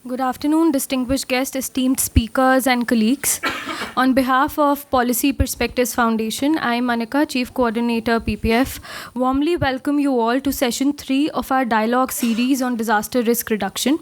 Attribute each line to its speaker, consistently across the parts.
Speaker 1: Good afternoon, distinguished guests, esteemed speakers, and colleagues. On behalf of Policy Perspectives Foundation, I am Manika, Chief Coordinator, PPF. Warmly welcome you all to session 3 of our dialogue series on disaster risk reduction.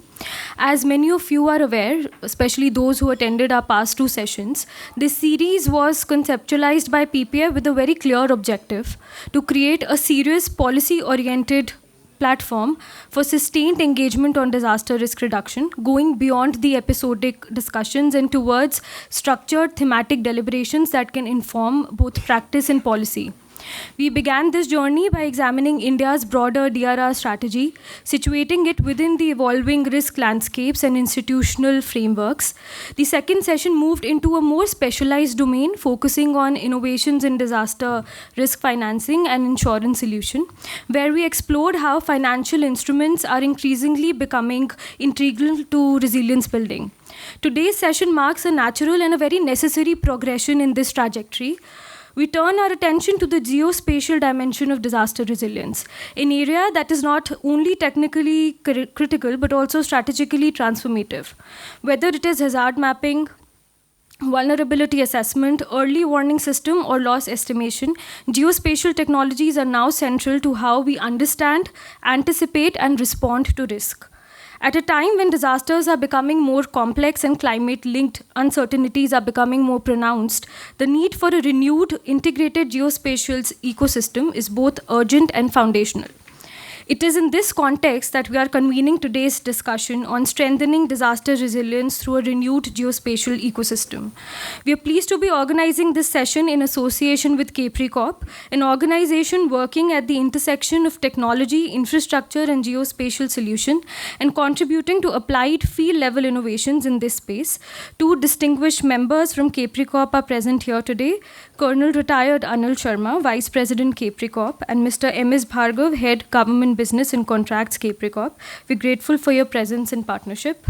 Speaker 1: As many of you are aware, especially those who attended our past 2 sessions, this series was conceptualized by PPF with a very clear objective to create a serious policy-oriented platform for sustained engagement on disaster risk reduction, going beyond the episodic discussions and towards structured thematic deliberations that can inform both practice and policy. We began this journey by examining India's broader DRR strategy, situating it within the evolving risk landscapes and institutional frameworks. The second session moved into a more specialized domain, focusing on innovations in disaster risk financing and insurance solution, where we explored how financial instruments are increasingly becoming integral to resilience building. Today's session marks a natural and a very necessary progression in this trajectory. We turn our attention to the geospatial dimension of disaster resilience, an area that is not only technically critical but also strategically transformative. Whether it is hazard mapping, vulnerability assessment, early warning system, or loss estimation, geospatial technologies are now central to how we understand, anticipate, and respond to risk. At a time when disasters are becoming more complex and climate-linked uncertainties are becoming more pronounced, the need for a renewed, integrated geospatial ecosystem is both urgent and foundational. It is in this context that we are convening today's discussion on strengthening disaster resilience through a renewed geospatial ecosystem. We are pleased to be organizing this session in association with Kapri Corp, an organization working at the intersection of technology, infrastructure, and geospatial solution, and contributing to applied field-level innovations in this space. 2 distinguished members from Kapri Corp are present here today: Colonel Retired Anil Sharma, Vice President Kapri Corp, and Mr. M.S. Bhargav, Head Government Business and Contracts, Kapri Corp. We're grateful for your presence and partnership.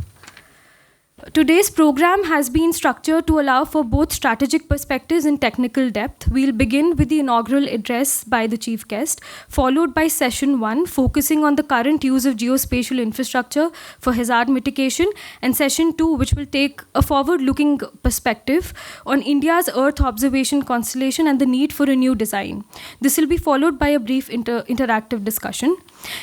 Speaker 1: Today's program has been structured to allow for both strategic perspectives and technical depth. We'll begin with the inaugural address by the chief guest, followed by session 1, focusing on the current use of geospatial infrastructure for hazard mitigation, and session 2, which will take a forward-looking perspective on India's Earth observation constellation and the need for a new design. This will be followed by a brief interactive discussion.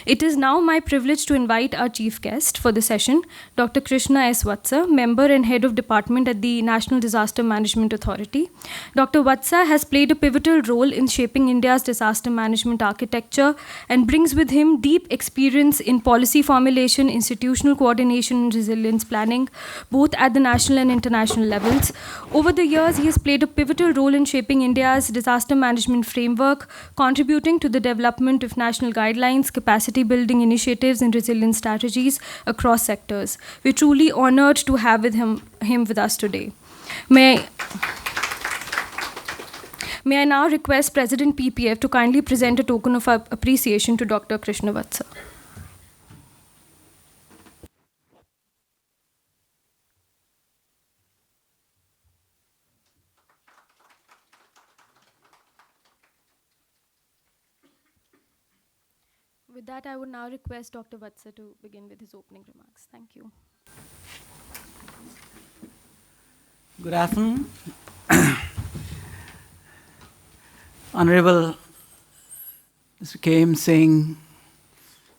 Speaker 1: It is now my privilege to invite our chief guest for the session, Dr. Krishna S. Vatsa, member and head of department at the National Disaster Management Authority. Dr. Vatsa has played a pivotal role in shaping India's disaster management architecture and brings with him deep experience in policy formulation, institutional coordination, and resilience planning, both at the national and international levels. Over the years, he has played a pivotal role in shaping India's disaster management framework, contributing to the development of national guidelines, capacity building initiatives, and resilience strategies across sectors. We're truly honored to have with him with us today. May I now request President PPF to kindly present a token of appreciation to Dr. Krishna Vatsa. With that, I would now request Dr. Vatsa to begin with his opening remarks. Thank you.
Speaker 2: Good afternoon. Honorable Mr. K.M. Singh,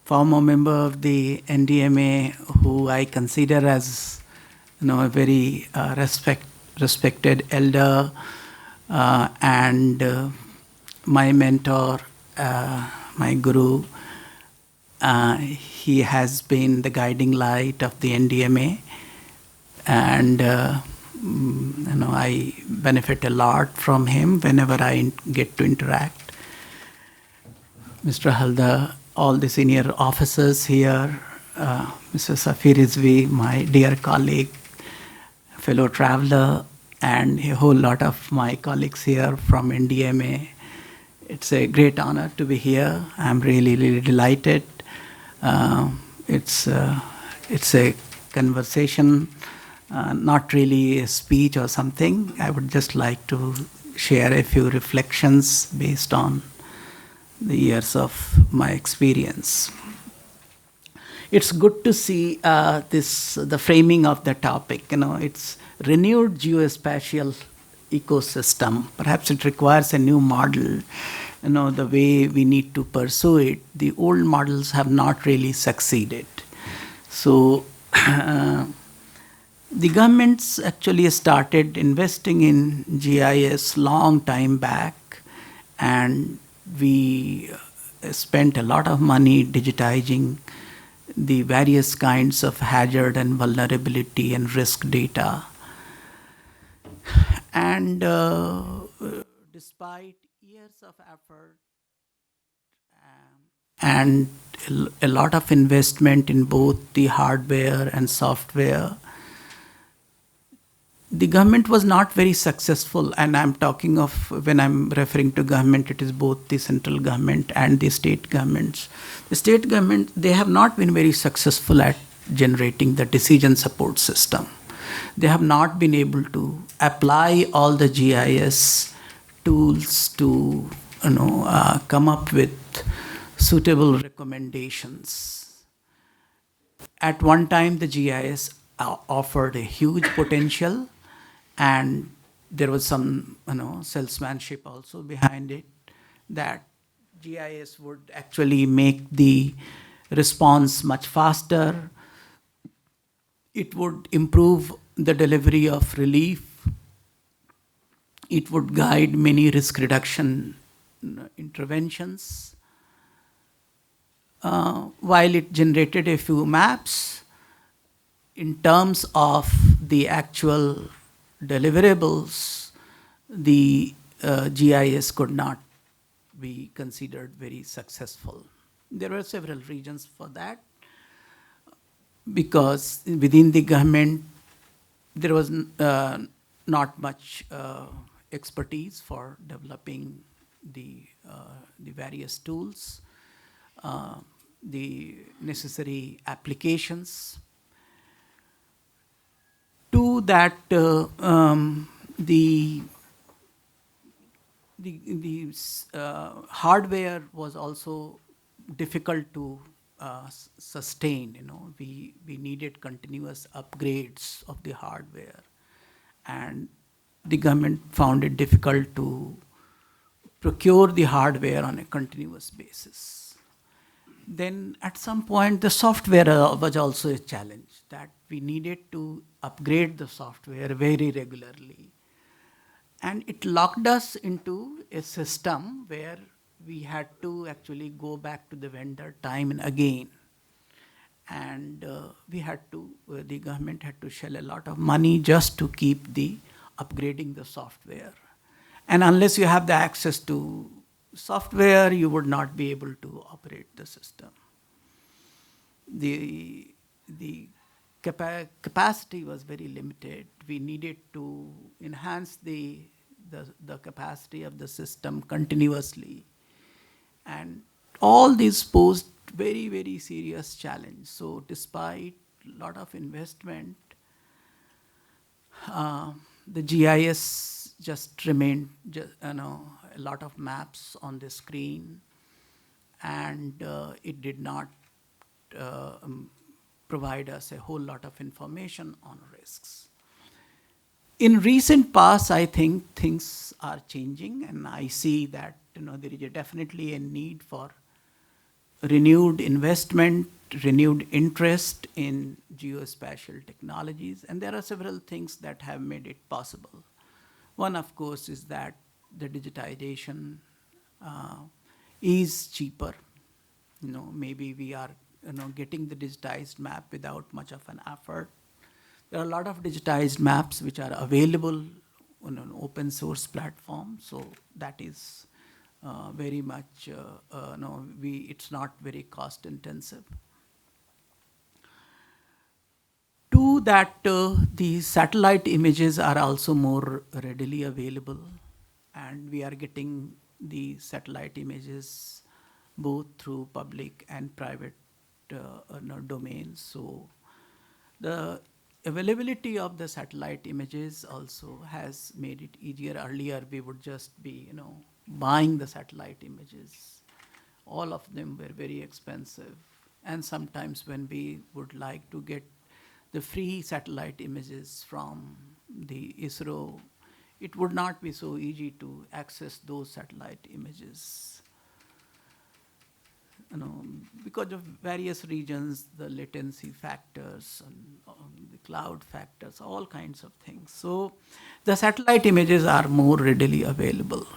Speaker 2: former member of the NDMA, who I consider as a very respected elder and my mentor, my guru. He has been the guiding light of the NDMA, and I benefit a lot from him whenever I get to interact. Mr. Halda, all the senior officers here, Mr. Safi, Rizvi, my dear colleague, fellow traveler, and a whole lot of my colleagues here from NDMA. It's a great honor to be here. I'm really, really delighted. It's a conversation, not really a speech or something. I would just like to share a few reflections based on the years of my experience. It's good to see the framing of the topic. It's renewed geospatial ecosystem. Perhaps it requires a new model. The way we need to pursue it. The old models have not really succeeded. So the governments actually started investing in GIS long time back, and we spent a lot of money digitizing the various kinds of hazard and vulnerability and risk data. And despite years of effort and a lot of investment in both the hardware and software, the government was not very successful. And I'm talking of, when I'm referring to government, it is both the central government and the state governments. The state government, they have not been very successful at generating the decision support system. They have not been able to apply all the GIS tools to come up with suitable recommendations. At one time, the GIS offered a huge potential, and there was some salesmanship also behind it, that GIS would actually make the response much faster. It would improve the delivery of relief. It would guide many risk reduction interventions. While it generated a few maps, in terms of the actual deliverables, the GIS could not be considered very successful. There were several reasons for that, because within the government, there was not much expertise for developing the various tools, the necessary applications. To that, the hardware was also difficult to sustain. We needed continuous upgrades of the hardware, and the government found it difficult to procure the hardware on a continuous basis. Then at some point, the software was also a challenge, that we needed to upgrade the software very regularly. And it locked us into a system where we had to actually go back to the vendor time and again. And the government had to shell a lot of money just to keep upgrading the software. And unless you have the access to software, you would not be able to operate the system. The capacity was very limited. We needed to enhance the capacity of the system continuously. And all these posed very, very serious challenge. So despite a lot of investment, the GIS just remained a lot of maps on the screen, and it did not provide us a whole lot of information on risks. In recent past, I think things are changing, and I see that there is definitely a need for renewed investment, renewed interest in geospatial technologies, and there are several things that have made it possible. One, of course, is that the digitization is cheaper. Maybe we are getting the digitized map without much of an effort. There are a lot of digitized maps which are available on an open source platform, so that is very much, it's not very cost intensive. Two, that the satellite images are also more readily available, and we are getting the satellite images both through public and private domains. So the availability of the satellite images also has made it easier. Earlier, we would just be, buying the satellite images. All of them were very expensive, And sometimes when we would like to get the free satellite images from the ISRO, it would not be so easy to access those satellite images. Because of various regions, the latency factors, and the cloud factors, all kinds of things. So the satellite images are more readily available.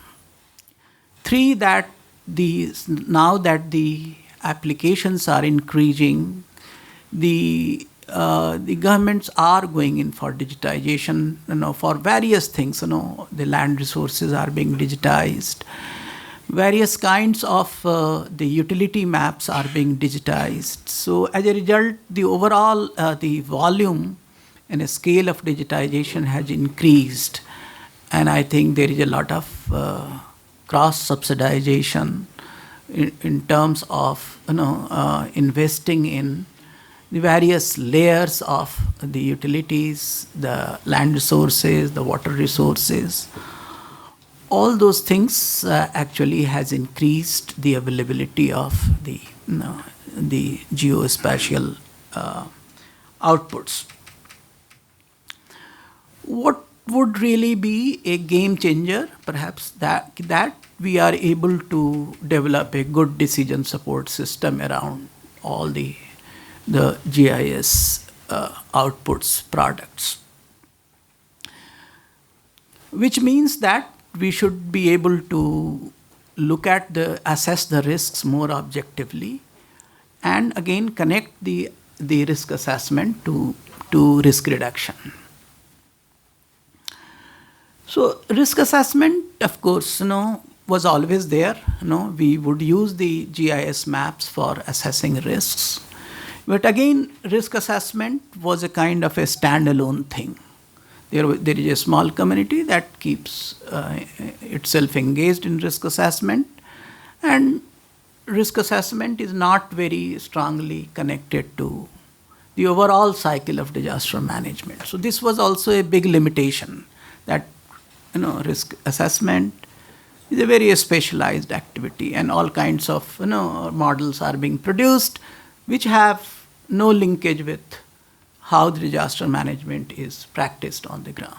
Speaker 2: Three, that now that the applications are increasing, the governments are going in for digitization, for various things. The land resources are being digitized. Various kinds of the utility maps are being digitized. So as a result, the overall the volume and a scale of digitization has increased. And I think there is a lot of cross-subsidization in terms of investing in the various layers of the utilities, the land resources, the water resources. All those things actually has increased the availability of the geospatial outputs. What would really be a game changer? Perhaps that we are able to develop a good decision support system around all the GIS outputs products, which means that we should be able to assess the risks more objectively, and again connect the risk assessment to risk reduction. So risk assessment, of course, was always there. We would use the GIS maps for assessing risks, but again, risk assessment was a kind of a standalone thing. There is a small community that keeps itself engaged in risk assessment, and risk assessment is not very strongly connected to the overall cycle of disaster management. So this was also a big limitation, that risk assessment is a very specialized activity, and all kinds of models are being produced which have no linkage with how the disaster management is practiced on the ground.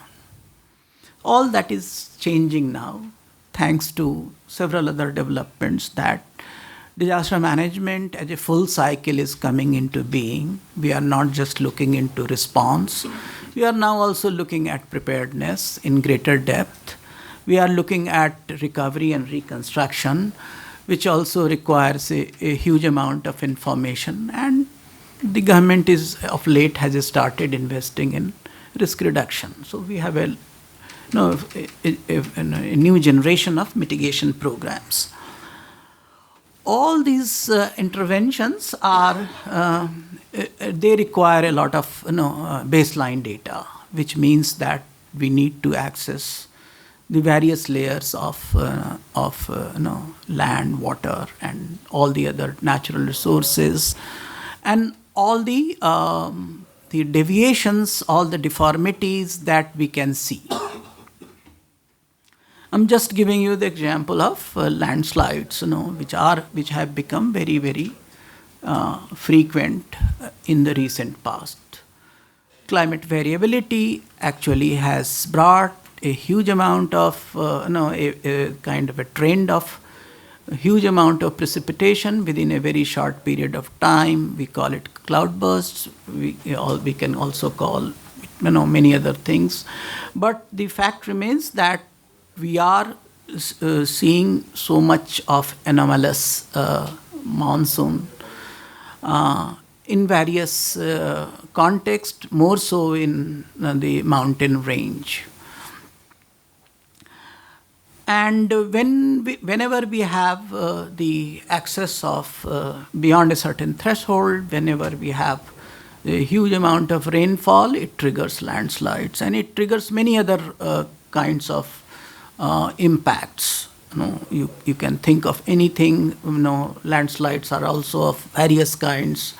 Speaker 2: All that is changing now, thanks to several other developments, that disaster management as a full cycle is coming into being. We are not just looking into response. We are now also looking at preparedness in greater depth. We are looking at recovery and reconstruction, which also requires a huge amount of information. And the government of late has started investing in risk reduction. So we have a new generation of mitigation programs. All these interventions they require a lot of baseline data, which means that we need to access the various layers of land, water, and all the other natural resources, and all the deviations, all the deformities that we can see. I'm just giving you the example of landslides, which have become very, very frequent in the recent past. Climate variability actually has brought a huge amount of, a kind of a trend of a huge amount of precipitation within a very short period of time. We call it cloudbursts. We can also call many other things. But the fact remains that we are seeing so much of anomalous monsoon in various contexts, more so in the mountain range. And whenever we have the excess of beyond a certain threshold, whenever we have a huge amount of rainfall, it triggers landslides, and it triggers many other kinds of impacts. You can think of anything. Landslides are also of various kinds.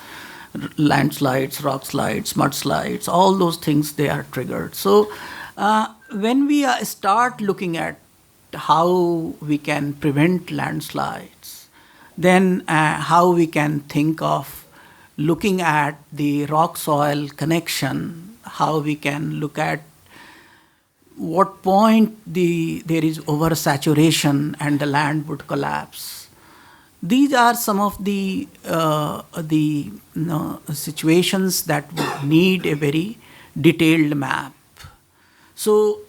Speaker 2: Landslides, rock slides, mudslides, all those things, they are triggered. So when we start looking at how we can prevent landslides, then how we can think of looking at the rock soil connection, how we can look at what point there is oversaturation and the land would collapse. These are some of the situations that would need a very detailed map. So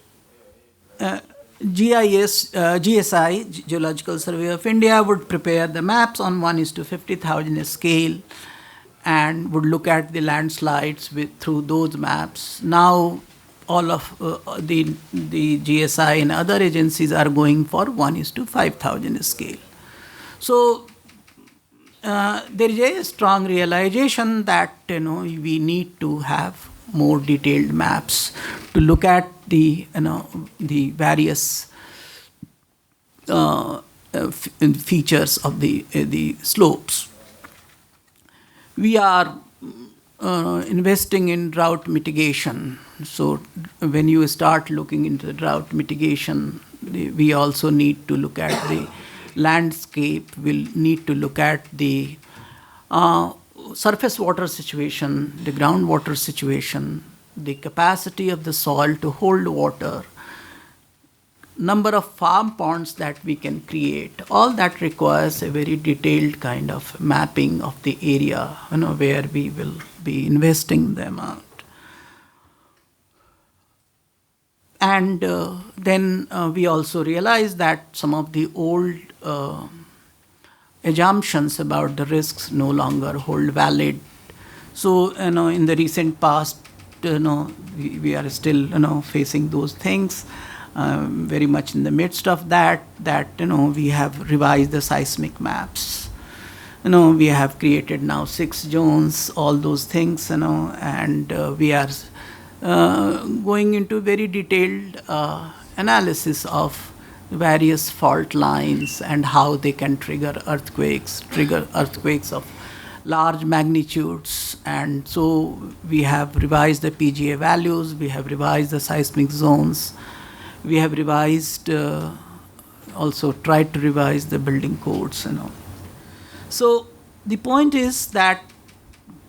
Speaker 2: GSI, Geological Survey of India, would prepare the maps on 1:50,000 scale and would look at the landslides through those maps. Now, all of the GSI and other agencies are going for 1:5,000 scale. So there is a strong realization that we need to have more detailed maps to look at the various features of the slopes. We are investing in drought mitigation. So when you start looking into the drought mitigation, we also need to look at the landscape. We'll need to look at the surface water situation, the groundwater situation, the capacity of the soil to hold water, number of farm ponds that we can create. All that requires a very detailed kind of mapping of the area where we will be investing the amount. And then we also realize that some of the old assumptions about the risks no longer hold valid. So, in the recent past, we are still, facing those things. Very much in the midst of that, we have revised the seismic maps. We have created now 6 zones, all those things, and we are going into very detailed analysis of various fault lines and how they can trigger earthquakes of large magnitudes. And so we have revised the PGA values, we have revised the seismic zones, we have revised, also tried to revise the building codes. So the point is that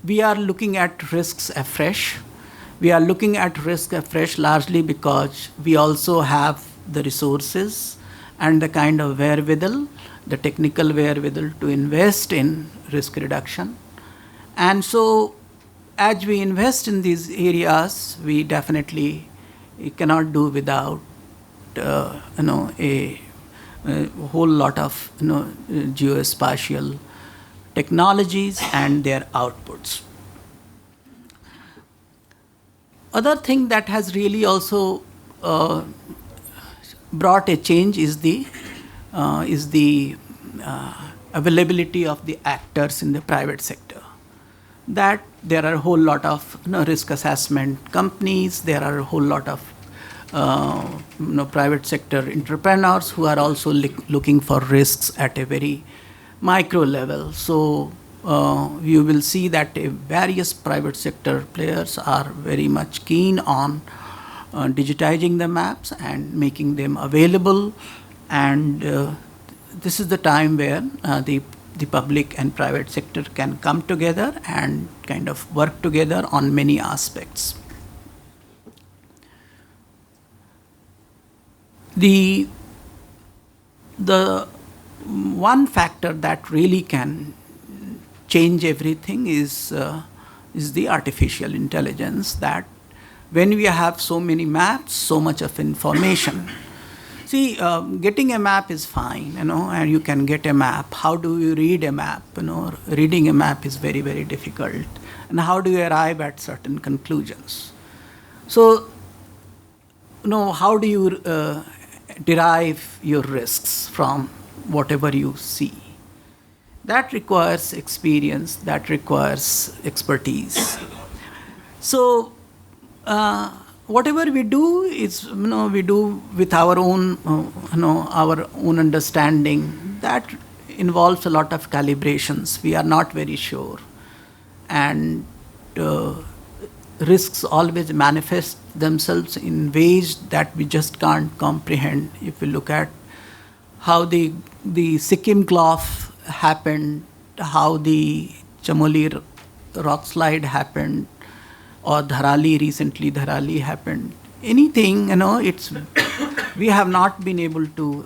Speaker 2: we are looking at risks afresh. We are looking at risk afresh largely because we also have the resources and the kind of wherewithal, the technical wherewithal to invest in risk reduction. And so as we invest in these areas, we definitely cannot do without a whole lot of geospatial technologies and their outputs. Other thing that has really also brought a change is the availability of the actors in the private sector. That there are a whole lot of risk assessment companies, there are a whole lot of private sector entrepreneurs who are also looking for risks at a very micro level. So you will see that various private sector players are very much keen on digitizing the maps and making them available. And this is the time where the public and private sector can come together and kind of work together on many aspects. The one factor that really can change everything is the artificial intelligence, that when we have so many maps, so much of information. See, getting a map is fine, and you can get a map. How do you read a map? Reading a map is very, very difficult. And how do you arrive at certain conclusions? So, how do you derive your risks from whatever you see? That requires experience, that requires expertise. So, whatever we do is, we do with our own, our own understanding. That involves a lot of calibrations. We are not very sure. And risks always manifest themselves in ways that we just can't comprehend. If you look at how the Sikkim Clough happened, how the Chamoli rock slide happened, or recently Dharali happened. Anything, we have not been able to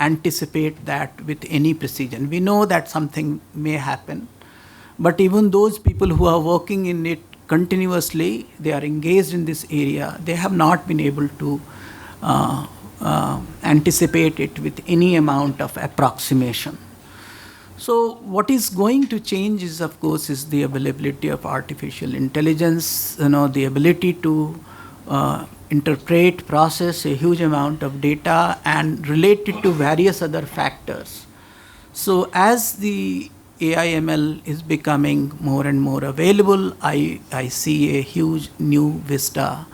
Speaker 2: anticipate that with any precision. We know that something may happen, but even those people who are working in it continuously, they are engaged in this area, they have not been able to anticipate it with any amount of approximation. So what is going to change is, of course, is the availability of artificial intelligence, the ability to interpret, process a huge amount of data and relate it to various other factors. So as the AI/ML is becoming more and more available, I see a huge new vista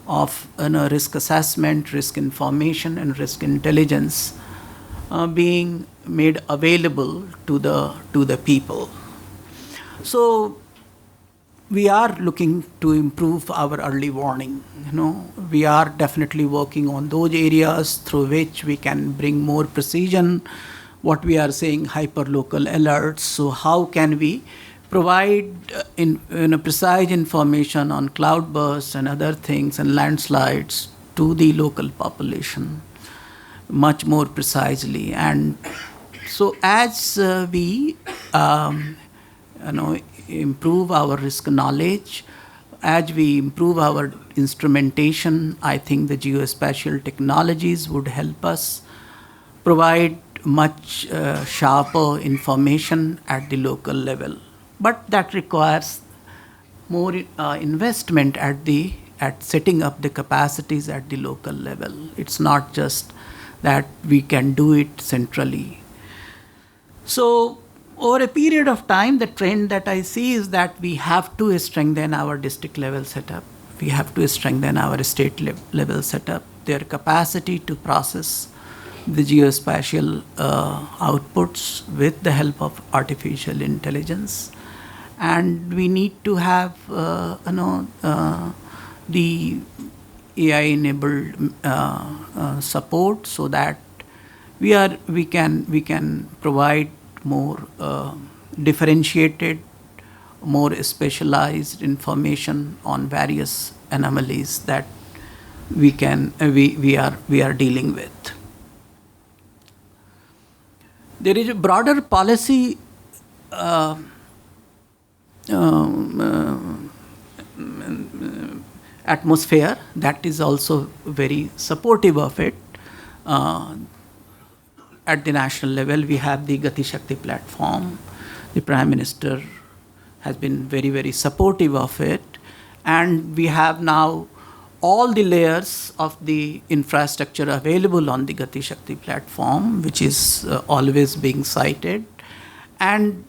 Speaker 2: of risk assessment, risk information, and risk intelligence being made available to the people. So we are looking to improve our early warning. We are definitely working on those areas through which we can bring more precision. What we are saying, hyperlocal alerts. So how can we provide precise information on cloudbursts and other things and landslides to the local population much more precisely? And so as we improve our risk knowledge, as we improve our instrumentation, I think the geospatial technologies would help us provide much sharper information at the local level. But that requires more investment at setting up the capacities at the local level. It's not just that we can do it centrally. So over a period of time, the trend that I see is that we have to strengthen our district level setup. We have to strengthen our state level setup, their capacity to process the geospatial outputs with the help of artificial intelligence. And we need to have the AI-enabled support so that we can provide more differentiated, more specialized information on various anomalies that we are dealing with. There is a broader policy atmosphere that is also very supportive of it. At the national level, we have the Gati Shakti platform. The Prime Minister has been very, very supportive of it. And we have now all the layers of the infrastructure available on the Gati Shakti platform, which is always being cited. And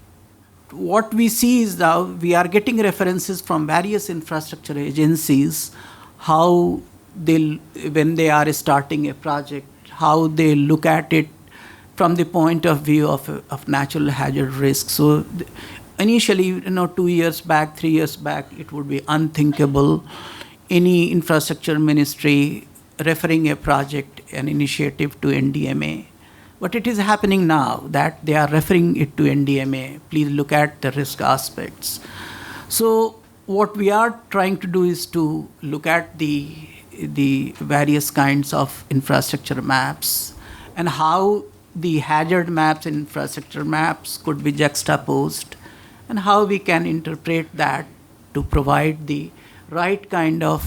Speaker 2: what we see is now we are getting references from various infrastructure agencies, how when they are starting a project, how they look at it from the point of view of natural hazard risk. So initially, 2 years back, 3 years back, it would be unthinkable any infrastructure ministry referring a project, an initiative to NDMA. But it is happening now that they are referring it to NDMA. Please look at the risk aspects. So what we are trying to do is to look at the various kinds of infrastructure maps and how the hazard maps and infrastructure maps could be juxtaposed and how we can interpret that to provide the right kind of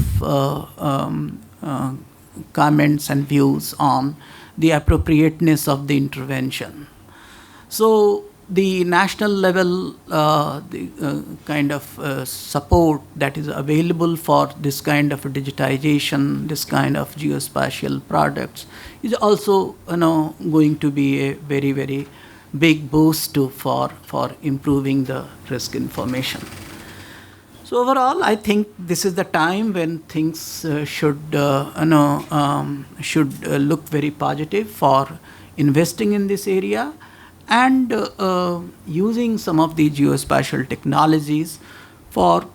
Speaker 2: comments and views on the appropriateness of the intervention. So the national level kind of support that is available for this kind of digitization, this kind of geospatial products is also going to be a very, very big boost for improving the risk information. So overall, I think this is the time when things should look very positive for investing in this area and using some of the geospatial technologies for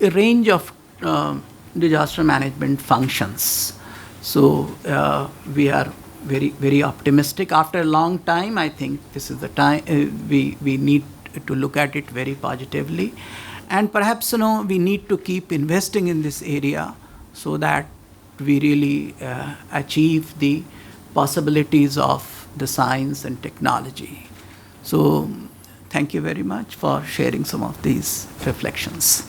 Speaker 2: a range of disaster management functions. So we are very, very optimistic. After a long time, I think this is the time we need to look at it very positively. And perhaps, we need to keep investing in this area so that we really achieve the possibilities of the science and technology. So thank you very much for sharing some of these reflections.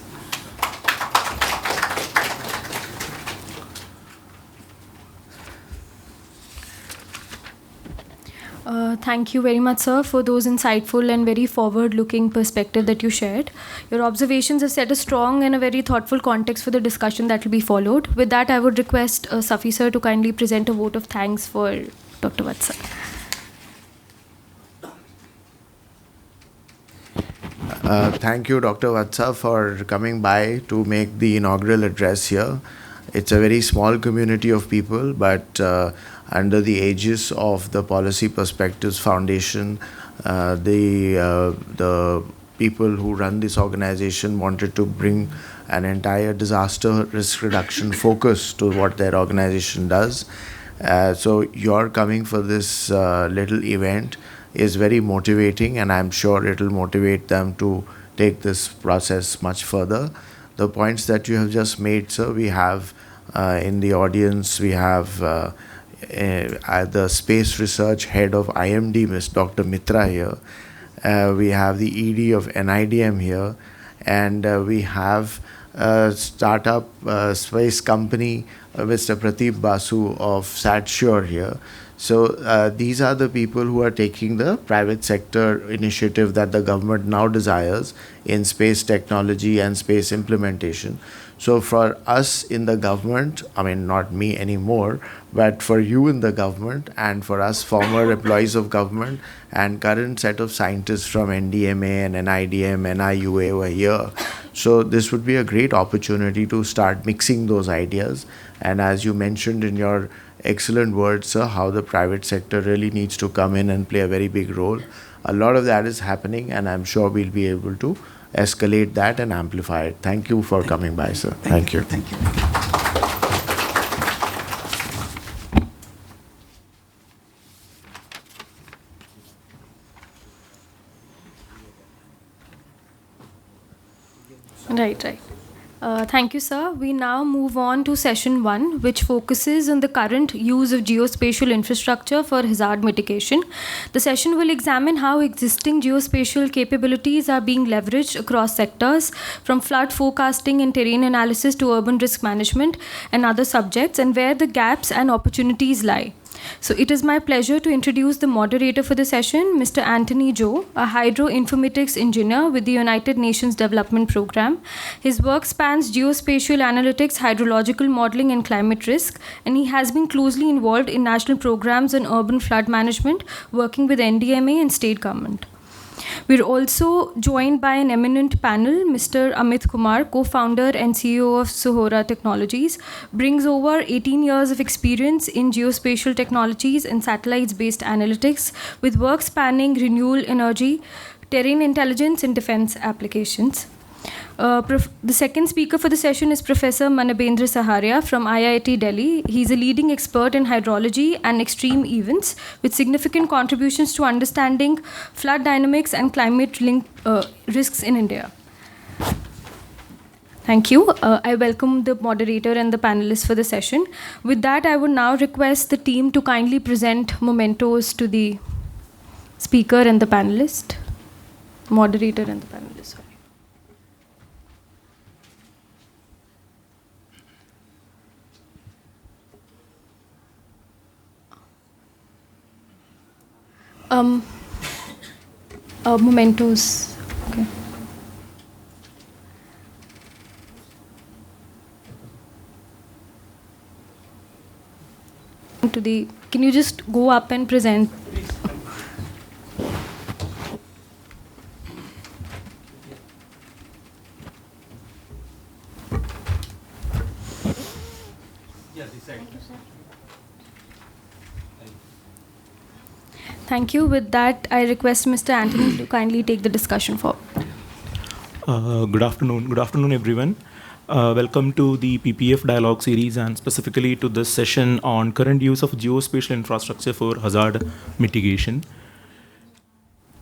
Speaker 1: Thank you very much, sir, for those insightful and very forward-looking perspective that you shared. Your observations have set a strong and a very thoughtful context for the discussion that will be followed. With that, I would request Safi, sir, to kindly present a vote of thanks for Dr. Vatsa.
Speaker 3: Thank you, Dr. Vatsa, for coming by to make the inaugural address here. It's a very small community of people, but under the aegis of the Policy Perspectives Foundation, the people who run this organization wanted to bring an entire disaster risk reduction focus to what their organization does. So your coming for this little event is very motivating, and I'm sure it will motivate them to take this process much further. The points that you have just made, sir, we have in the audience, we have the Space Research Head of IMD, Ms. Dr. Mitra here. We have the ED of NIDM here, and we have a startup space company, Mr. Prateep Basu of SatSure here. So these are the people who are taking the private sector initiative that the government now desires in space technology and space implementation. So for us in the government, I mean, not me anymore, but for you in the government and for us former employees of government and current set of scientists from NDMA and NIDM, NIUA who are here. So this would be a great opportunity to start mixing those ideas. And as you mentioned in your excellent words, sir, how the private sector really needs to come in and play a very big role. A lot of that is happening, and I'm sure we'll be able to escalate that and amplify it. Thank you for coming by, sir. Thank you.
Speaker 2: Thank you.
Speaker 1: Right. Thank you, sir. We now move on to session 1, which focuses on the current use of geospatial infrastructure for hazard mitigation. The session will examine how existing geospatial capabilities are being leveraged across sectors, from flood forecasting and terrain analysis to urban risk management and other subjects, and where the gaps and opportunities lie. So it is my pleasure to introduce the moderator for the session, Mr. Antony Joe, a hydroinformatics engineer with the United Nations Development Programme. His work spans geospatial analytics, hydrological modeling, and climate risk, and he has been closely involved in national programs on urban flood management, working with NDMA and state government. We're also joined by an eminent panel. Mr. Amit Kumar, co-founder and CEO of Sohora Technologies, brings over 18 years of experience in geospatial technologies and satellites-based analytics, with work spanning renewable energy, terrain intelligence, and defense applications. The second speaker for the session is Professor Manabendra Saharia from IIT Delhi. He's a leading expert in hydrology and extreme events, with significant contributions to understanding flood dynamics and climate risks in India. Thank you. I welcome the moderator and the panelists for the session. With that, I would now request the team to kindly present mementos to the speaker and the panelist. Moderator and the panelist, sorry. Mementos. Okay. Can you just go up and present? Thank you. With that, I request Mr. Antony to kindly take the discussion forward.
Speaker 4: Good afternoon. Good afternoon, everyone. Welcome to the PPF dialogue series, and specifically to this session on current use of geospatial infrastructure for hazard mitigation.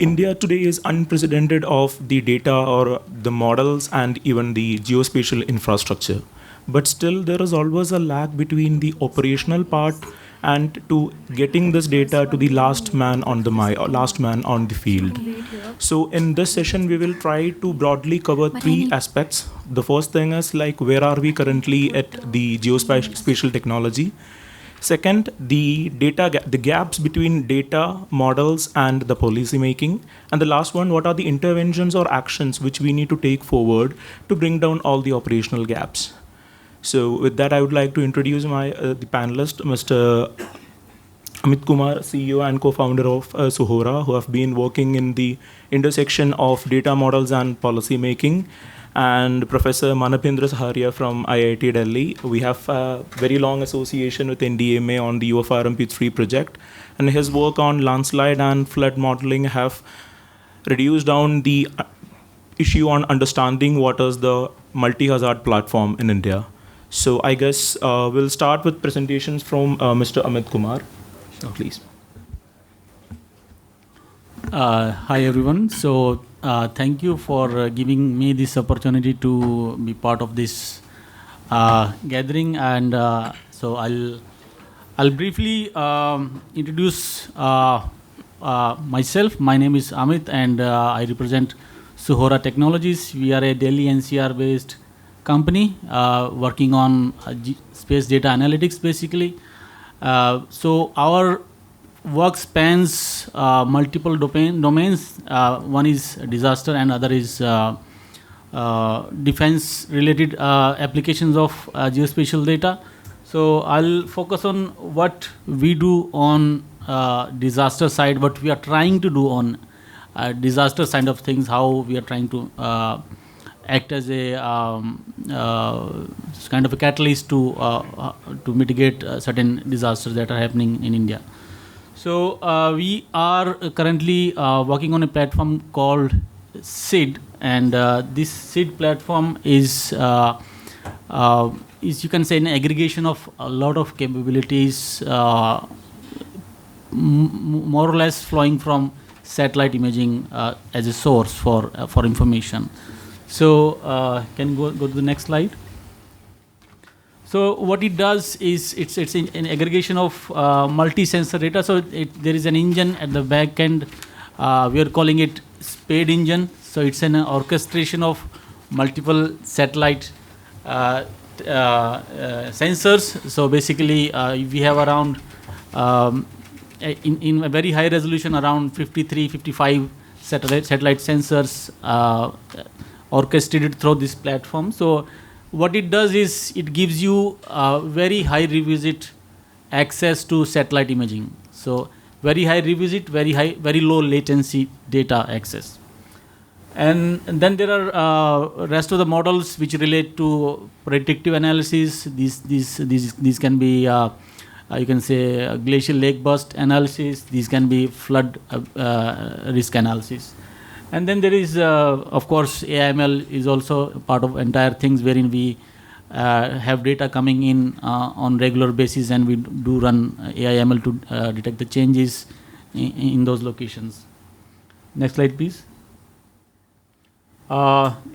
Speaker 4: India today is unprecedented of the data or the models and even the geospatial infrastructure. But still, there is always a lag between the operational part and to getting this data to the last man on the field. So in this session, we will try to broadly cover three aspects. The first thing is like where are we currently at the geospatial technology. Second, the gaps between data, models, and the policy making. And the last one, what are the interventions or actions which we need to take forward to bring down all the operational gaps. So with that, I would like to introduce the panelist, Mr. Amit Kumar, CEO and co-founder of Suhora, who have been working in the intersection of data models and policy making, and Professor Manabendra Saharia from IIT Delhi. We have a very long association with NDMA on the UFRM P3 project, and his work on landslide and flood modeling have reduced down the issue on understanding what is the multi-hazard platform in India. So I guess we'll start with presentations from Mr. Amit Kumar. So please.
Speaker 5: Hi everyone. So thank you for giving me this opportunity to be part of this gathering, and so I'll briefly introduce myself. My name is Amit, and I represent Suhora Technologies. We are a Delhi NCR based company working on space data analytics basically. So our work spans multiple domains. One is disaster and other is defense related applications of geospatial data. So I'll focus on what we do on disaster side, what we are trying to do on disaster side of things, how we are trying to act as a kind of a catalyst to mitigate certain disasters that are happening in India. So we are currently working on a platform called SID, and this SID platform is you can say an aggregation of a lot of capabilities, more or less flowing from satellite imaging as a source for information. So can you go to the next slide? So what it does is it's an aggregation of multi-sensor data. So there is an engine at the back end. We are calling it SPADE engine. So it's an orchestration of multiple satellite sensors. So basically we have around in a very high resolution around 53, 55 satellite sensors orchestrated through this platform. So what it does is it gives you very high revisit access to satellite imaging. So very high revisit, very low latency data access. And then there are rest of the models which relate to predictive analysis. These can be you can say glacial lake burst analysis. These can be flood risk analysis. And then there is, of course, AIML is also part of entire things wherein we have data coming in on regular basis, and we do run AIML to detect the changes in those locations. Next slide, please.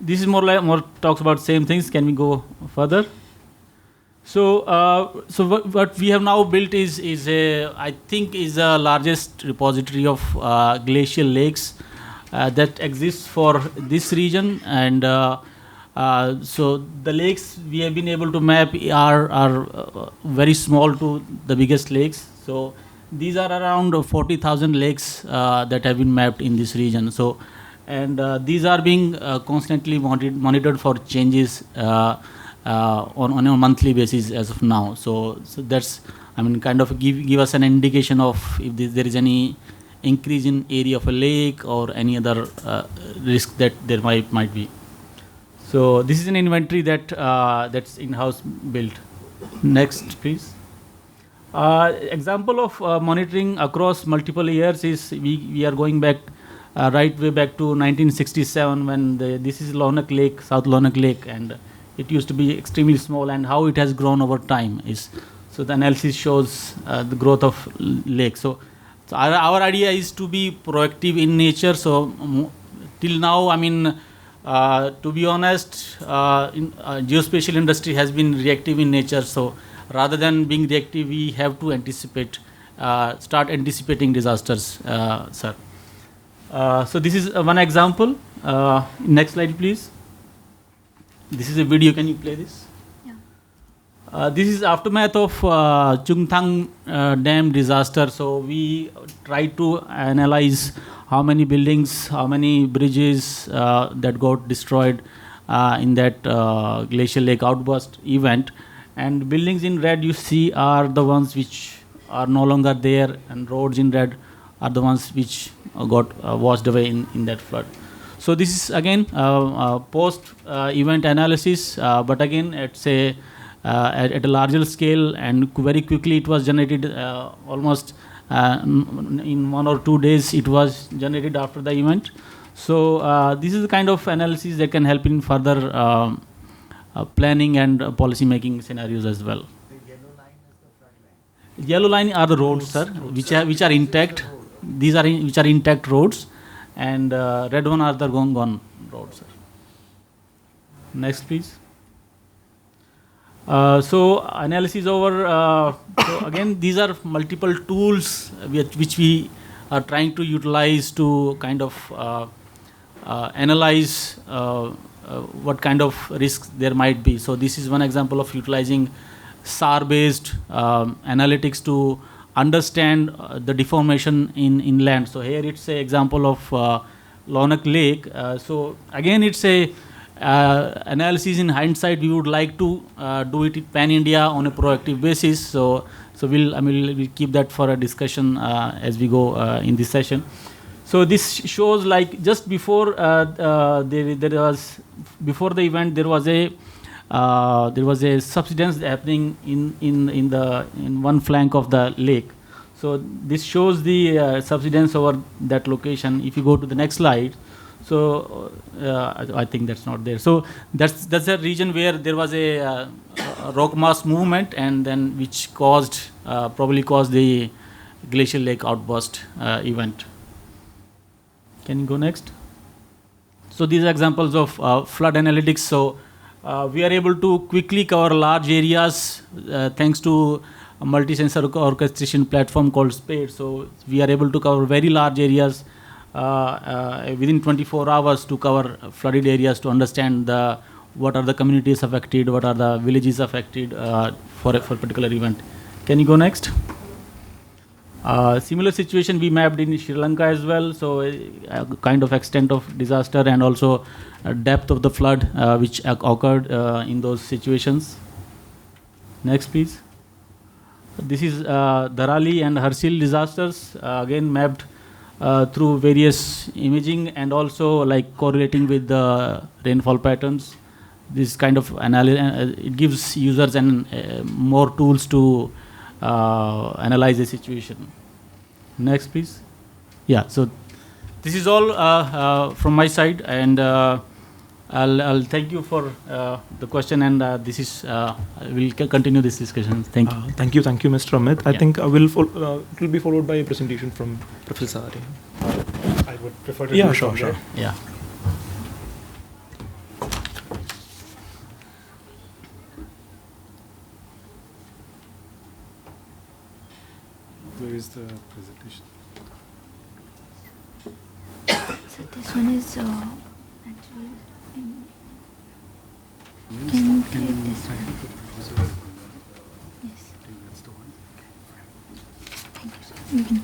Speaker 5: This is more talks about same things. Can we go further? So, what we have now built is I think the largest repository of glacial lakes that exists for this region, and so the lakes we have been able to map are very small to the biggest lakes. So these are around 40,000 lakes that have been mapped in this region. So, and these are being constantly monitored for changes on a monthly basis as of now. So that's, I mean, kind of give us an indication of if there is any increase in area of a lake or any other risk that there might be. So this is an inventory that's in-house built. Next, please. Example of monitoring across multiple years is we are going back right way back to 1967 when this is Lonak Lake, South Lonak Lake, and it used to be extremely small, and how it has grown over time is, so the analysis shows the growth of lake. So So our idea is to be proactive in nature. So till now, I mean, to be honest, geospatial industry has been reactive in nature. So rather than being reactive, we have to anticipate, start anticipating disasters, sir. So this is one example. Next slide, please. This is a video. Can you play this? This is aftermath of Chungthang Dam disaster. So we tried to analyze how many buildings, how many bridges that got destroyed in that glacial lake outburst event. And buildings in red you see are the ones which are no longer there, and roads in red are the ones which got washed away in that flood. So this is again post-event analysis, but again at a larger scale, and very quickly it was generated. Almost in 1 or 2 days it was generated after the event. So this is the kind of analysis that can help in further planning and policy making scenarios as well. The yellow line are the roads, sir, which are intact. These are which are intact roads, and red one are the gone roads, sir. Next, please. So analysis over. So again, these are multiple tools which we are trying to utilize to kind of analyze what kind of risks there might be. So this is one example of utilizing SAR-based analytics to understand the deformation in inland. So here it's an example of Lonak Lake. So again, it's a analysis in hindsight. We would like to do it pan-India on a proactive basis. So we'll keep that for a discussion as we go in this session. So this shows, like, just before before the event there was a subsidence happening in one flank of the lake. So this shows the subsidence over that location. If you go to the next slide, so I think that's not there. So that's a region where there was a rock mass movement, and then which probably caused the glacial lake outburst event. Can you go next? So these are examples of flood analytics. So we are able to quickly cover large areas thanks to a multi-sensor orchestration platform called SPADE. So we are able to cover very large areas within 24 hours to cover flooded areas, to understand what are the communities affected, what are the villages affected for a particular event. Can you go next? Similar situation we mapped in Sri Lanka as well. So a kind of extent of disaster and also depth of the flood which occurred in those situations. Next, please. This is Dharali and Harsil disasters, again mapped through various imaging and also like correlating with the rainfall patterns. This kind of analysis, it gives users more tools to analyze the situation. Next, please. Yeah, so this is all from my side, and I'll thank you for the question, and we'll continue this discussion. Thank you.
Speaker 4: Thank you, Mr. Amit. I think it will be followed by a presentation from Professor Saharia.
Speaker 6: I would prefer to do
Speaker 4: sure.
Speaker 5: Yeah.
Speaker 6: Where is the presentation?
Speaker 7: So this one is actually. Can you click this one? Yes.
Speaker 6: That's the one.
Speaker 7: Thank you, sir. You can.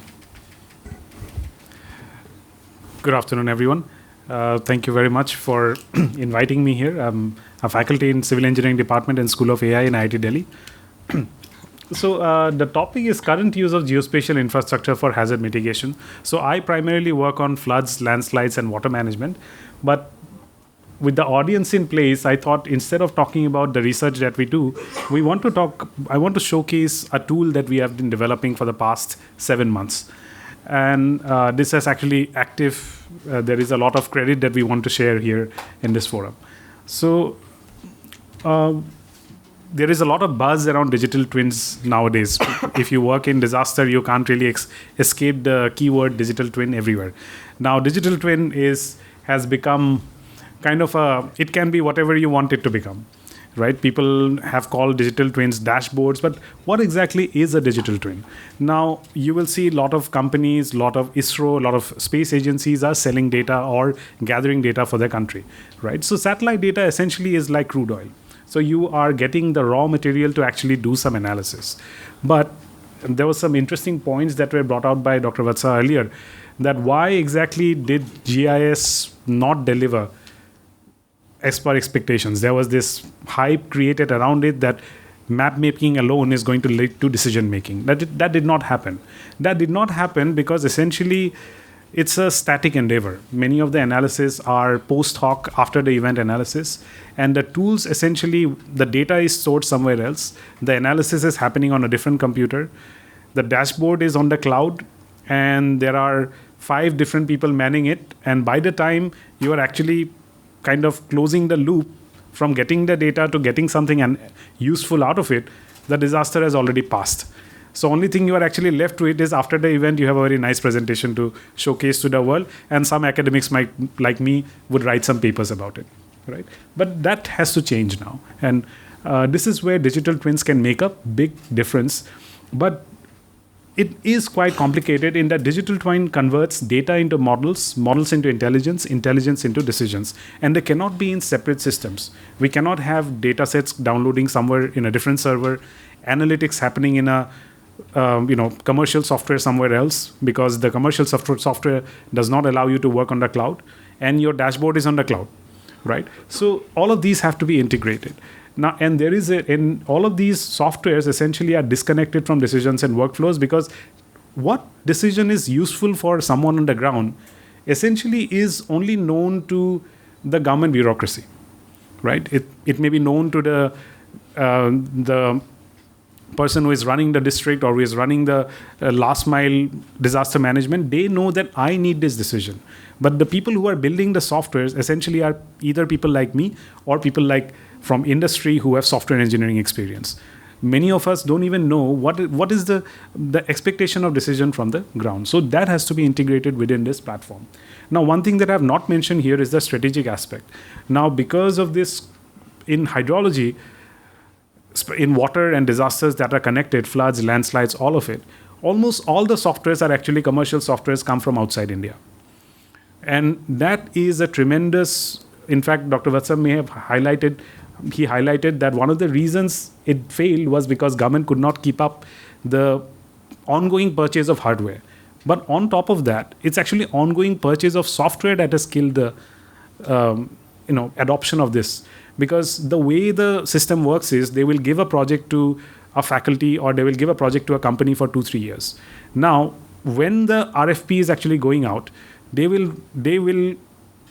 Speaker 6: Good afternoon, everyone. Thank you very much for inviting me here. I'm a faculty in Civil Engineering Department and School of AI in IIT Delhi. So the topic is current use of geospatial infrastructure for hazard mitigation. So I primarily work on floods, landslides, and water management. But with the audience in place, I thought instead of talking about the research that we do, I want to showcase a tool that we have been developing for the past 7 months. And this is actually active. There is a lot of credit that we want to share here in this forum. So there is a lot of buzz around digital twins nowadays. If you work in disaster, you can't really escape the keyword digital twin everywhere. Now, digital twin has become kind of it can be whatever you want it to become, right? People have called digital twins dashboards, but what exactly is a digital twin? Now, you will see a lot of companies, a lot of ISRO, a lot of space agencies are selling data or gathering data for their country, right? So satellite data essentially is like crude oil. So you are getting the raw material to actually do some analysis. But there were some interesting points that were brought out by Dr. Vatsa earlier, that why exactly did GIS not deliver as per expectations? There was this hype created around it that map making alone is going to lead to decision making. That did not happen. That did not happen because essentially it's a static endeavor. Many of the analysis are post hoc, after the event analysis, and the tools essentially, the data is stored somewhere else. The analysis is happening on a different computer. The dashboard is on the cloud, and there are 5 different people manning it. And by the time you are actually kind of closing the loop from getting the data to getting something useful out of it, the disaster has already passed. So only thing you are actually left with is after the event, you have a very nice presentation to showcase to the world, and some academics might, like me, would write some papers about it, right? But that has to change now. And this is where digital twins can make a big difference. But it is quite complicated in that digital twin converts data into models into intelligence into decisions. And they cannot be in separate systems. We cannot have data sets downloading somewhere in a different server, analytics happening in a commercial software somewhere else, because the commercial software does not allow you to work on the cloud, and your dashboard is on the cloud, right? So all of these have to be integrated. Now, and there is in all of these softwares essentially are disconnected from decisions and workflows, because what decision is useful for someone on the ground essentially is only known to the government bureaucracy, right? It may be known to the person who is running the district or who is running the last mile disaster management. They know that I need this decision. But the people who are building the softwares essentially are either people like me or people like from industry who have software engineering experience. Many of us don't even know what is the expectation of decision from the ground. So that has to be integrated within this platform. Now, one thing that I have not mentioned here is the strategic aspect. Now, because of this, in hydrology, in water and disasters that are connected, floods, landslides, all of it, almost all the softwares are actually commercial softwares come from outside India. And that is a tremendous, in fact, Dr. Vatsa may have highlighted that one of the reasons it failed was because government could not keep up the ongoing purchase of hardware. But on top of that, it's actually ongoing purchase of software that has killed the adoption of this. Because the way the system works is they will give a project to a faculty or they will give a project to a company for 2-3 years. Now, when the RFP is actually going out, they will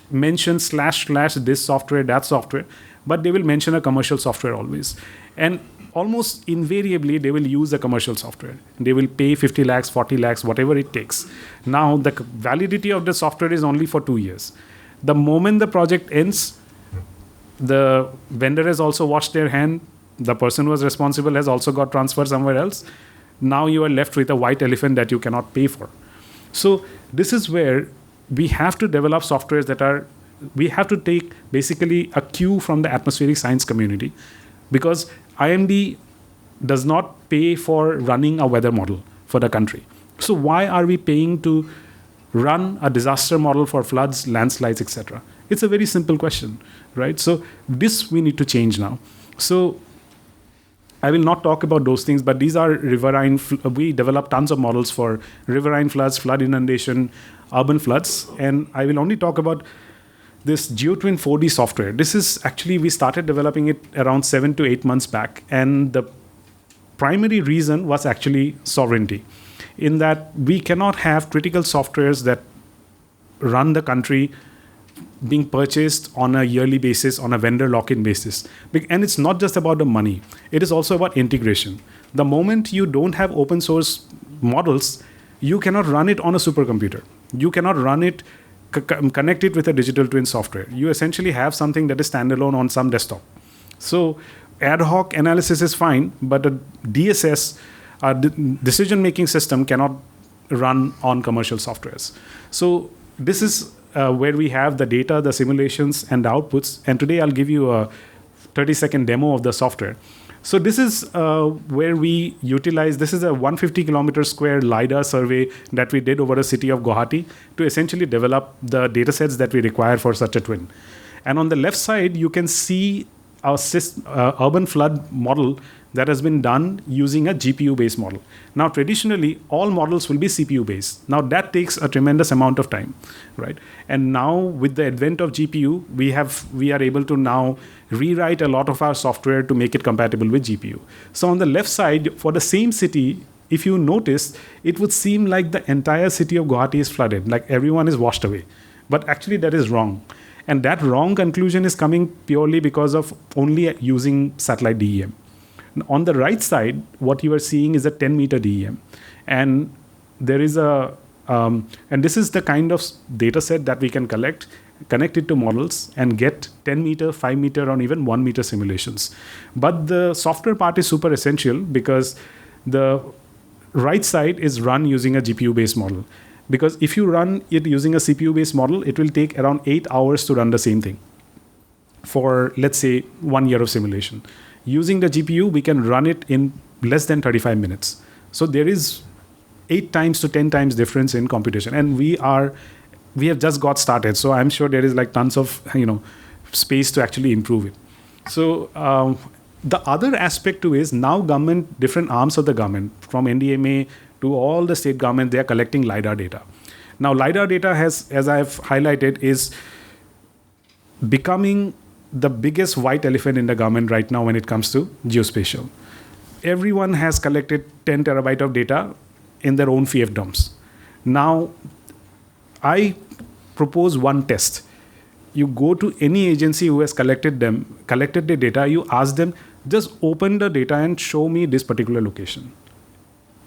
Speaker 6: mention / this software, that software, but they will mention a commercial software always. And almost invariably, they will use a commercial software. They will pay 50 lakhs, 40 lakhs, whatever it takes. Now, the validity of the software is only for 2 years. The moment the project ends, the vendor has also washed their hand. The person who was responsible has also got transferred somewhere else. Now you are left with a white elephant that you cannot pay for. So this is where we have to develop softwares we have to take basically a cue from the atmospheric science community, because IMD does not pay for running a weather model for the country. So why are we paying to run a disaster model for floods, landslides, etc.? It's a very simple question, right? So this we need to change now. So I will not talk about those things, but these are riverine. We develop tons of models for riverine floods, flood inundation, urban floods, and I will only talk about this GeoTwin 4D software. This is actually, we started developing it around 7 to 8 months back, and the primary reason was actually sovereignty, in that we cannot have critical softwares that run the country being purchased on a yearly basis, on a vendor lock-in basis. And it's not just about the money. It is also about integration. The moment you don't have open source models, you cannot run it on a supercomputer. You cannot run it, connect it with a digital twin software. You essentially have something that is standalone on some desktop. So ad hoc analysis is fine, but a DSS, decision-making system, cannot run on commercial softwares. So this is where we have the data, the simulations, and the outputs. And today I'll give you a 30-second demo of the software. So this is where we utilize, this is a 150 kilometer square LiDAR survey that we did over the city of Guwahati to essentially develop the data sets that we require for such a twin. And on the left side, you can see our urban flood model that has been done using a GPU-based model. Now, traditionally, all models will be CPU-based. Now, that takes a tremendous amount of time, right? And now, with the advent of GPU, we are able to now rewrite a lot of our software to make it compatible with GPU. So on the left side, for the same city, if you notice, it would seem like the entire city of Guwahati is flooded, like everyone is washed away. But actually, that is wrong. And that wrong conclusion is coming purely because of only using satellite DEM. On the right side, what you are seeing is a 10-meter DEM. And there is and this is the kind of data set that we can collect, connect it to models, and get 10-meter, 5-meter, or even 1-meter simulations. But the software part is super essential because the right side is run using a GPU-based model. Because if you run it using a CPU-based model, it will take around 8 hours to run the same thing for, let's say, 1 year of simulation. Using the GPU, we can run it in less than 35 minutes. So there is 8 times to 10 times difference in computation. And we have just got started. So I'm sure there is like tons of space to actually improve it. So the other aspect too is now government, different arms of the government, from NDMA to all the state government, they are collecting LiDAR data. Now, LiDAR data has, as I've highlighted, is becoming the biggest white elephant in the government right now when it comes to geospatial. Everyone has collected 10 terabyte of data in their own fiefdoms. Now, I propose one test. You go to any agency who has collected the data, you ask them, just open the data and show me this particular location.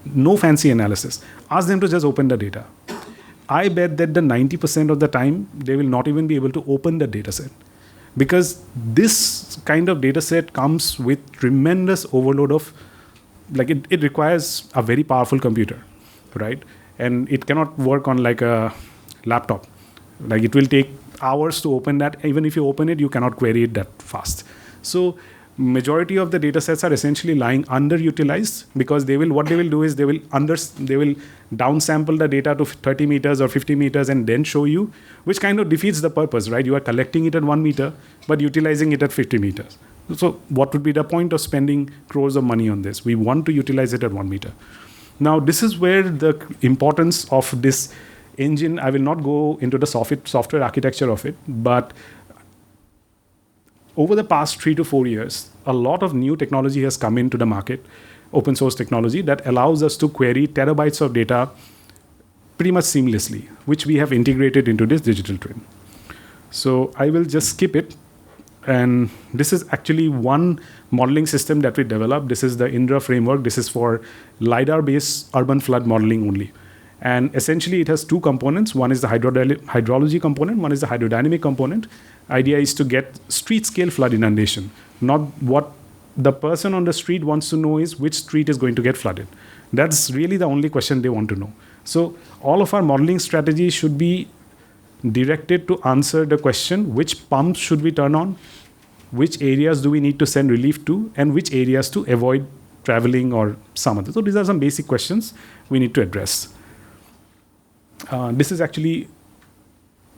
Speaker 6: No fancy analysis. Ask them to just open the data. I bet that the 90% of the time, they will not even be able to open the data set. Because this kind of data set comes with tremendous overload of, like it requires a very powerful computer, right? And it cannot work on like a laptop. Like it will take hours to open that. Even if you open it, you cannot query it that fast. So majority of the data sets are essentially lying underutilized because what they will do is they will downsample the data to 30 meters or 50 meters and then show you, which kind of defeats the purpose, right? You are collecting it at 1 meter, but utilizing it at 50 meters. So what would be the point of spending crores of money on this? We want to utilize it at 1 meter. Now, this is where the importance of this engine, I will not go into the software architecture of it, but over the past 3 to 4 years, a lot of new technology has come into the market, open source technology that allows us to query terabytes of data pretty much seamlessly, which we have integrated into this digital twin. So I will just skip it. And this is actually one modeling system that we developed. This is the Indra framework. This is for LiDAR-based urban flood modeling only. And essentially, it has 2 components. One is the hydrology component. One is the hydrodynamic component. Idea is to get street-scale flood inundation. Not what the person on the street wants to know is which street is going to get flooded. That's really the only question they want to know. So all of our modeling strategies should be directed to answer the question, which pumps should we turn on, which areas do we need to send relief to, and which areas to avoid traveling or some other. So these are some basic questions we need to address. This is actually,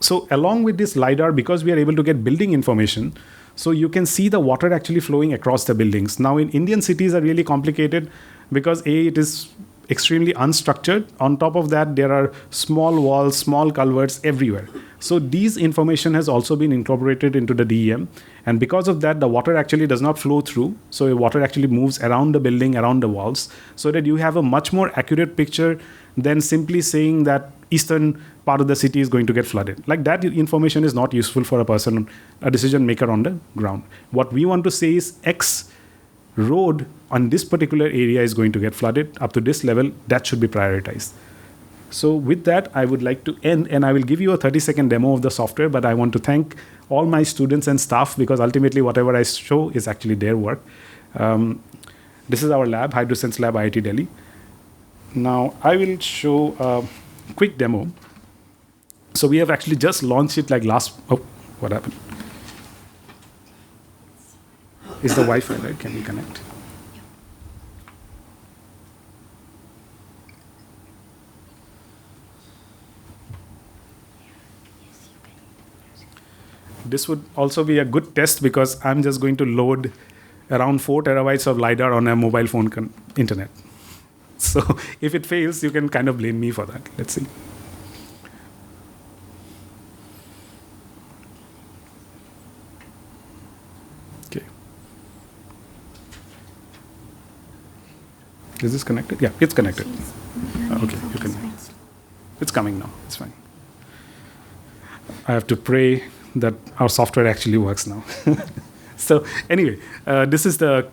Speaker 6: so along with this LiDAR, because we are able to get building information, so you can see the water actually flowing across the buildings. Now in Indian cities are really complicated because it is extremely unstructured. On top of that, there are small walls, small culverts everywhere. So these information has also been incorporated into the DEM. And because of that, the water actually does not flow through. So the water actually moves around the building, around the walls, so that you have a much more accurate picture than simply saying that eastern part of the city is going to get flooded. Like that information is not useful for a person, a decision maker on the ground. What we want to say is X road on this particular area is going to get flooded up to this level. That should be prioritized. So with that, I would like to end, and I will give you a 30-second demo of the software, but I want to thank all my students and staff, because ultimately whatever I show is actually their work. This is our lab, HydroSense Lab, IIT Delhi. Now I will show a quick demo. So we have actually just launched it like what happened? Is the Wi-Fi, right? Can we connect? This would also be a good test because I'm just going to load around 4 terabytes of LiDAR on a mobile phone internet. So if it fails, you can kind of blame me for that. Let's see. Okay. Is this connected? Yeah, it's connected. Okay, you can. It's coming now. It's fine. I have to pray that our software actually works now. So anyway, this is the.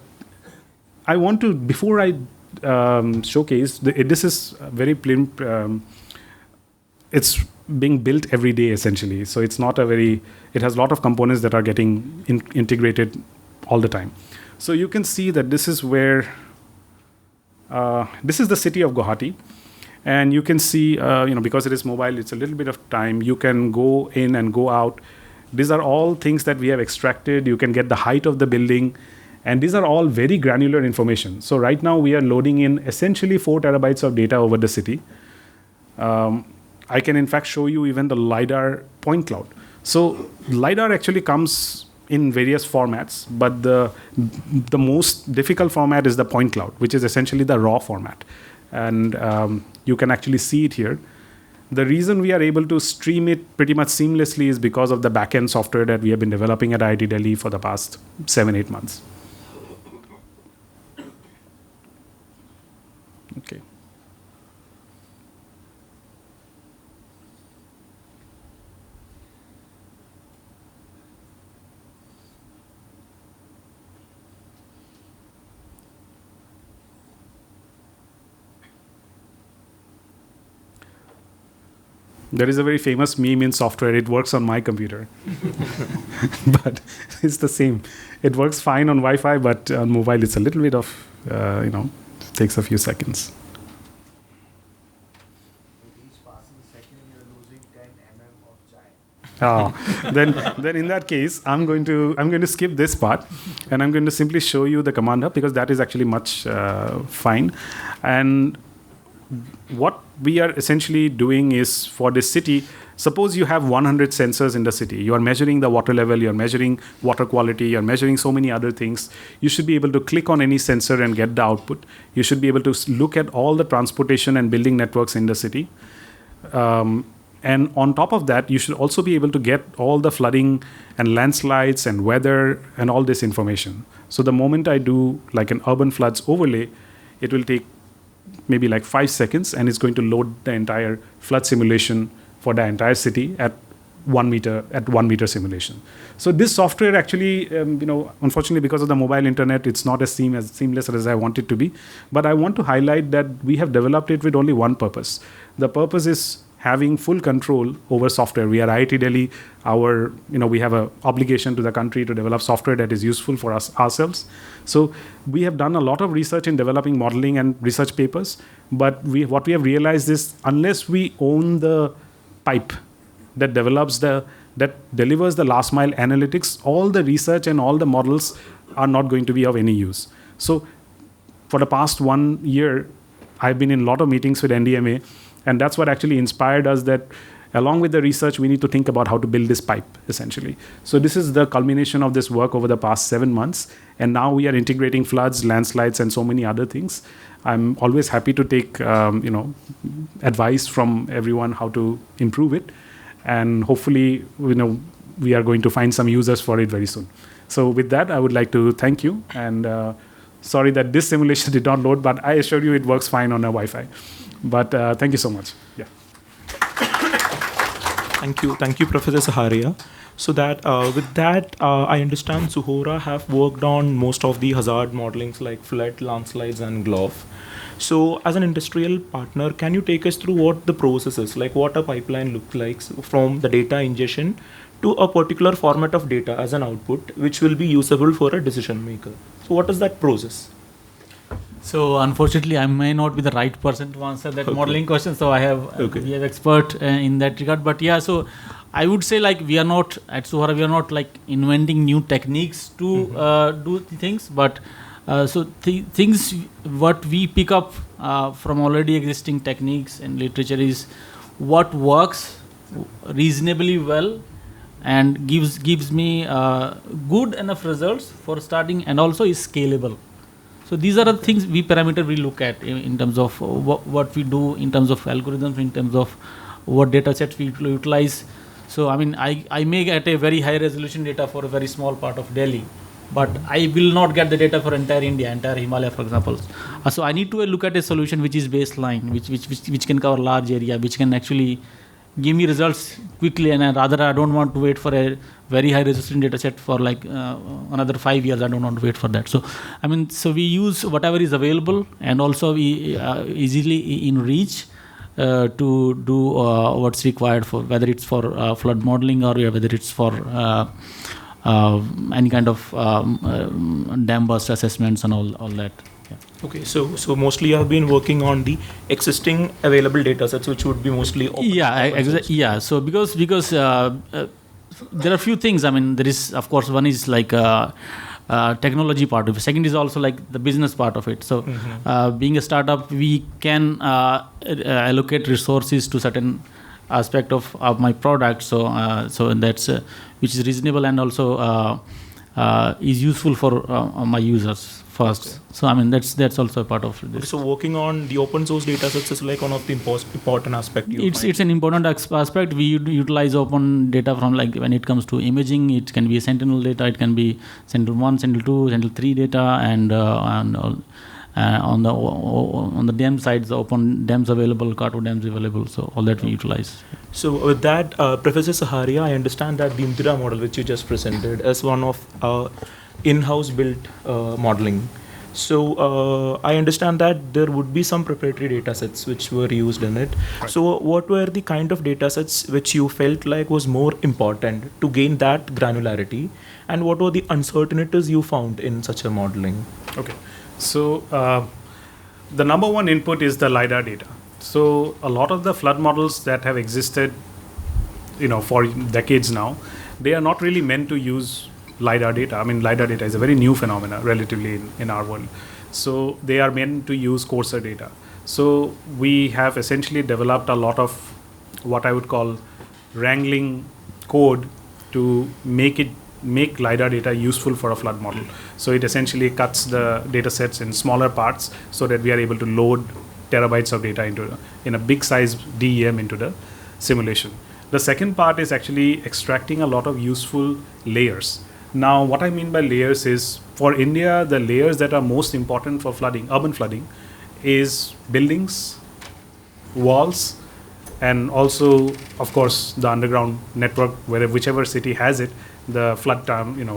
Speaker 6: I want to, before I showcase, this is very plain. It's being built every day essentially. So it's not a very. It has a lot of components that are getting integrated all the time. So you can see that this is where. This is the city of Guwahati. And you can see, because it is mobile, it's a little bit of time. You can go in and go out. These are all things that we have extracted. You can get the height of the building. And these are all very granular information. So right now we are loading in essentially 4 terabytes of data over the city. I can in fact show you even the LiDAR point cloud. So LiDAR actually comes in various formats, but the most difficult format is the point cloud, which is essentially the raw format. And you can actually see it here. The reason we are able to stream it pretty much seamlessly is because of the backend software that we have been developing at IIT Delhi for the past 7-8 months. Okay. There is a very famous meme in software. It works on my computer. But it's the same. It works fine on Wi-Fi, but on mobile, it's a little bit of, takes a few seconds. Then in that case, I'm going to skip this part, and I'm going to simply show you the command hub because that is actually much fine. And what we are essentially doing is for this city, suppose you have 100 sensors in the city. You are measuring the water level, you are measuring water quality, you are measuring so many other things. You should be able to click on any sensor and get the output. You should be able to look at all the transportation and building networks in the city. And on top of that, you should also be able to get all the flooding and landslides and weather and all this information. So the moment I do like an urban floods overlay, it will take maybe like 5 seconds, and it's going to load the entire flood simulation for the entire city at 1 meter simulation. So this software actually, unfortunately because of the mobile internet, it's not as seamless as I want it to be. But I want to highlight that we have developed it with only one purpose. The purpose is having full control over software. We are IIT Delhi. We have an obligation to the country to develop software that is useful for us ourselves. So we have done a lot of research in developing modeling and research papers. But what we have realized is unless we own the pipe that delivers the last mile analytics, all the research and all the models are not going to be of any use. So for the past 1 year, I've been in a lot of meetings with NDMA. And that's what actually inspired us that along with the research, we need to think about how to build this pipe, essentially. So this is the culmination of this work over the past 7 months. And now we are integrating floods, landslides, and so many other things. I'm always happy to take, advice from everyone how to improve it. And hopefully, we are going to find some users for it very soon. So with that, I would like to thank you. And sorry that this simulation did not load, but I assure you it works fine on a Wi-Fi. But thank you so much. Yeah.
Speaker 4: Thank you, Professor Saharia. So that with that, I understand Suhora have worked on most of the hazard modelings like flood, landslides, and GLOF. So as an industrial partner, can you take us through what the process is, like what a pipeline looks like from the data ingestion to a particular format of data as an output, which will be usable for a decision maker. So what is that process?
Speaker 5: So unfortunately, I may not be the right person to answer that modeling question. So we have expert in that regard. But yeah, so I would say like we are not at Suhara, we are not like inventing new techniques to do the things, but things what we pick up from already existing techniques and literature is what works reasonably well and gives me good enough results for starting, and also is scalable. So these are the things we look at in terms of what we do, in terms of algorithms, in terms of what data sets we utilize. So I mean, I may get a very high resolution data for a very small part of Delhi, but I will not get the data for entire India, entire Himalaya, for example. So I need to look at a solution which is baseline, which can cover large area, which can actually give me results quickly, and rather I don't want to wait for a very high resolution data set for like another 5 years. I don't want to wait for that. So I mean, so we use whatever is available, and also we easily in reach to do what's required for, whether it's for flood modeling or whether it's for any kind of dam burst assessments and all that. Yeah.
Speaker 4: Okay, so mostly you have been working on the existing available data sets, which would be mostly open.
Speaker 5: Yeah. So because there are a few things. I mean, there is, of course, one is like technology part of it. Second is also like the business part of it. So being a startup, we can allocate resources to certain aspect of my product. So that's which is reasonable and also is useful for my users first. Okay. So I mean, that's also a part of this.
Speaker 4: So working on the open source data sets is like one of the important aspect.
Speaker 5: It's an important aspect. We utilize open data from, like, when it comes to imaging, it can be Sentinel data, it can be Sentinel-1, Sentinel-2, Sentinel-3 data, and on the dam sides, the open dams available, Kato dams available. So all that we utilize.
Speaker 4: So with that, Professor Saharia, I understand that the Moothedan model, which you just presented, is one of in-house built modeling. So I understand that there would be some proprietary data sets which were used in it. Right. So what were the kind of data sets which you felt like was more important to gain that granularity, and what were the uncertainties you found in such a modeling?
Speaker 6: Okay, so the number one input is the LiDAR data. So a lot of the flood models that have existed, for decades now, they are not really meant to use LiDAR data. I mean, LiDAR data is a very new phenomenon relatively in our world. So they are meant to use coarser data. So we have essentially developed a lot of what I would call wrangling code to make LiDAR data useful for a flood model. So it essentially cuts the data sets in smaller parts so that we are able to load terabytes of data in a big size DEM into the simulation. The second part is actually extracting a lot of useful layers. Now, what I mean by layers is, for India, the layers that are most important for flooding, urban flooding, is buildings, walls, and also, of course, the underground network, whichever city has it, the flood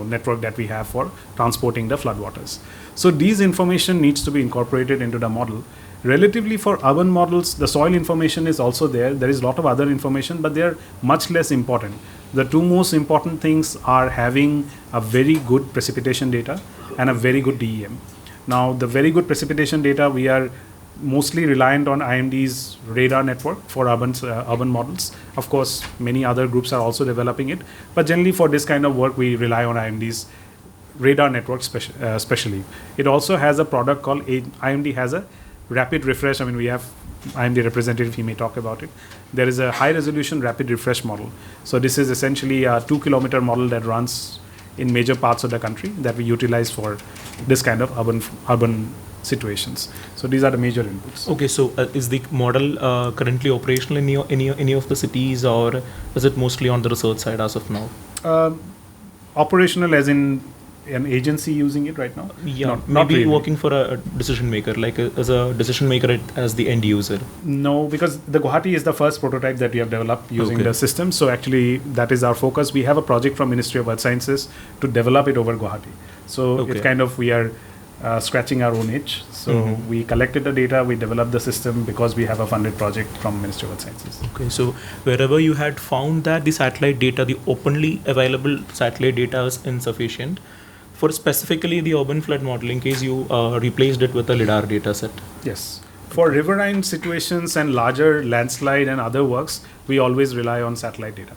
Speaker 6: network that we have for transporting the floodwaters. So these information needs to be incorporated into the model. Relatively for urban models, the soil information is also there. There is a lot of other information, but they are much less important. The two most important things are having a very good precipitation data and a very good DEM. Now, the very good precipitation data, we are mostly reliant on IMD's radar network for urban models. Of course, many other groups are also developing it, but generally for this kind of work, we rely on IMD's radar network especially. It also has a product called IMD has a rapid refresh. I mean, we have IMD representative, he may talk about it. There is a high resolution rapid refresh model. So this is essentially a 2-kilometer model that runs in major parts of the country that we utilize for this kind of urban situations. So these are the major inputs.
Speaker 4: Okay, so is the model currently operational in any of the cities, or is it mostly on the research side as of now?
Speaker 6: Operational as in an agency using it right now?
Speaker 4: Yeah, not really. Working for a decision maker, like as a decision maker as the end user?
Speaker 6: No, because the Guwahati is the first prototype that we have developed using the system. So actually that is our focus. We have a project from Ministry of Earth Sciences to develop it over Guwahati. So it's kind of, we are scratching our own itch. So we collected the data, we developed the system because we have a funded project from Ministry of Earth Sciences.
Speaker 4: Okay, so wherever you had found that the satellite data, the openly available satellite data is insufficient, for specifically the urban flood modeling case, you replaced it with a LiDAR data set.
Speaker 6: Yes. For riverine situations and larger landslide and other works, we always rely on satellite data.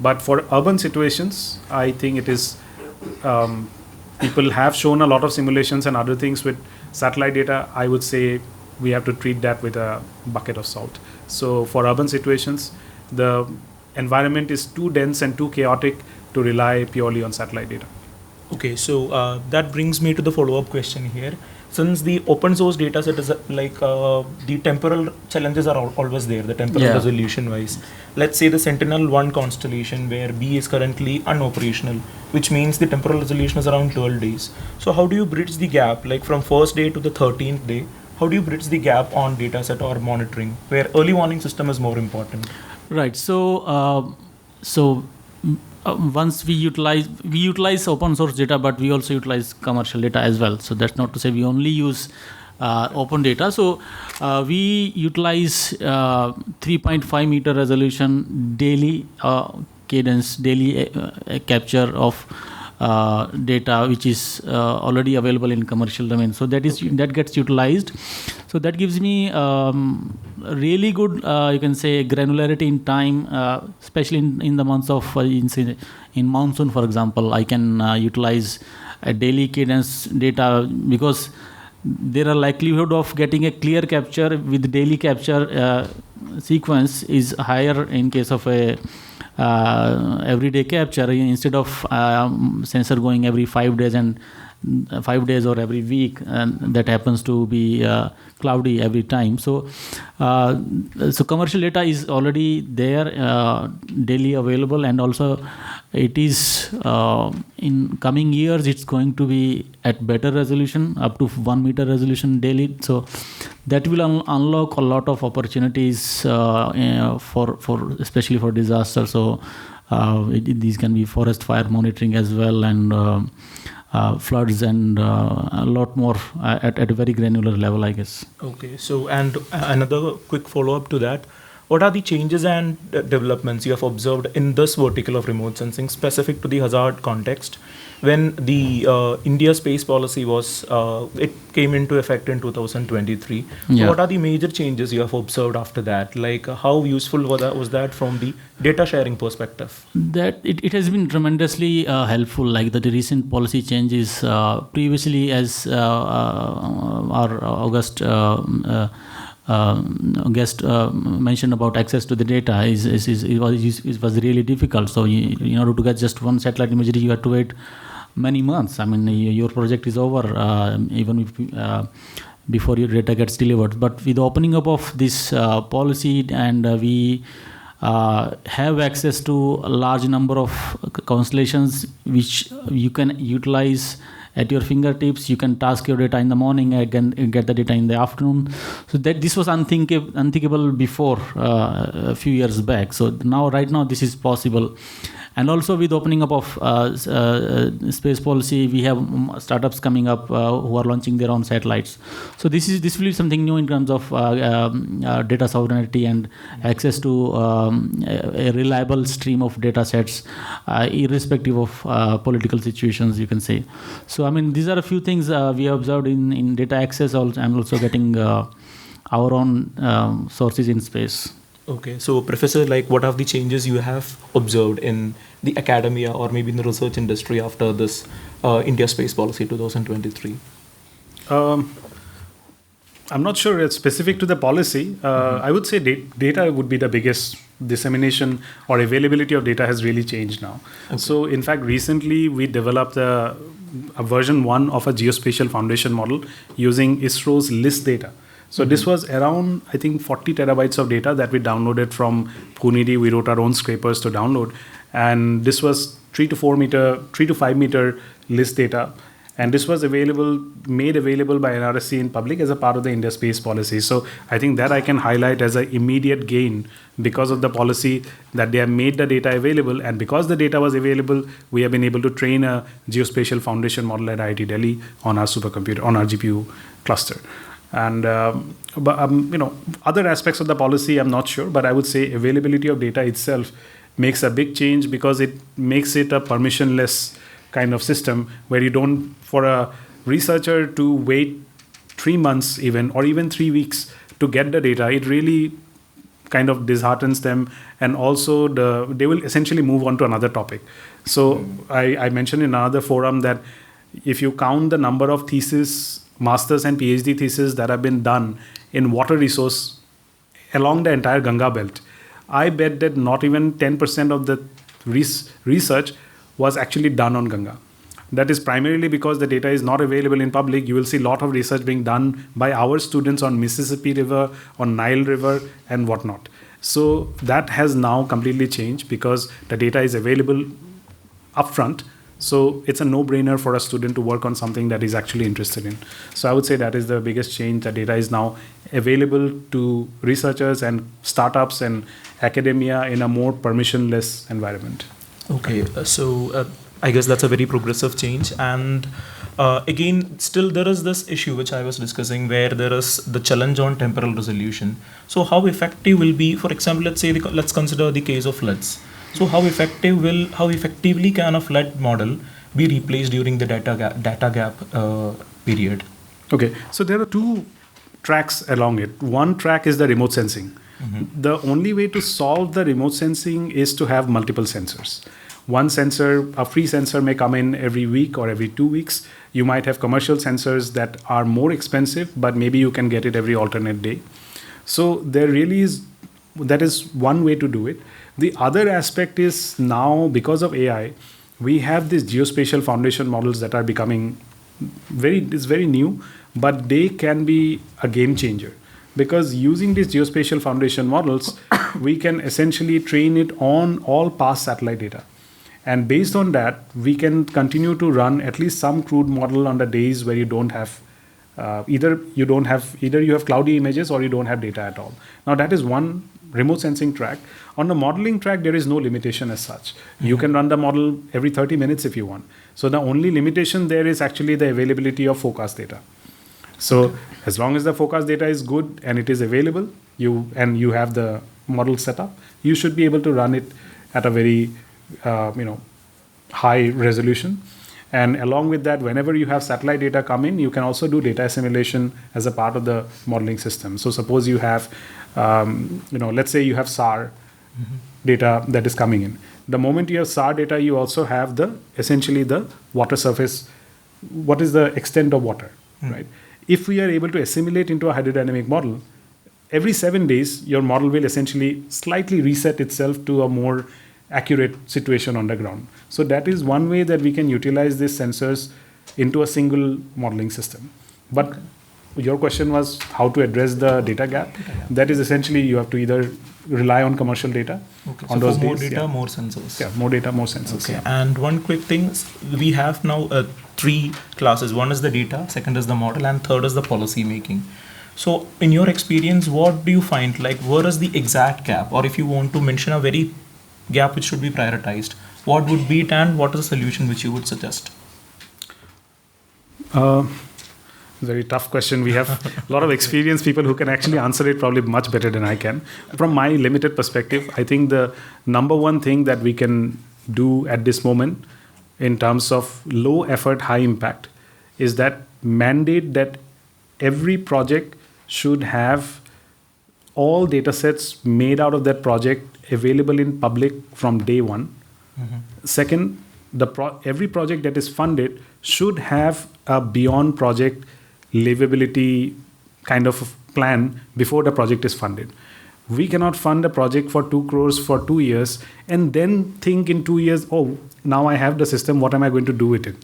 Speaker 6: But for urban situations, I think it is, people have shown a lot of simulations and other things with satellite data. I would say we have to treat that with a bucket of salt. So for urban situations, the environment is too dense and too chaotic to rely purely on satellite data.
Speaker 4: Okay, so that brings me to the follow-up question here. Since the open source data set is like the temporal challenges are always there, the temporal resolution wise. Let's say the Sentinel-1 constellation where B is currently unoperational, which means the temporal resolution is around 12 days. So how do you bridge the gap, like from first day to the 13th day? How do you bridge the gap on data set or monitoring, where early warning system is more important?
Speaker 5: Right. So, once we utilize open source data, but we also utilize commercial data as well. So that's not to say we only use open data. So we utilize 3.5 meter resolution daily cadence, daily capture of data, which is already available in commercial domain. So that gets utilized. So that gives me really good, you can say, granularity in time, especially in the months of in monsoon, for example. I can utilize a daily cadence data because there are likelihood of getting a clear capture with daily capture sequence is higher in case of a everyday capture instead of sensor going every 5 days and 5 days or every week, and that happens to be cloudy every time. So commercial data is already there, daily available, and also it is in coming years it's going to be at better resolution, up to 1 meter resolution daily. So that will unlock a lot of opportunities for especially for disaster. So these can be forest fire monitoring as well, and floods, and a lot more at a very granular level, I guess.
Speaker 4: Okay, so and another quick follow-up to that. What are the changes and developments you have observed in this vertical of remote sensing specific to the hazard context when the India space policy was, it came into effect in 2023? So what are the major changes you have observed after that? Like how useful was that from the data sharing perspective?
Speaker 5: That it has been tremendously helpful, like the recent policy changes. Previously, as our August guest mentioned about access to the data, it was really difficult. So in order to get just one satellite imagery, you had to wait many months. I mean, your project is over even if, before your data gets delivered. But with the opening up of this policy, and we have access to a large number of constellations which you can utilize at your fingertips. You can task your data in the morning and get the data in the afternoon. So that this was unthinkable before a few years back. So right now this is possible. And also with opening up of space policy, we have startups coming up who are launching their own satellites. So this will be something new in terms of data sovereignty and access to a reliable stream of data sets, irrespective of political situations, you can say. So I mean, these are a few things we observed in data access, and also getting our own sources in space.
Speaker 4: Okay, so Professor, like what are the changes you have observed in the academia or maybe in the research industry after this India Space Policy 2023?
Speaker 6: I'm not sure it's specific to the policy. I would say data would be the biggest. Dissemination or availability of data has really changed now. Okay. So in fact, recently we developed a version 1 of a geospatial foundation model using ISRO's LIST data. So this was around, I think, 40 terabytes of data that we downloaded from Punidi. We wrote our own scrapers to download. And this was 3 to 5 meter list data. And this was made available by NRSC in public as a part of the India space policy. So I think that I can highlight as an immediate gain because of the policy that they have made the data available. And because the data was available, we have been able to train a geospatial foundation model at IIT Delhi on our supercomputer, on our GPU cluster. And other aspects of the policy, I'm not sure, but I would say availability of data itself makes a big change because it makes it a permissionless kind of system where you don't, for a researcher to wait 3 months even, or even 3 weeks to get the data, it really kind of disheartens them. And also they will essentially move on to another topic. So I mentioned in another forum that if you count the number of theses, master's and PhD theses that have been done in water resource along the entire Ganga belt, I bet that not even 10% of the research was actually done on Ganga. That is primarily because the data is not available in public. You will see a lot of research being done by our students on Mississippi River, on Nile River, and whatnot. So that has now completely changed because the data is available upfront. So it's a no-brainer for a student to work on something that he's actually interested in. So I would say that is the biggest change. The data is now available to researchers and startups and academia in a more permissionless environment.
Speaker 4: Okay, so I guess that's a very progressive change. And again, still there is this issue which I was discussing where there is the challenge on temporal resolution. So how effective will be, for example, let's consider the case of floods. So how effectively can a flood model be replaced during the data gap period?
Speaker 6: Okay, so there are two tracks along it. One track is the remote sensing. Mm-hmm. The only way to solve the remote sensing is to have multiple sensors. One sensor, a free sensor may come in every week or every 2 weeks. You might have commercial sensors that are more expensive, but maybe you can get it every alternate day. So that is one way to do it. The other aspect is now, because of AI, we have these geospatial foundation models that are becoming very new, but they can be a game changer. Because using these geospatial foundation models, we can essentially train it on all past satellite data. And based on that, we can continue to run at least some crude model on the days where you don't have, either you have cloudy images or you don't have data at all. Now that is one remote sensing track. On the modeling track, there is no limitation as such. Mm-hmm. You can run the model every 30 minutes if you want. So the only limitation there is actually the availability of forecast data. So as long as the forecast data is good and it is available, you have the model set up, you should be able to run it at a very high resolution. And along with that, whenever you have satellite data come in, you can also do data assimilation as a part of the modeling system. So suppose you have, let's say you have SAR data that is coming in. The moment you have SAR data, you also have essentially the water surface. What is the extent of water, right? If we are able to assimilate into a hydrodynamic model, every 7 days, your model will essentially slightly reset itself to a more accurate situation on the ground. So that is one way that we can utilize these sensors into a single modeling system. But your question was how to address the data gap. That is essentially you have to either rely on commercial data.
Speaker 4: Okay,
Speaker 6: on
Speaker 4: so
Speaker 6: those
Speaker 4: for more
Speaker 6: days,
Speaker 4: data, more sensors.
Speaker 6: Yeah, more data, more sensors.
Speaker 4: Okay,
Speaker 6: Yeah.
Speaker 4: and one quick thing, we have now 3 classes. One is the data, second is the model, and third is the policy making. So in your experience, what do you find, like where is the exact gap? Or if you want to mention a very gap which should be prioritized, what would be it and what is the solution which you would suggest?
Speaker 6: Very tough question. We have a lot of experienced people who can actually answer it probably much better than I can. From my limited perspective, I think the number one thing that we can do at this moment in terms of low effort, high impact is that mandate that every project should have all data sets made out of that project available in public from day one. Mm-hmm. Second, every project that is funded should have a beyond project livability kind of plan before the project is funded. We cannot fund a project for 2 crores for 2 years and then think in 2 years, oh, now I have the system, what am I going to do with it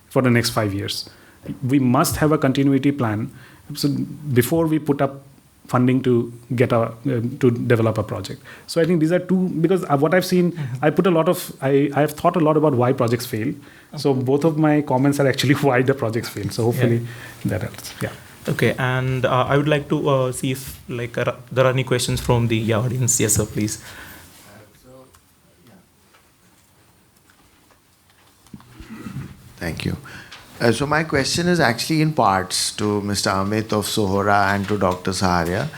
Speaker 6: for the next 5 years? We must have a continuity plan. So before we put up funding to get to develop a project. So I think these are two, because what I've seen, I have thought a lot about why projects fail. Okay. So both of my comments are actually why the projects fail. So hopefully that helps. Yeah.
Speaker 4: Okay, and I would like to see if there are any questions from the audience. Yes, sir, please.
Speaker 3: Thank you. So my question is actually in parts to Mr. Amit of Sohora and to Dr. Saharia.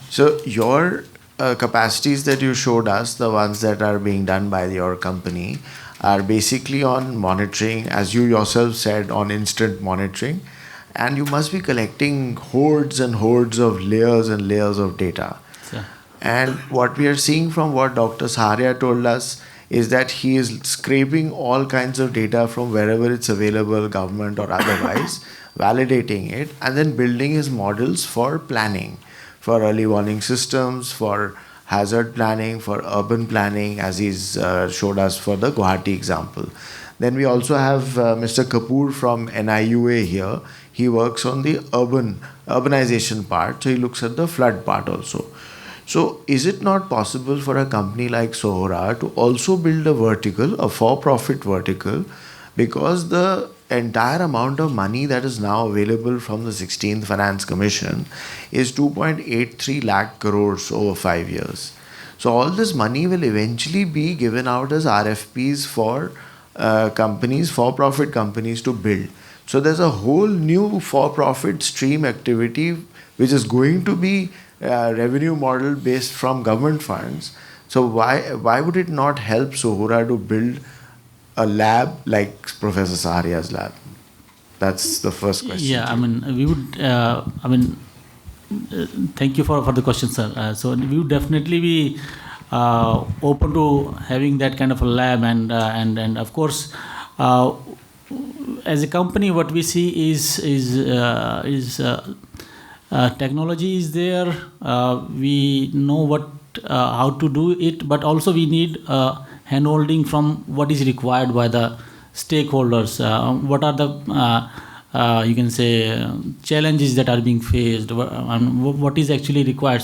Speaker 3: So your capacities that you showed us, the ones that are being done by your company, are basically on monitoring, as you yourself said, on instant monitoring. And you must be collecting hordes and hordes of layers and layers of data. Sure. And what we are seeing from what Dr. Saharia told us is that he is scraping all kinds of data from wherever it's available, government or otherwise, validating it, and then building his models for planning, for early warning systems, for hazard planning, for urban planning, as he's showed us for the Guwahati example. Then we also have Mr. Kapoor from NIUA here. He works on the urbanization part, so he looks at the flood part also. So is it not possible for a company like Sohora to also build a vertical, a for-profit vertical, because the entire amount of money that is now available from the 16th Finance Commission is 2.83 lakh crores over 5 years. So all this money will eventually be given out as RFPs for companies, for-profit companies to build. So there's a whole new for-profit stream activity which is going to be revenue model based from government funds. So why would it not help Sohora to build a lab like Professor Saharia's lab? That's the first question.
Speaker 5: Yeah, we would. Thank you for the question, sir. So we would definitely be open to having that kind of a lab, and of course, as a company, what we see is technology is there. We know how to do it, but also we need handholding from what is required by the stakeholders. What are the you can say challenges that are being faced, and what is actually required.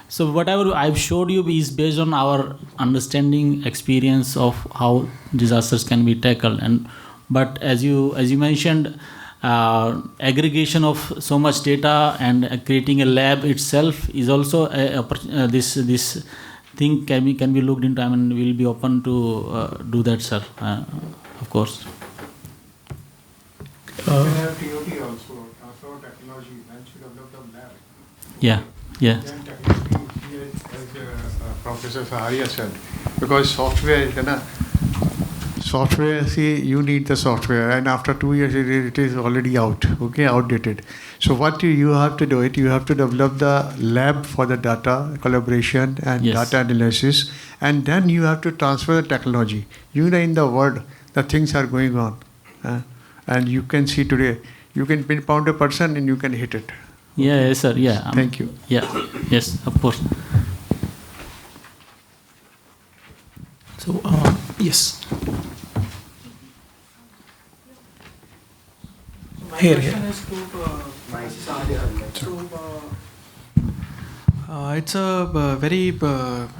Speaker 5: So whatever I've showed you is based on our understanding, experience of how disasters can be tackled. But as you mentioned, aggregation of so much data and creating a lab itself is also this thing can be looked into. We'll be open to do that, sir. Of course.
Speaker 8: You can have TOT also, transfer technology, and you develop the lab.
Speaker 5: Yeah.
Speaker 8: Then technology, as Professor Saharia said, because software, see, you need the software, and after 2 years it is already outdated. So what you have to do you have to develop the lab for the data collaboration and data analysis, and then you have to transfer the technology. In the world, the things are going on. And you can see today, you can pinpoint a person and you can hit it.
Speaker 5: Yeah, yes, sir. Yeah.
Speaker 8: Thank you.
Speaker 5: Yeah. Yes, of course.
Speaker 4: So, yes. Here.
Speaker 9: It's a very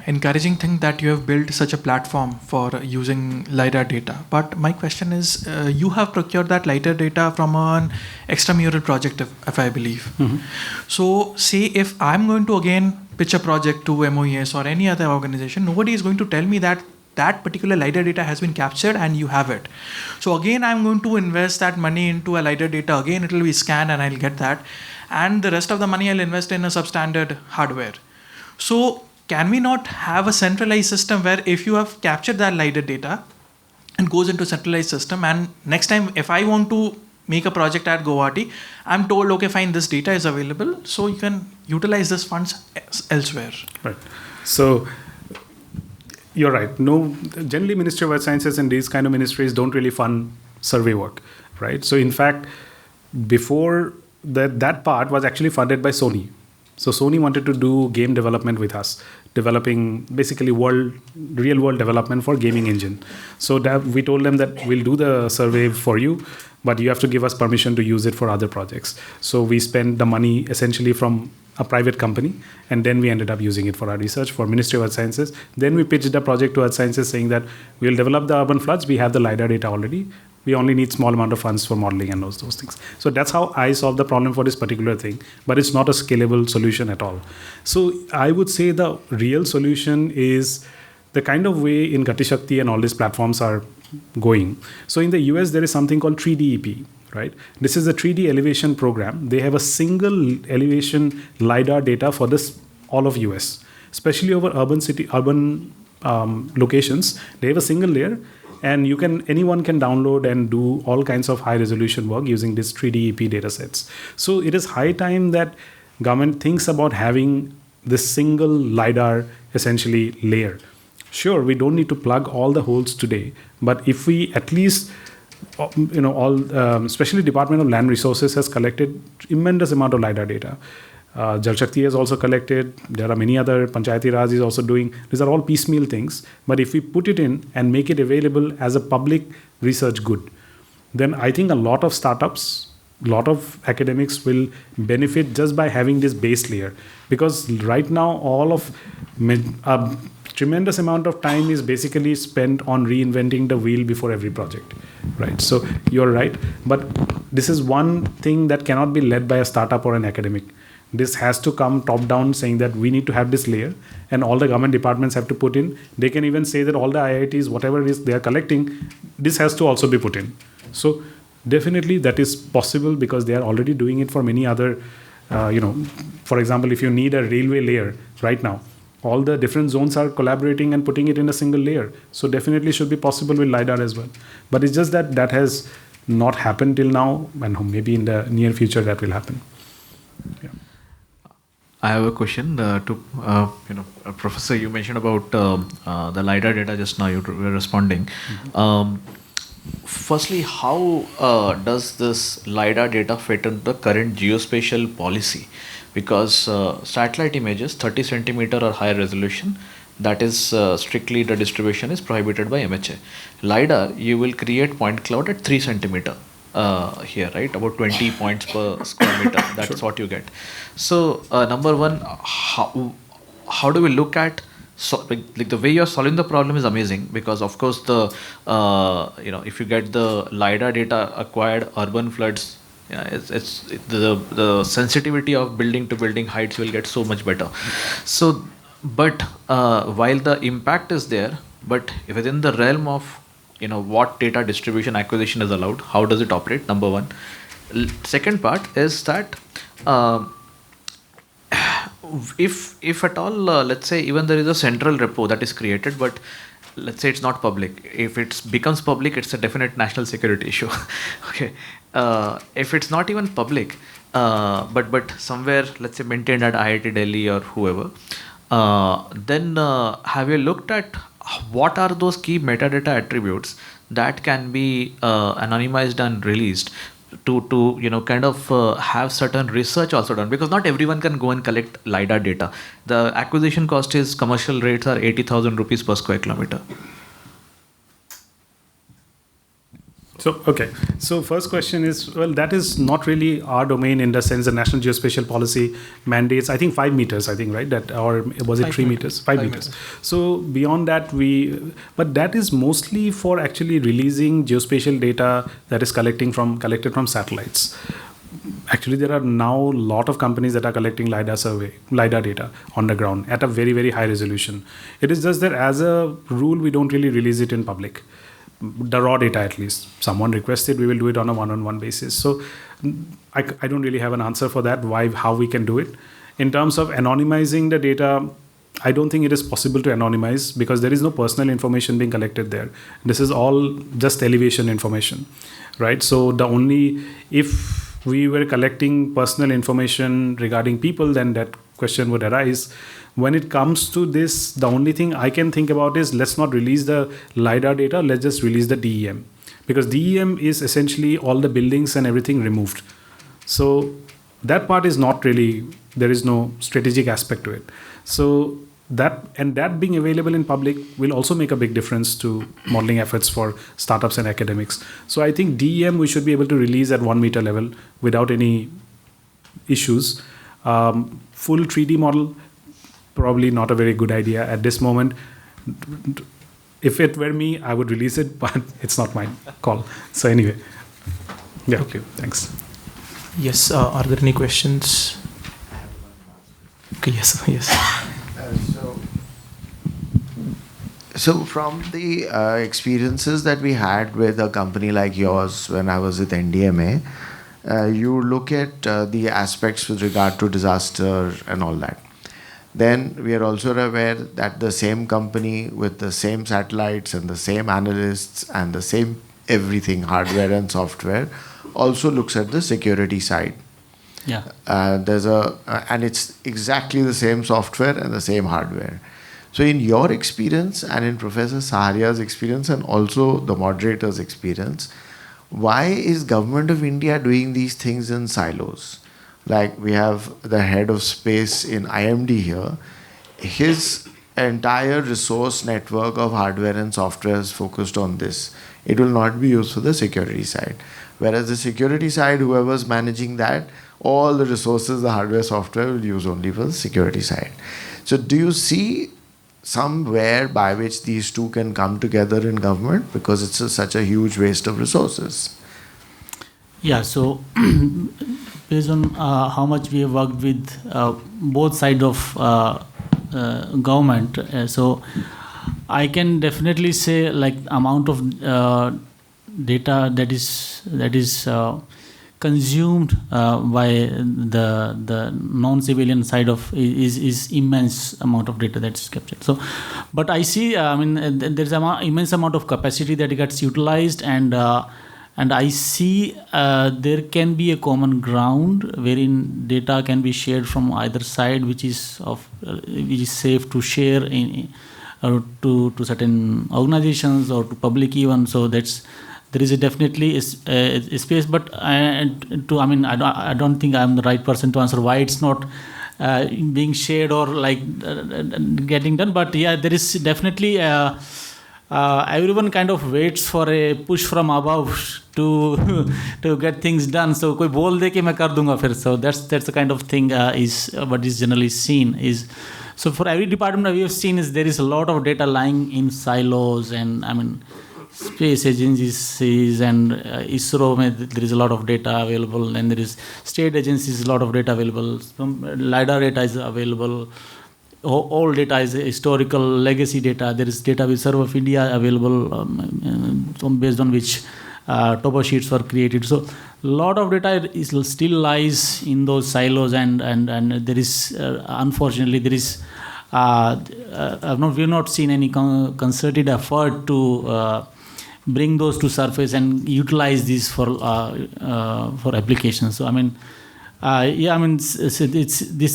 Speaker 9: encouraging thing that you have built such a platform for using LiDAR data. But my question is, you have procured that LiDAR data from an extramural project, if I believe. Mm-hmm. So say if I'm going to again pitch a project to MOES or any other organization, nobody is going to tell me that particular LiDAR data has been captured and you have it. So again, I'm going to invest that money into a LiDAR data. Again, it will be scanned and I'll get that. And the rest of the money I'll invest in a substandard hardware. So can we not have a centralized system where if you have captured that LiDAR data, it goes into a centralized system, and next time if I want to make a project at Guwahati, I'm told, okay, fine, this data is available, so you can utilize this funds elsewhere.
Speaker 6: Right. So you're right. No, generally Ministry of Earth Sciences and these kind of ministries don't really fund survey work, right? So in fact, before that part was actually funded by Sony. So Sony wanted to do game development with us, developing basically real world development for gaming engine. So that we told them that we'll do the survey for you, but you have to give us permission to use it for other projects. So we spent the money essentially from a private company, and then we ended up using it for our research for Ministry of Earth Sciences. Then we pitched a project to Earth Sciences saying that we'll develop the urban floods. We have the LiDAR data already. We only need small amount of funds for modeling and those things. So that's how I solved the problem for this particular thing, but it's not a scalable solution at all. So I would say the real solution is the kind of way in Gati Shakti and all these platforms are going. So in the US, there is something called 3DEP, right? This is a 3D elevation program. They have a single elevation LiDAR data for this all of US, especially over urban locations. They have a single layer, and anyone can download and do all kinds of high resolution work using this 3DEP data sets. So it is high time that government thinks about having this single LiDAR essentially layer. Sure, we don't need to plug all the holes today, but if we at least, especially Department of Land Resources has collected tremendous amount of LiDAR data. Jal Shakti has also collected. There are many other, Panchayati Raj is also doing. These are all piecemeal things. But if we put it in and make it available as a public research good, then I think a lot of startups, a lot of academics will benefit just by having this base layer. Because right now, all of a tremendous amount of time is basically spent on reinventing the wheel before every project, right? So you're right. But this is one thing that cannot be led by a startup or an academic. This has to come top down, saying that we need to have this layer, and all the government departments have to put in. They can even say that all the IITs, whatever it is they are collecting, this has to also be put in. So definitely that is possible because they are already doing it for many other, for example, if you need a railway layer right now, all the different zones are collaborating and putting it in a single layer. So definitely should be possible with LiDAR as well. But it's just that has not happened till now, and maybe in the near future that will happen. Yeah.
Speaker 10: I have a question Professor, you mentioned about the LiDAR data just now, you were responding. Mm-hmm. Firstly, how does this LiDAR data fit into the current geospatial policy? Because satellite images, 30 centimeter or higher resolution, that is strictly the distribution is prohibited by MHA. LiDAR, you will create point cloud at 3 centimeter. Here, right? About 20 points per square meter. That's sure. What you get. So, number one, how do we look at the way you're solving the problem is amazing, because of course the if you get the LiDAR data acquired urban floods, it's the sensitivity of building to building heights will get so much better. So, but while the impact is there, but within the realm of what data distribution acquisition is allowed, how does it operate? Number one. Second part is that if at all, let's say even there is a central repo that is created, but let's say it's not public. If it becomes public, it's a definite national security issue. Okay. If it's not even public, but somewhere, let's say maintained at IIT Delhi or whoever, then have you looked at what are those key metadata attributes that can be anonymized and released to kind of have certain research also done, because not everyone can go and collect LiDAR data. The acquisition cost is, commercial rates are 80,000 rupees per square kilometer.
Speaker 6: So first question is, well, that is not really our domain in the sense the National Geospatial Policy mandates, I think 5 meters, right? That, or was it 3 meters? 5 meters. So beyond that, but that is mostly for actually releasing geospatial data that is collected from satellites. Actually, there are now a lot of companies that are collecting LiDAR data on the ground at a very, very high resolution. It is just that as a rule, we don't really release it in public. The raw data, at least. Someone requested, we will do it on a one-on-one basis. So I don't really have an answer for that, how we can do it. In terms of anonymizing the data, I don't think it is possible to anonymize because there is no personal information being collected there. This is all just elevation information, right? So if we were collecting personal information regarding people, then that question would arise. When it comes to this, the only thing I can think about is let's not release the LiDAR data, let's just release the DEM. Because DEM is essentially all the buildings and everything removed. So that part is not really, there is no strategic aspect to it. So that being available in public will also make a big difference to modeling efforts for startups and academics. So I think DEM we should be able to release at 1 meter level without any issues. full 3D model, probably not a very good idea at this moment. If it were me, I would release it, but it's not my call. So anyway, yeah, okay, thanks.
Speaker 9: Yes, are there any questions? Okay, yes, yes.
Speaker 3: So from the experiences that we had with a company like yours when I was with NDMA, you look at the aspects with regard to disaster and all that. Then we are also aware that the same company with the same satellites and the same analysts and the same everything, hardware and software, also looks at the security side.
Speaker 5: Yeah.
Speaker 3: And it's exactly the same software and the same hardware. So in your experience and in Professor Saharia's experience and also the moderator's experience, why is Government of India doing these things in silos? Like we have the head of space in IMD here. His entire resource network of hardware and software is focused on this. It will not be used for the security side. Whereas the security side, whoever's managing that, all the resources, the hardware, software will use only for the security side. So do you see somewhere by which these two can come together in government, because it's such a huge waste of resources?
Speaker 5: Yeah, so based on how much we have worked with both sides of government, so I can definitely say like amount of data that is consumed by the non-civilian side of is immense amount of data that's captured. So, but I see, there's an immense amount of capacity that gets utilized, and I see there can be a common ground wherein data can be shared from either side, which is safe to share to certain organizations or to public even. So there is definitely a space, but I don't think I'm the right person to answer why it's not being shared or like getting done. But yeah, there is definitely everyone kind of waits for a push from above to get things done. So koi bol de ke main kar dunga fir. So that's the kind of thing is what is generally seen is. So for every department we have seen is there is a lot of data lying in silos, and space agencies and ISRO, there is a lot of data available, and there is state agencies, a lot of data available. Some LiDAR data is available. All data is historical legacy data. There is data with Serve of India available, based on which topo sheets were created. So a lot of data still lies in those silos, and there is unfortunately there is we have not seen any concerted effort to bring those to surface and utilize these for applications. So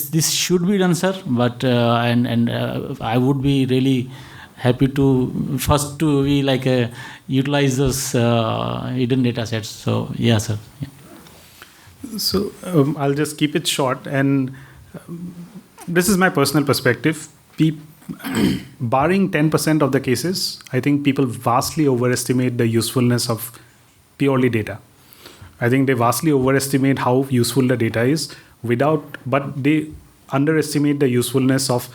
Speaker 5: this should be done, sir. But I would be really happy to first to be like utilize those hidden data sets. So yeah, sir. Yeah.
Speaker 6: So I'll just keep it short, and this is my personal perspective. Barring 10% of the cases, I think people vastly overestimate the usefulness of purely data. I think they vastly overestimate how useful the data is, but they underestimate the usefulness of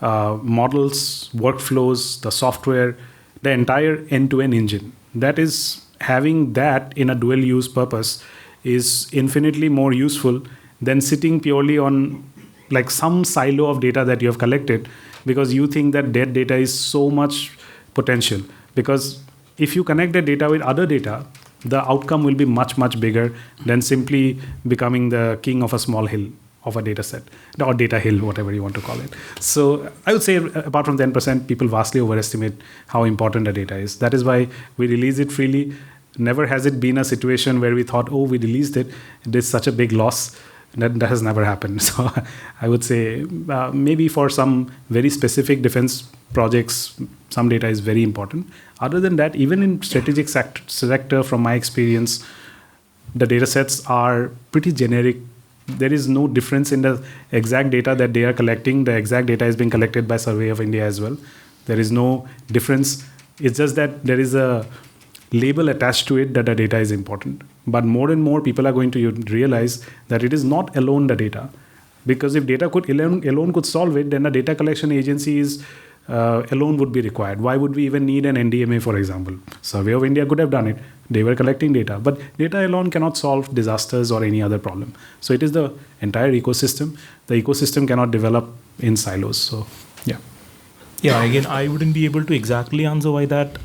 Speaker 6: models, workflows, the software, the entire end-to-end engine. That is, having that in a dual-use purpose is infinitely more useful than sitting purely on like some silo of data that you have collected, because you think that data is so much potential. Because if you connect the data with other data, the outcome will be much, much bigger than simply becoming the king of a small hill of a data set, or data hill, whatever you want to call it. So I would say apart from 10%, people vastly overestimate how important the data is. That is why we release it freely. Never has it been a situation where we thought, oh, we released it, it is such a big loss. That has never happened. So I would say maybe for some very specific defense projects, some data is very important. Other than that, even in strategic sector, from my experience, the data sets are pretty generic. There is no difference in the exact data that they are collecting. The exact data is being collected by Survey of India as well. There is no difference. It's just that there is a label attached to it that the data is important. But more and more people are going to realize that it is not alone the data. Because if data alone could solve it, then the data collection agencies alone would be required. Why would we even need an NDMA, for example? Survey of India could have done it. They were collecting data. But data alone cannot solve disasters or any other problem. So it is the entire ecosystem. The ecosystem cannot develop in silos. So, yeah.
Speaker 4: Yeah, again, I wouldn't be able to exactly answer why that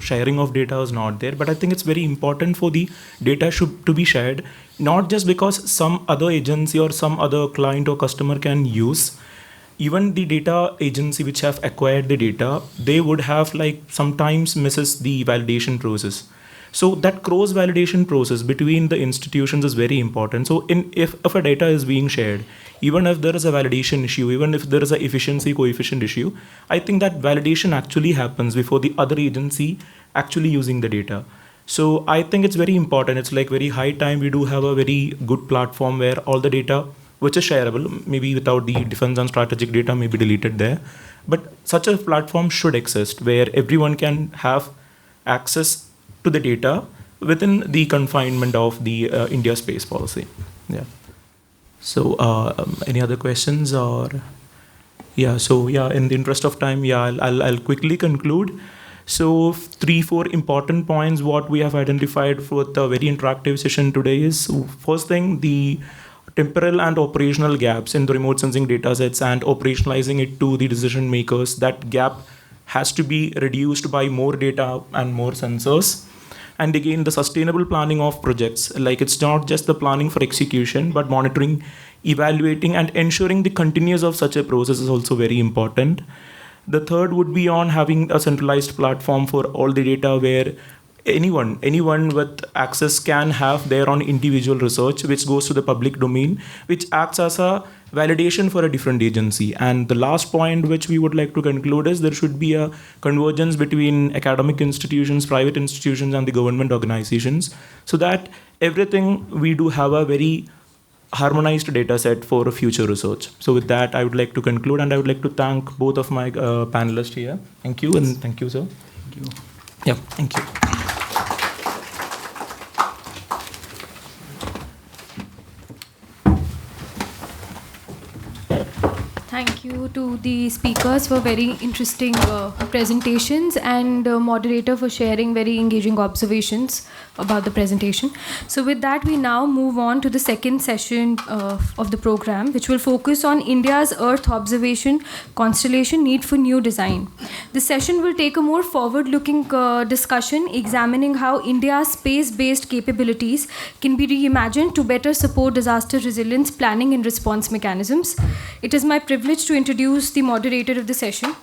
Speaker 4: sharing of data is not there, but I think it's very important for the data to be shared, not just because some other agency or some other client or customer can use. Even the data agency which have acquired the data, they would have sometimes misses the validation process. So that cross validation process between the institutions is very important. So if a data is being shared, even if there is a validation issue, even if there is an efficiency coefficient issue, I think that validation actually happens before the other agency actually using the data. So I think it's very important. It's very high time we do have a very good platform where all the data which is shareable, maybe without the defense and strategic data may be deleted there. But such a platform should exist where everyone can have access to the data within the confinement of the India space policy. Yeah. So any other questions or? Yeah, so in the interest of time, I'll quickly conclude. So 3-4 important points what we have identified for the very interactive session today is, first thing, the temporal and operational gaps in the remote sensing data sets and operationalizing it to the decision makers. That gap has to be reduced by more data and more sensors. And again, the sustainable planning of projects, it's not just the planning for execution, but monitoring, evaluating, and ensuring the continuous of such a process is also very important. The third would be on having a centralized platform for all the data where anyone with access can have their own individual research, which goes to the public domain, which acts as a validation for a different agency. And the last point which we would like to conclude is there should be a convergence between academic institutions, private institutions, and the government organizations, so that everything we do have a very harmonized data set for future research. So with that, I would like to conclude, and I would like to thank both of my panelists here. Thank you, and thank you, sir.
Speaker 2: Thank you.
Speaker 4: Yeah, thank you.
Speaker 1: Thank you to the speakers for very interesting presentations, and moderator for sharing very engaging observations about the presentation. So with that, we now move on to the second session of the program, which will focus on India's Earth observation constellation need for new design. The session will take a more forward-looking discussion examining how India's space-based capabilities can be reimagined to better support disaster resilience planning and response mechanisms. It is my privilege to introduce the moderator of the session.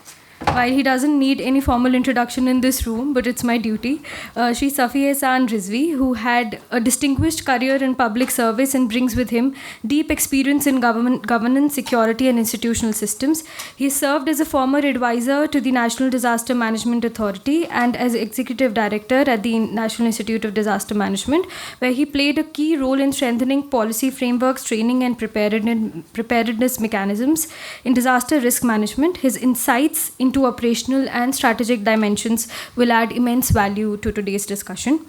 Speaker 1: While he doesn't need any formal introduction in this room, but it's my duty, Shri Safi Ahsan Rizvi, who had a distinguished career in public service and brings with him deep experience in governance, security, and institutional systems. He served as a former advisor to the National Disaster Management Authority and as executive director at the National Institute of Disaster Management, where he played a key role in strengthening policy frameworks, training, and preparedness mechanisms in disaster risk management. His insights into operational and strategic dimensions will add immense value to today's discussion.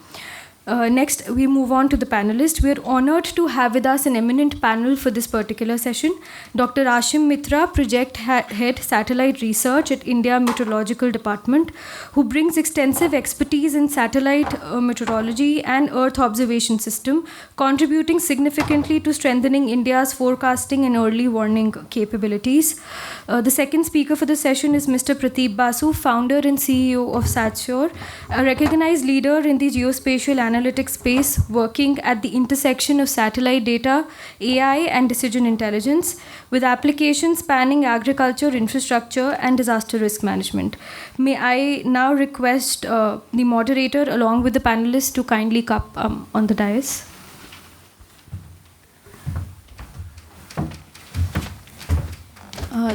Speaker 1: Next, we move on to the panelists. We are honored to have with us an eminent panel for this particular session. Dr. Ashim Mitra, Project Head Satellite Research at India Meteorological Department, who brings extensive expertise in satellite meteorology and Earth observation system, contributing significantly to strengthening India's forecasting and early warning capabilities. The second speaker for the session is Mr. Prateep Basu, founder and CEO of SatSure, a recognized leader in the geospatial analytics space, working at the intersection of satellite data, AI, and decision intelligence, with applications spanning agriculture, infrastructure, and disaster risk management. May I now request the moderator, along with the panelists, to kindly come on the dais.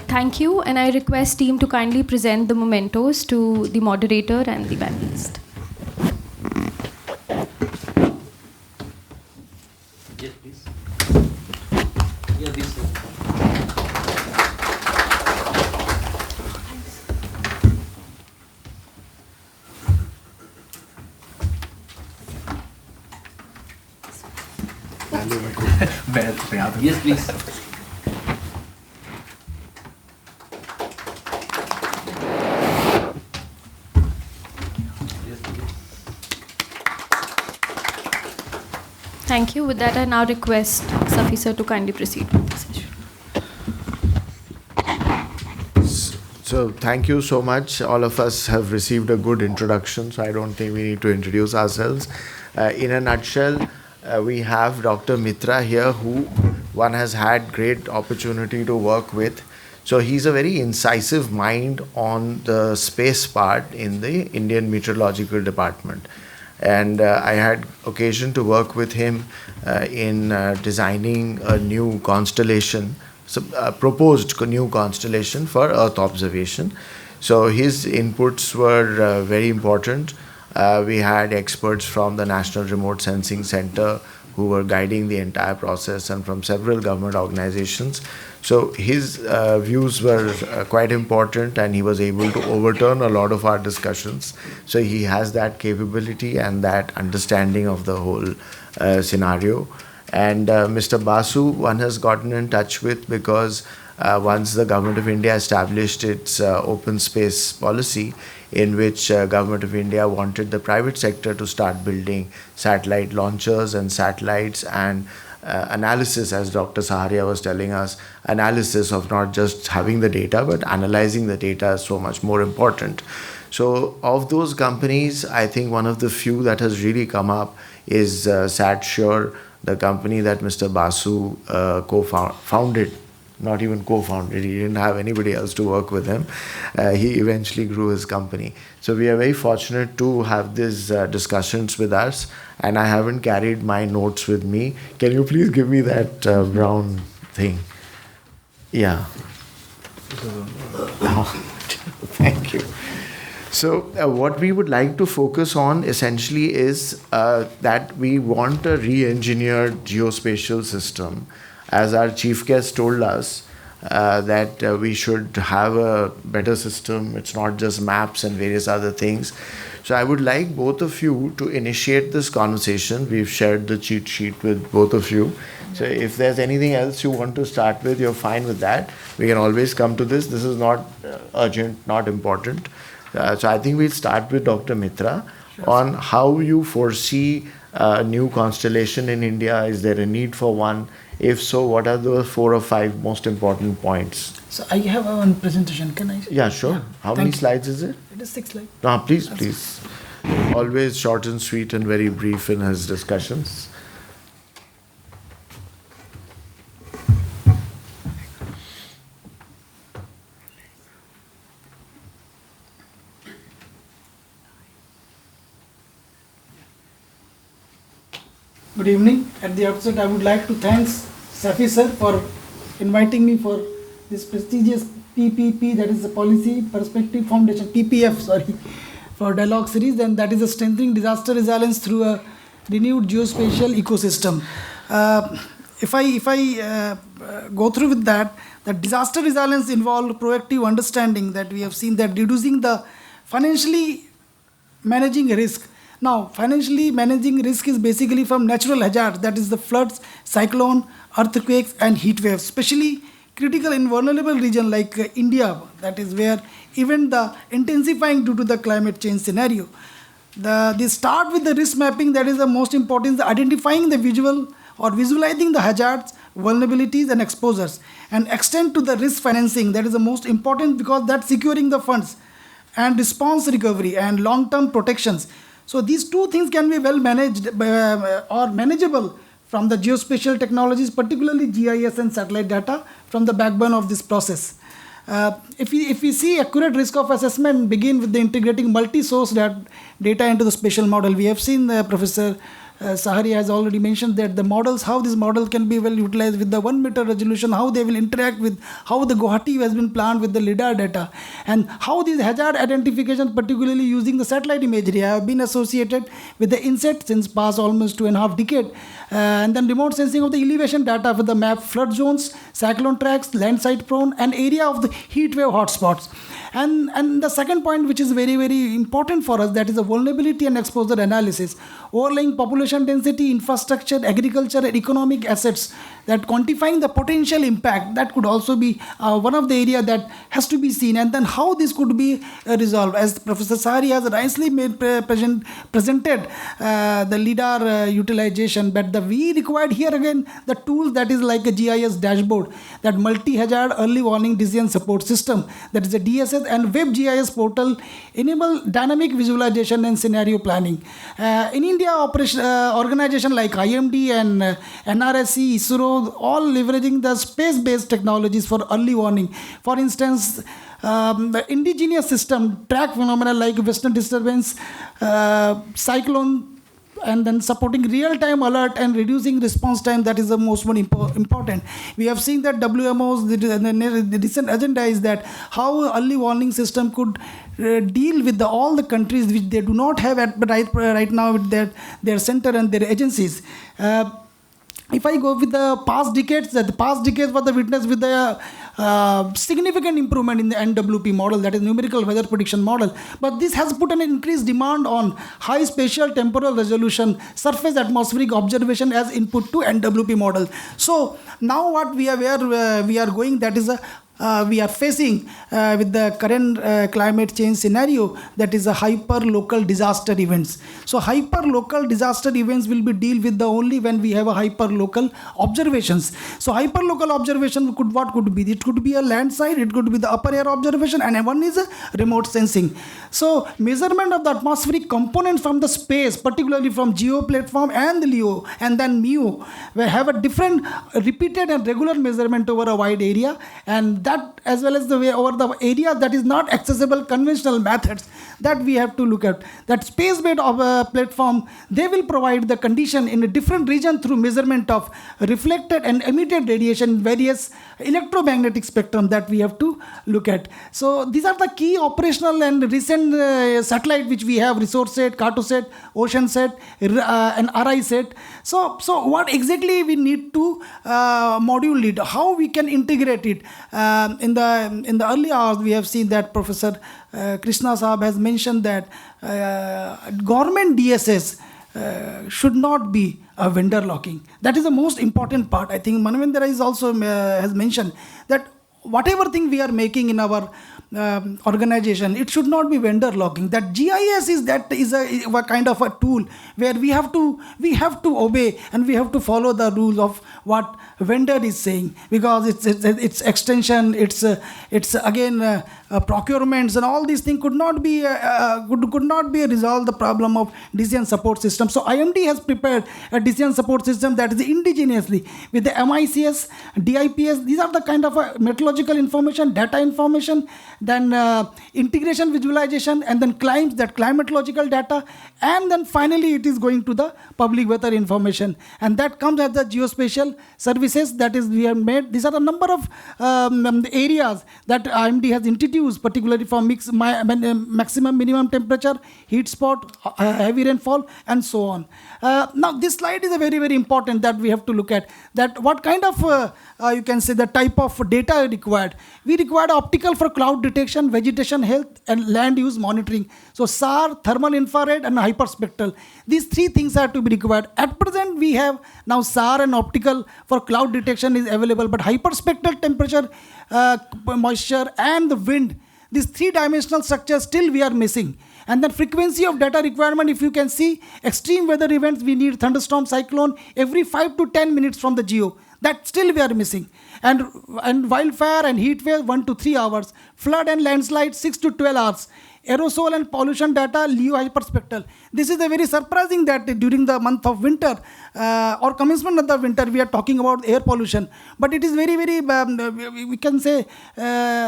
Speaker 1: Thank you, and I request team to kindly present the mementos to the moderator and the panelist.
Speaker 11: Yes, please. Yeah, this. Yes, please.
Speaker 1: Thank you. With that, I now request Safi sir to kindly proceed with the session.
Speaker 3: So thank you so much. All of us have received a good introduction, so I don't think we need to introduce ourselves. In a nutshell, we have Dr. Mitra here, who one has had great opportunity to work with. So he's a very incisive mind on the space part in the Indian Meteorological Department. And I had occasion to work with him in designing a new constellation, proposed new constellation for Earth observation. So his inputs were very important. We had experts from the National Remote Sensing Center who were guiding the entire process, and from several government organizations. So his views were quite important, and he was able to overturn a lot of our discussions. So he has that capability and that understanding of the whole scenario. And Mr. Basu, one has gotten in touch with because once the Government of India established its open space policy, in which Government of India wanted the private sector to start building satellite launchers and satellites, and analysis, as Dr. Saharia was telling us, analysis of not just having the data, but analyzing the data is so much more important. So of those companies, I think one of the few that has really come up is SatSure, the company that Mr. Basu co-founded. Not even co-founded, he didn't have anybody else to work with him. He eventually grew his company. So we are very fortunate to have these discussions with us, and I haven't carried my notes with me. Can you please give me that brown thing? Yeah. Thank you. So what we would like to focus on essentially is that we want a re-engineered geospatial system. As our chief guest told us, that we should have a better system. It's not just maps and various other things. So I would like both of you to initiate this conversation. We've shared the cheat sheet with both of you. So if there's anything else you want to start with, you're fine with that. We can always come to this. This is not urgent, not important. So I think we'll start with Dr. Mitra on how you foresee a new constellation in India. Is there a need for one? If so, what are the 4 or 5 most important points?
Speaker 12: So I have one presentation. Can I?
Speaker 3: Yeah, sure.
Speaker 12: Yeah.
Speaker 3: How many slides is it?
Speaker 12: It is 6 slides.
Speaker 3: Please. Always short and sweet and very brief in his discussions.
Speaker 12: Good evening. At the outset, I would like to thank Safi sir for inviting me for this prestigious PPP, that is the Policy Perspective Foundation, PPF, for dialogue series, and that is a strengthening disaster resilience through a renewed geospatial ecosystem. If I go through with that, the disaster resilience involved proactive understanding that we have seen that reducing the financially managing risk. Now, financially managing risk is basically from natural hazards, that is the floods, cyclone, earthquakes, and heat waves, especially critical in vulnerable region like India, that is where even the intensifying due to the climate change scenario. They start with the risk mapping, that is the most important, identifying the visual or visualizing the hazards, vulnerabilities, and exposures, and extend to the risk financing, that is the most important because that's securing the funds and response recovery and long-term protections. So these two things can be well managed or manageable from the geospatial technologies, particularly GIS and satellite data, from the backbone of this process. If we see accurate risk of assessment begin with the integrating multi-source data into the spatial model. We have seen Professor Saharia has already mentioned that the models, how this model can be well utilized with the 1 meter resolution, how they will interact with how the Guwahati has been planned with the LIDAR data, and how these hazard identification, particularly using the satellite imagery, have been associated with the INSET since past almost 2.5 decades. And then remote sensing of the elevation data for the map flood zones, cyclone tracks, landslide prone, and area of the heat wave hotspots. And the second point, which is very, very important for us, that is the vulnerability and exposure analysis. Overlaying population population density, infrastructure, agriculture, and economic assets, that quantifying the potential impact, that could also be one of the area that has to be seen. And then how this could be resolved. As Professor Saharia has nicely presented the LIDAR utilization, but we required here again the tools that is like a GIS dashboard, that multi-hazard early warning decision support system, that is a DSS, and web GIS portal enable dynamic visualization and scenario planning. In India, organization like IMD and NRSC, ISRO, all leveraging the space-based technologies for early warning. For instance, the indigenous system track phenomena like western disturbance, cyclone, and then supporting real-time alert and reducing response time. That is the most important. We have seen that WMO's the recent agenda is that how early warning system could deal with all the countries which they do not have right now with their center and their agencies. If I go with the past decades, the past decades were the witness with the significant improvement in the NWP model, that is numerical weather prediction model. But this has put an increased demand on high spatial temporal resolution, surface atmospheric observation as input to NWP model. So now what we are going, that is we are facing with the current climate change scenario, that is a hyper-local disaster events. So hyper-local disaster events will be dealt with only when we have a hyper-local observations. So hyper-local observation what could be? It could be a landside, it could be the upper air observation, and one is a remote sensing. So measurement of the atmospheric components from the space, particularly from GEO platform and the LEO, and then MEO, we have a different repeated and regular measurement over a wide area, and that as well as the way over the area that is not accessible conventional methods, that we have to look at. That space-based platform, they will provide the condition in a different region through measurement of reflected and emitted radiation, various electromagnetic spectrum that we have to look at. So these are the key operational and recent satellite which we have: ResourceSat, Cartosat, OceanSat, and RISat. So what exactly we need to module it, how we can integrate it. In the early hours, we have seen that Professor Krishna Sahab has mentioned that government DSS should not be a vendor locking. That is the most important part. I think Manabendra is also has mentioned that whatever thing we are making in our organization, it should not be vendor locking. That GIS is a kind of a tool where we have to obey and we have to follow the rules of what vendor is saying, because it's extension, it's again procurements and all these things could not be resolve the problem of decision support system. So IMD has prepared a decision support system that is indigenously with the MICS, DIPS. These are the kind of meteorological information, data information, then integration visualization, and then climatological data, and then finally it is going to the public weather information, and that comes as the geospatial services that is we have made. These are a number of areas that IMD has introduced, particularly for maximum minimum temperature, heat spot, heavy rainfall, and so on. Now this slide is a very, very important that we have to look at, that what kind of you can say the type of data required. We required optical for cloud detection, vegetation health, and land use monitoring. So SAR, thermal infrared, and hyperspectral. These three things are to be required. At present, we have now SAR and optical for cloud detection is available, but hyperspectral temperature, moisture, and the wind, these three-dimensional structures still we are missing. And then frequency of data requirement, if you can see, extreme weather events, we need thunderstorm, cyclone every 5 to 10 minutes from the geo. That still we are missing. And wildfire and heat wave 1 to 3 hours. Flood and landslide 6 to 12 hours. Aerosol and pollution data, LEO hyperspectral. This is a very surprising that during the month of winter or commencement of the winter, we are talking about air pollution. But it is very, very, we can say,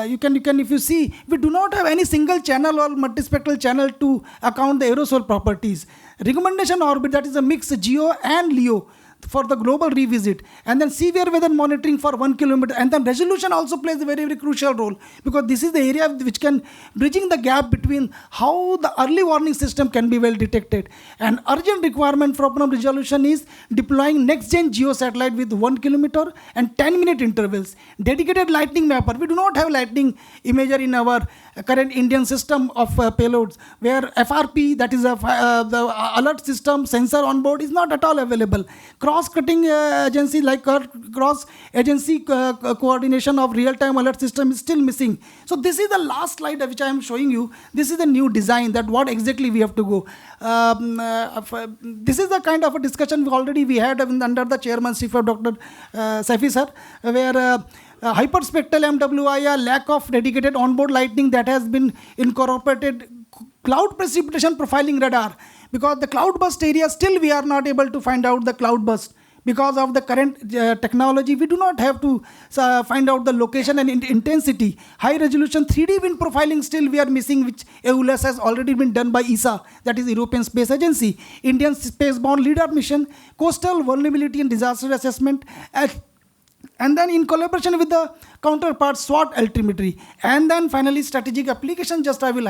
Speaker 12: you can, if you see, we do not have any single channel or multispectral channel to account the aerosol properties. Recommendation orbit, that is a mix geo and LEO. for the global revisit, and then severe weather monitoring for 1 kilometer, and then resolution also plays a very, very crucial role, because this is the area which can bridging the gap between how the early warning system can be well detected. And urgent requirement for problem resolution is deploying next gen geo satellite with 1 kilometer and 10-minute intervals, dedicated lightning mapper. We do not have lightning imager in our current Indian system of payloads, where FRP, that is the alert system sensor on board, is not at all available. Cross-cutting agency like cross-agency coordination of real-time alert system is still missing. So this is the last slide which I am showing you. This is the new design, that what exactly we have to go. This is the kind of a discussion we had under the chairmanship of Dr. Safi sir, where hyperspectral MWIR, lack of dedicated onboard lighting that has been incorporated, cloud precipitation profiling radar, because the cloud burst area still we are not able to find out the cloud burst. Because of the current technology, we do not have to find out the location and intensity. High resolution 3D wind profiling still we are missing, which EULAS has already been done by ESA, that is European Space Agency. Indian Spaceborne LIDAR mission, coastal vulnerability and disaster assessment, and then in collaboration with the counterpart SWOT altimetry, and then finally strategic application, just I will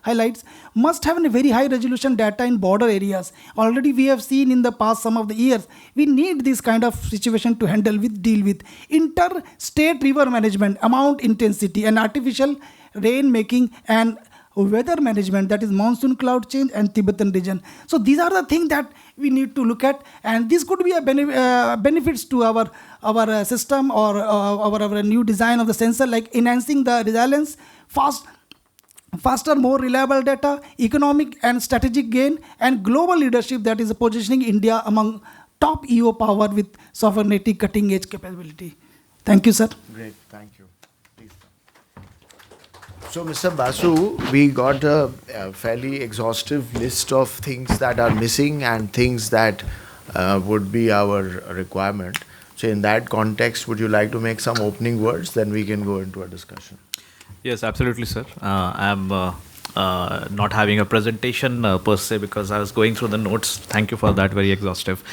Speaker 12: highlights, must have a very high resolution data in border areas. Already we have seen in the past some of the years, we need this kind of situation to deal with interstate river management, amount intensity, and artificial rain making, and weather management, that is monsoon cloud change and Tibetan region. So these are the things that we need to look at, and this could be a benefits to our system or our new design of the sensor, like enhancing the resilience, faster, more reliable data, economic and strategic gain, and global leadership, that is positioning India among top EO power with sovereignty, cutting edge capability. Thank you, sir.
Speaker 3: Great, thank you. Please. So, Mr. Basu, we got a fairly exhaustive list of things that are missing and things that would be our requirement. So, in that context, would you like to make some opening words? Then we can go into a discussion.
Speaker 10: Yes, absolutely, sir. I'm not having a presentation per se, because I was going through the notes. Thank you for that, very exhaustive.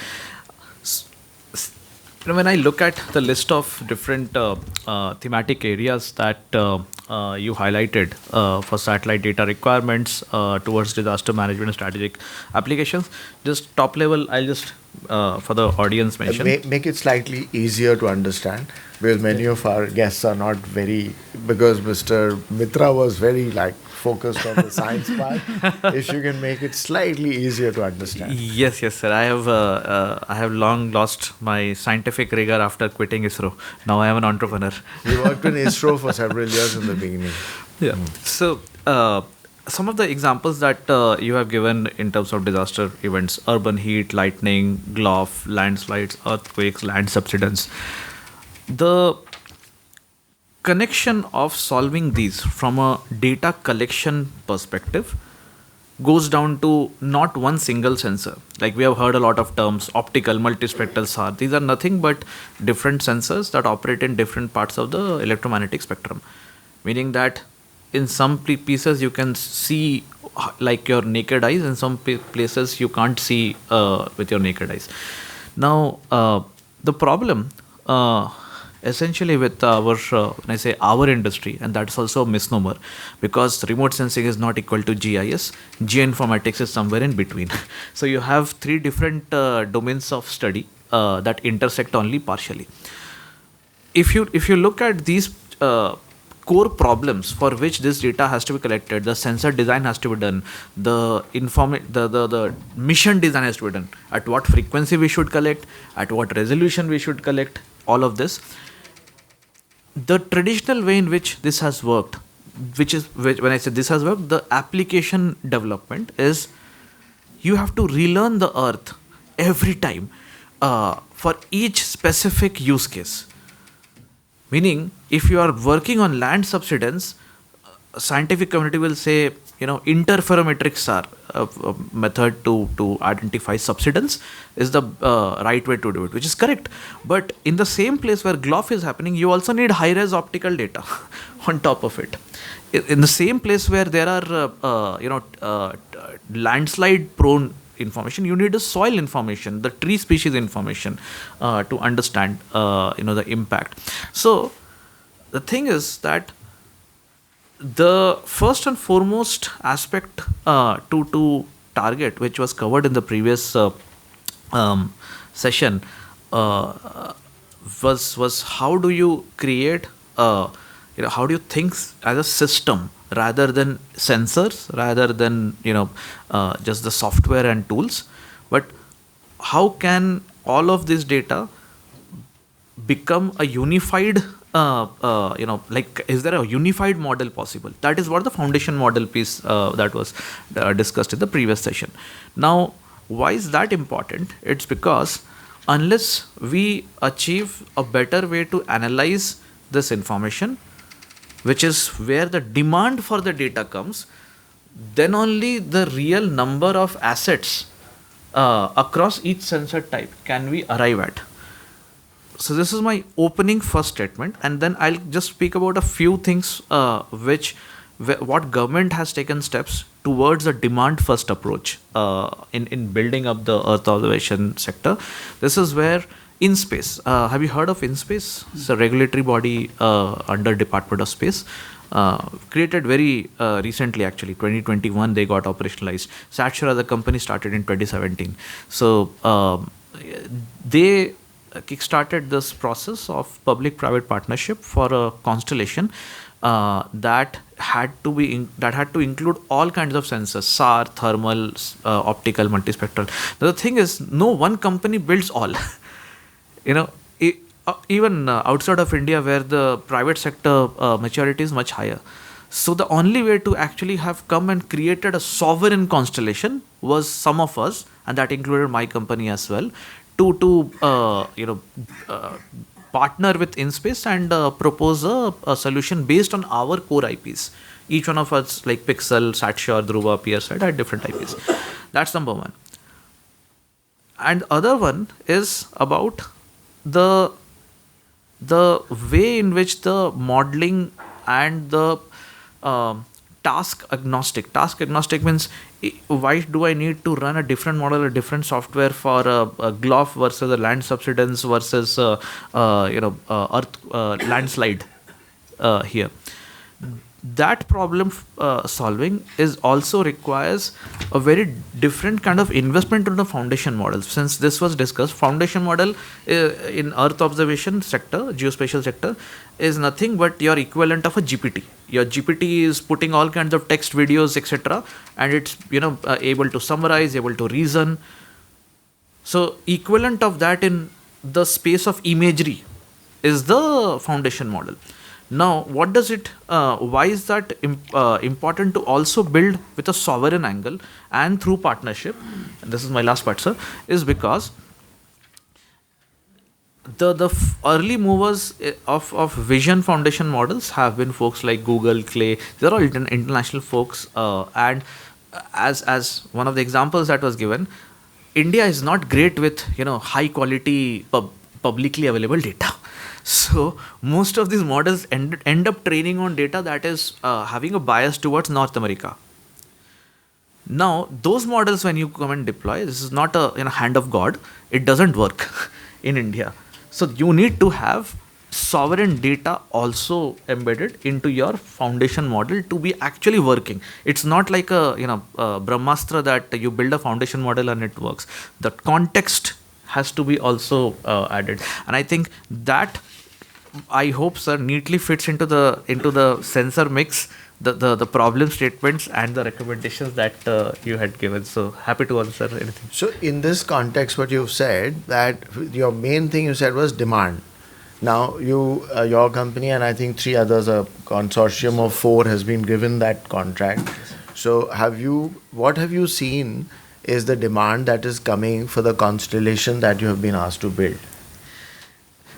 Speaker 10: When I look at the list of different thematic areas that you highlighted for satellite data requirements towards disaster management and strategic applications, just top level, I'll just for the audience mention.
Speaker 3: Make it slightly easier to understand, because many of our guests are not because Mr. Mitra was very focused on the science part. If you can make it slightly easier to understand.
Speaker 10: Yes, sir. I have long lost my scientific rigor after quitting ISRO. Now I am an entrepreneur.
Speaker 3: You worked in ISRO for several years in the beginning.
Speaker 10: Yeah. So some of the examples that you have given in terms of disaster events: urban heat, lightning, GLOF, landslides, earthquakes, land subsidence. The connection of solving these from a data collection perspective goes down to not one single sensor. Like we have heard a lot of terms, optical, multispectral, SAR. These are nothing but different sensors that operate in different parts of the electromagnetic spectrum. Meaning that in some pieces you can see like your naked eyes, in some places you can't see with your naked eyes. Now, the problem essentially with our, when I say our industry, and that's also a misnomer, because remote sensing is not equal to GIS. Geoinformatics is somewhere in between. So you have three different domains of study that intersect only partially. If you look at these core problems for which this data has to be collected, the sensor design has to be done, the mission design has to be done, at what frequency we should collect, at what resolution we should collect, all of this. The traditional way in which this has worked, when I say this has worked, the application development is you have to relearn the earth every time for each specific use case. Meaning, if you are working on land subsidence, scientific community will say, interferometrics are a method to identify subsidence is the right way to do it, which is correct. But in the same place where GLOF is happening, you also need high-res optical data on top of it. In the same place where there are landslide-prone information. You need the soil information, the tree species information to understand the impact. So the thing is that the first and foremost aspect to target, which was covered in the previous session, was how do you create how do you think as a system rather than sensors, rather than just the software and tools, but how can all of this data become a unified is there a unified model possible? That is what the foundation model piece that was discussed in the previous session. Now, why is that important? It's because unless we achieve a better way to analyze this information, which is where the demand for the data comes, then only the real number of assets across each sensor type can we arrive at. So this is my opening first statement, and then I'll just speak about a few things what government has taken steps towards a demand first approach in building up the Earth observation sector. This is where InSpace, have you heard of InSpace? It's a regulatory body under Department of Space, created very recently, actually 2021 they got operationalized. Satura, the company, started in 2017. So they kickstarted this process of public-private partnership for a constellation that had to include all kinds of sensors: SAR, thermal, optical, multispectral. The thing is, no one company builds all. Even outside of India, where the private sector maturity is much higher. So the only way to actually have come and created a sovereign constellation was some of us, and that included my company as well, to partner with InSpace and propose a solution based on our core IPs. Each one of us, like Pixel, SatSure, Dhruva, PeerSide, had different IPs. That's number one. And other one is about the way in which the modeling and the task agnostic. Task agnostic means, why do I need to run a different model, a different software for a GLOF versus a land subsidence versus earth landslide here? That problem solving is also requires a very different kind of investment in the foundation model. Since this was discussed, foundation model in Earth observation sector, geospatial sector, is nothing but your equivalent of a GPT. Your GPT is putting all kinds of text, videos, etc., and it's able to summarize, able to reason. So equivalent of that in the space of imagery is the foundation model. Now, what does it? Why is that important to also build with a sovereign angle and through partnership? And this is my last part, sir. Is because the early movers of vision foundation models have been folks like Google, Clay. These are all international folks. And as one of the examples that was given, India is not great with high quality publicly available data. So most of these models end up training on data that is having a bias towards North America. Now, those models, when you come and deploy, this is not a hand of God. It doesn't work in India. So you need to have sovereign data also embedded into your foundation model to be actually working. It's not like a Brahmastra that you build a foundation model and it works. The context has to be also added, and I think that, I hope, sir, neatly fits into the sensor mix, the problem statements and the recommendations that you had given. So happy to answer anything.
Speaker 3: So in this context, what you've said, that your main thing you said was demand. Now your company and I think 3 others, a consortium of 4, has been given that contract. So what have you seen is the demand that is coming for the constellation that you have been asked to build?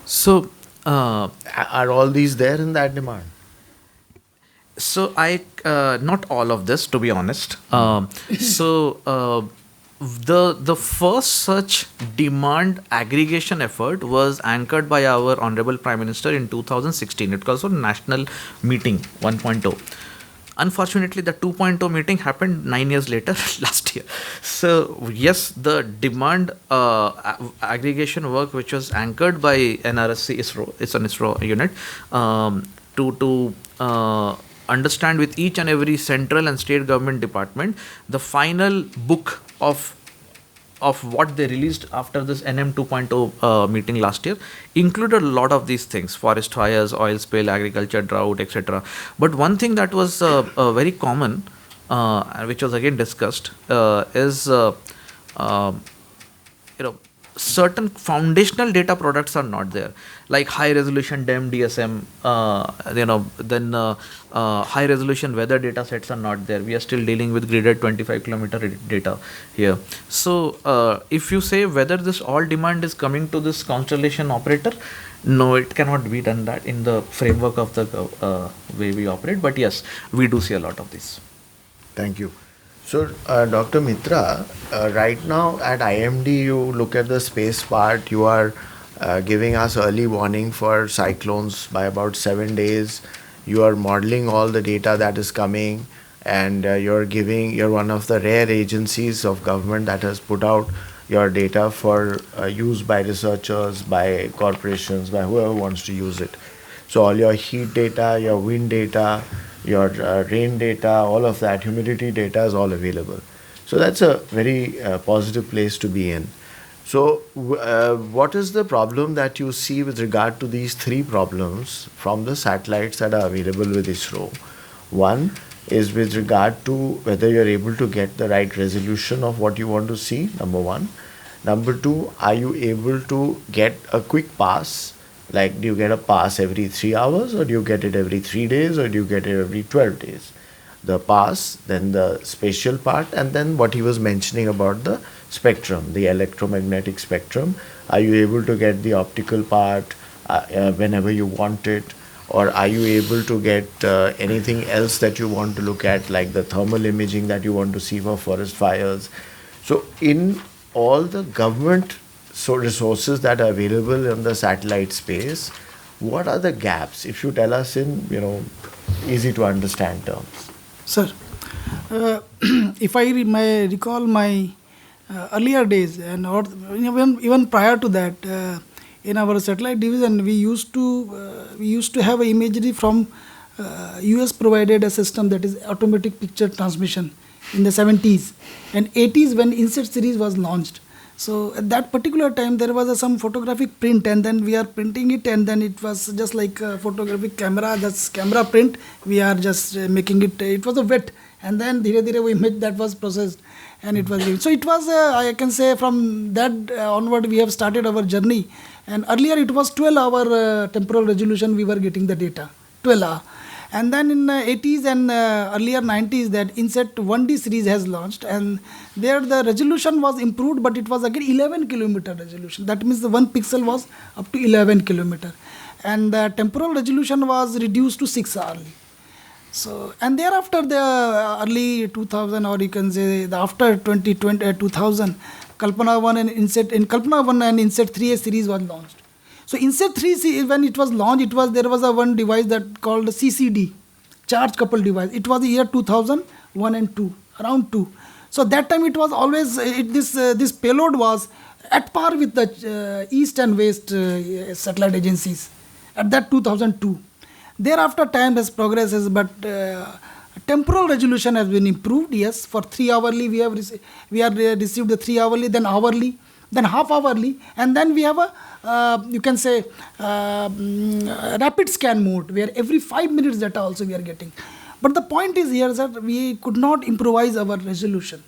Speaker 10: So
Speaker 3: are all these there in that demand?
Speaker 10: So not all of this, to be honest. The first such demand aggregation effort was anchored by our Honorable Prime Minister in 2016. It was a national meeting 1.0. Unfortunately, the 2.0 meeting happened 9 years later, last year. So yes, the demand aggregation work, which was anchored by NRSC ISRO, it's an ISRO unit, to understand with each and every central and state government department the final book of what they released after this NM 2.0 meeting last year included a lot of these things: forest fires, oil spill, agriculture drought, etc. But one thing that was very common, which was again discussed, is certain foundational data products are not there, like high resolution DEM, DSM, then high resolution weather data sets are not there. We are still dealing with gridded 25 kilometer data here. So if you say whether this all demand is coming to this constellation operator, no, it cannot be done that in the framework of the way we operate. But yes, we do see a lot of this.
Speaker 3: Thank you. So, Dr. Mitra, right now at IMD, you look at the space part, you are giving us early warning for cyclones by about 7 days. You are modeling all the data that is coming, and you're one of the rare agencies of government that has put out your data for use by researchers, by corporations, by whoever wants to use it. So all your heat data, your wind data, your rain data, all of that, humidity data is all available. So that's a very positive place to be in. So what is the problem that you see with regard to these three problems from the satellites that are available with ISRO? One is with regard to whether you're able to get the right resolution of what you want to see, number one. Number two, are you able to get a quick pass? Like, do you get a pass every 3 hours, or do you get it every 3 days, or do you get it every 12 days? The pass, then the spatial part, and then what he was mentioning about the spectrum, the electromagnetic spectrum. Are you able to get the optical part whenever you want it? Or are you able to get anything else that you want to look at, like the thermal imaging that you want to see for forest fires? So in all the government resources that are available in the satellite space, what are the gaps? If you tell us in easy to understand terms.
Speaker 12: Sir, if I recall my earlier days, and even prior to that, in our satellite division, we used to have an imagery from US provided a system that is automatic picture transmission in the 70s and 80s when INSET series was launched. So at that particular time, there was some photographic print, and then we are printing it, and then it was just like a photographic camera, that's camera print. We are just making it. It was a wet, and then we made that was processed, and it was. So it was. I can say from that onward, we have started our journey. And earlier it was 12-hour temporal resolution. We were getting the data, 12-hour. And then in 80s and earlier 90s, that INSET 1D series has launched, and there the resolution was improved, but it was again 11 kilometer resolution. That means the 1 pixel was up to 11 kilometer, and the temporal resolution was reduced to 6 hourly. So, and thereafter the early 2000, or you can say the after 2000, Kalpana 1 and INSET, in Kalpana 1 and INSET 3A series was launched. So INSET 3, when it was launched, there was one device that called CCD, charge coupled device. It was the year 2001 and 2, around 2. So that time it was always, this payload was at par with the East and West satellite agencies at that 2002. Thereafter time has progresses, but temporal resolution has been improved. Yes, for 3 hourly we have received the 3 hourly, then hourly, then half hourly, and then we have a you can say rapid scan mode, where every 5 minutes data also we are getting. But the point is here that we could not improvise our resolution.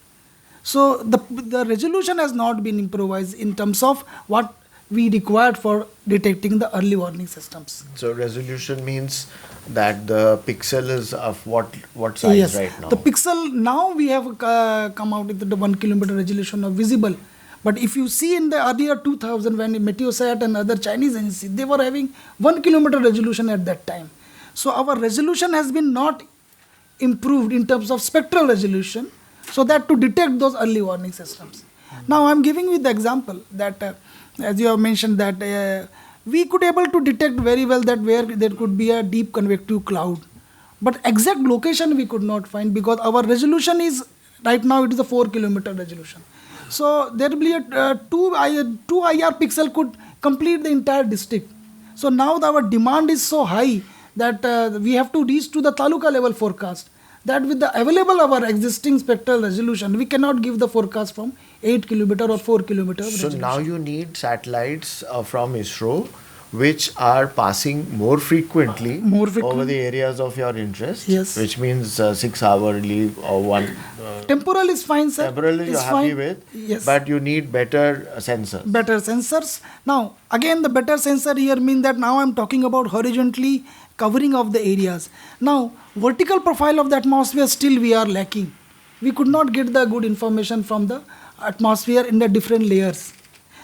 Speaker 12: So the resolution has not been improvised in terms of what we required for detecting the early warning systems.
Speaker 3: So resolution means that the pixel is of what size? Yes, right now?
Speaker 12: The pixel, now we have come out with the 1 kilometer resolution of visible. But if you see in the earlier 2000, when Meteosat and other Chinese agencies, they were having 1 kilometer resolution at that time. So our resolution has been not improved in terms of spectral resolution, so that to detect those early warning systems. Now I'm giving you the example that, as you have mentioned, that we could able to detect very well that where there could be a deep convective cloud, But exact location we could not find because our resolution is, right now it is a 4-kilometer resolution. So there will be a two IR pixel could complete the entire district. So now our demand is so high that we have to reach to the taluka level forecast. That with the available our existing spectral resolution, we cannot give the forecast from 8-kilometer or 4-kilometer.
Speaker 3: So
Speaker 12: resolution.
Speaker 3: now you need satellites from ISRO which are passing more frequently over the areas of your interest.
Speaker 12: Yes.
Speaker 3: Which means 6 hourly or one.
Speaker 12: Temporal is fine, sir.
Speaker 3: Temporal
Speaker 12: is
Speaker 3: you're happy with,
Speaker 12: yes.
Speaker 3: but you need better sensors.
Speaker 12: Better sensors. Now, again, the better sensor here means that now I'm talking about horizontally covering of the areas. Now, vertical profile of the atmosphere still we are lacking. We could not get the good information from the atmosphere in the different layers.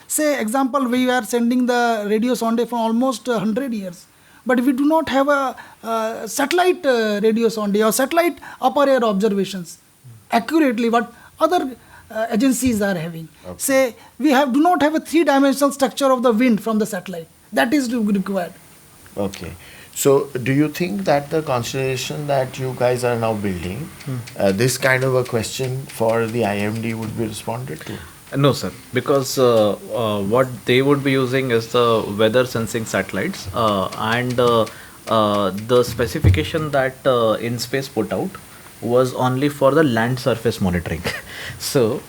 Speaker 12: Say, example, we are sending the radio sonde for almost 100 years. But we do not have a satellite radio sonde or satellite upper air observations accurately what other agencies are having.
Speaker 3: Okay.
Speaker 12: Say, we do not have a 3-dimensional structure of the wind from the satellite. That is required.
Speaker 3: Okay. So, do you think that the constellation that you guys are now building, this kind of a question for the IMD would be responded to?
Speaker 10: No, sir, because what they would be using is the weather sensing satellites, and the specification that InSpace put out was only for the land surface monitoring. So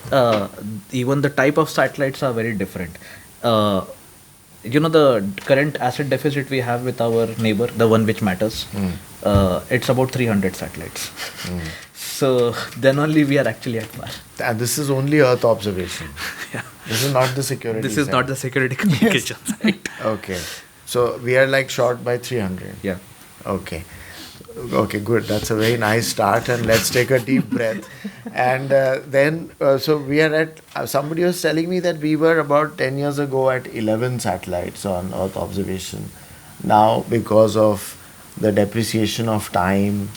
Speaker 10: even the type of satellites are very different. The current asset deficit we have with our neighbor, the one which matters, it's about 300 satellites. So then only we are actually at par.
Speaker 3: And this is only Earth observation.
Speaker 10: Yeah.
Speaker 3: This is not the security.
Speaker 10: This is not the security communication site.
Speaker 3: Okay. So we are like short by 300.
Speaker 10: Yeah.
Speaker 3: Okay. Okay, good. That's a very nice start. And let's take a deep breath. And then, so we are at, somebody was telling me that we were about 10 years ago at 11 satellites on Earth observation. Now, because of the depreciation of time,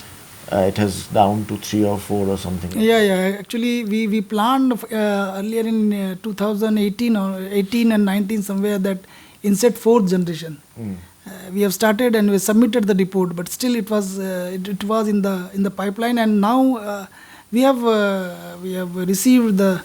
Speaker 3: it has down to 3 or 4 or something.
Speaker 12: Yeah. Actually, we planned earlier in 2018 or 18 and 19 somewhere that INSET 4th generation. We have started and we submitted the report, but still it was in the pipeline, and now we have received the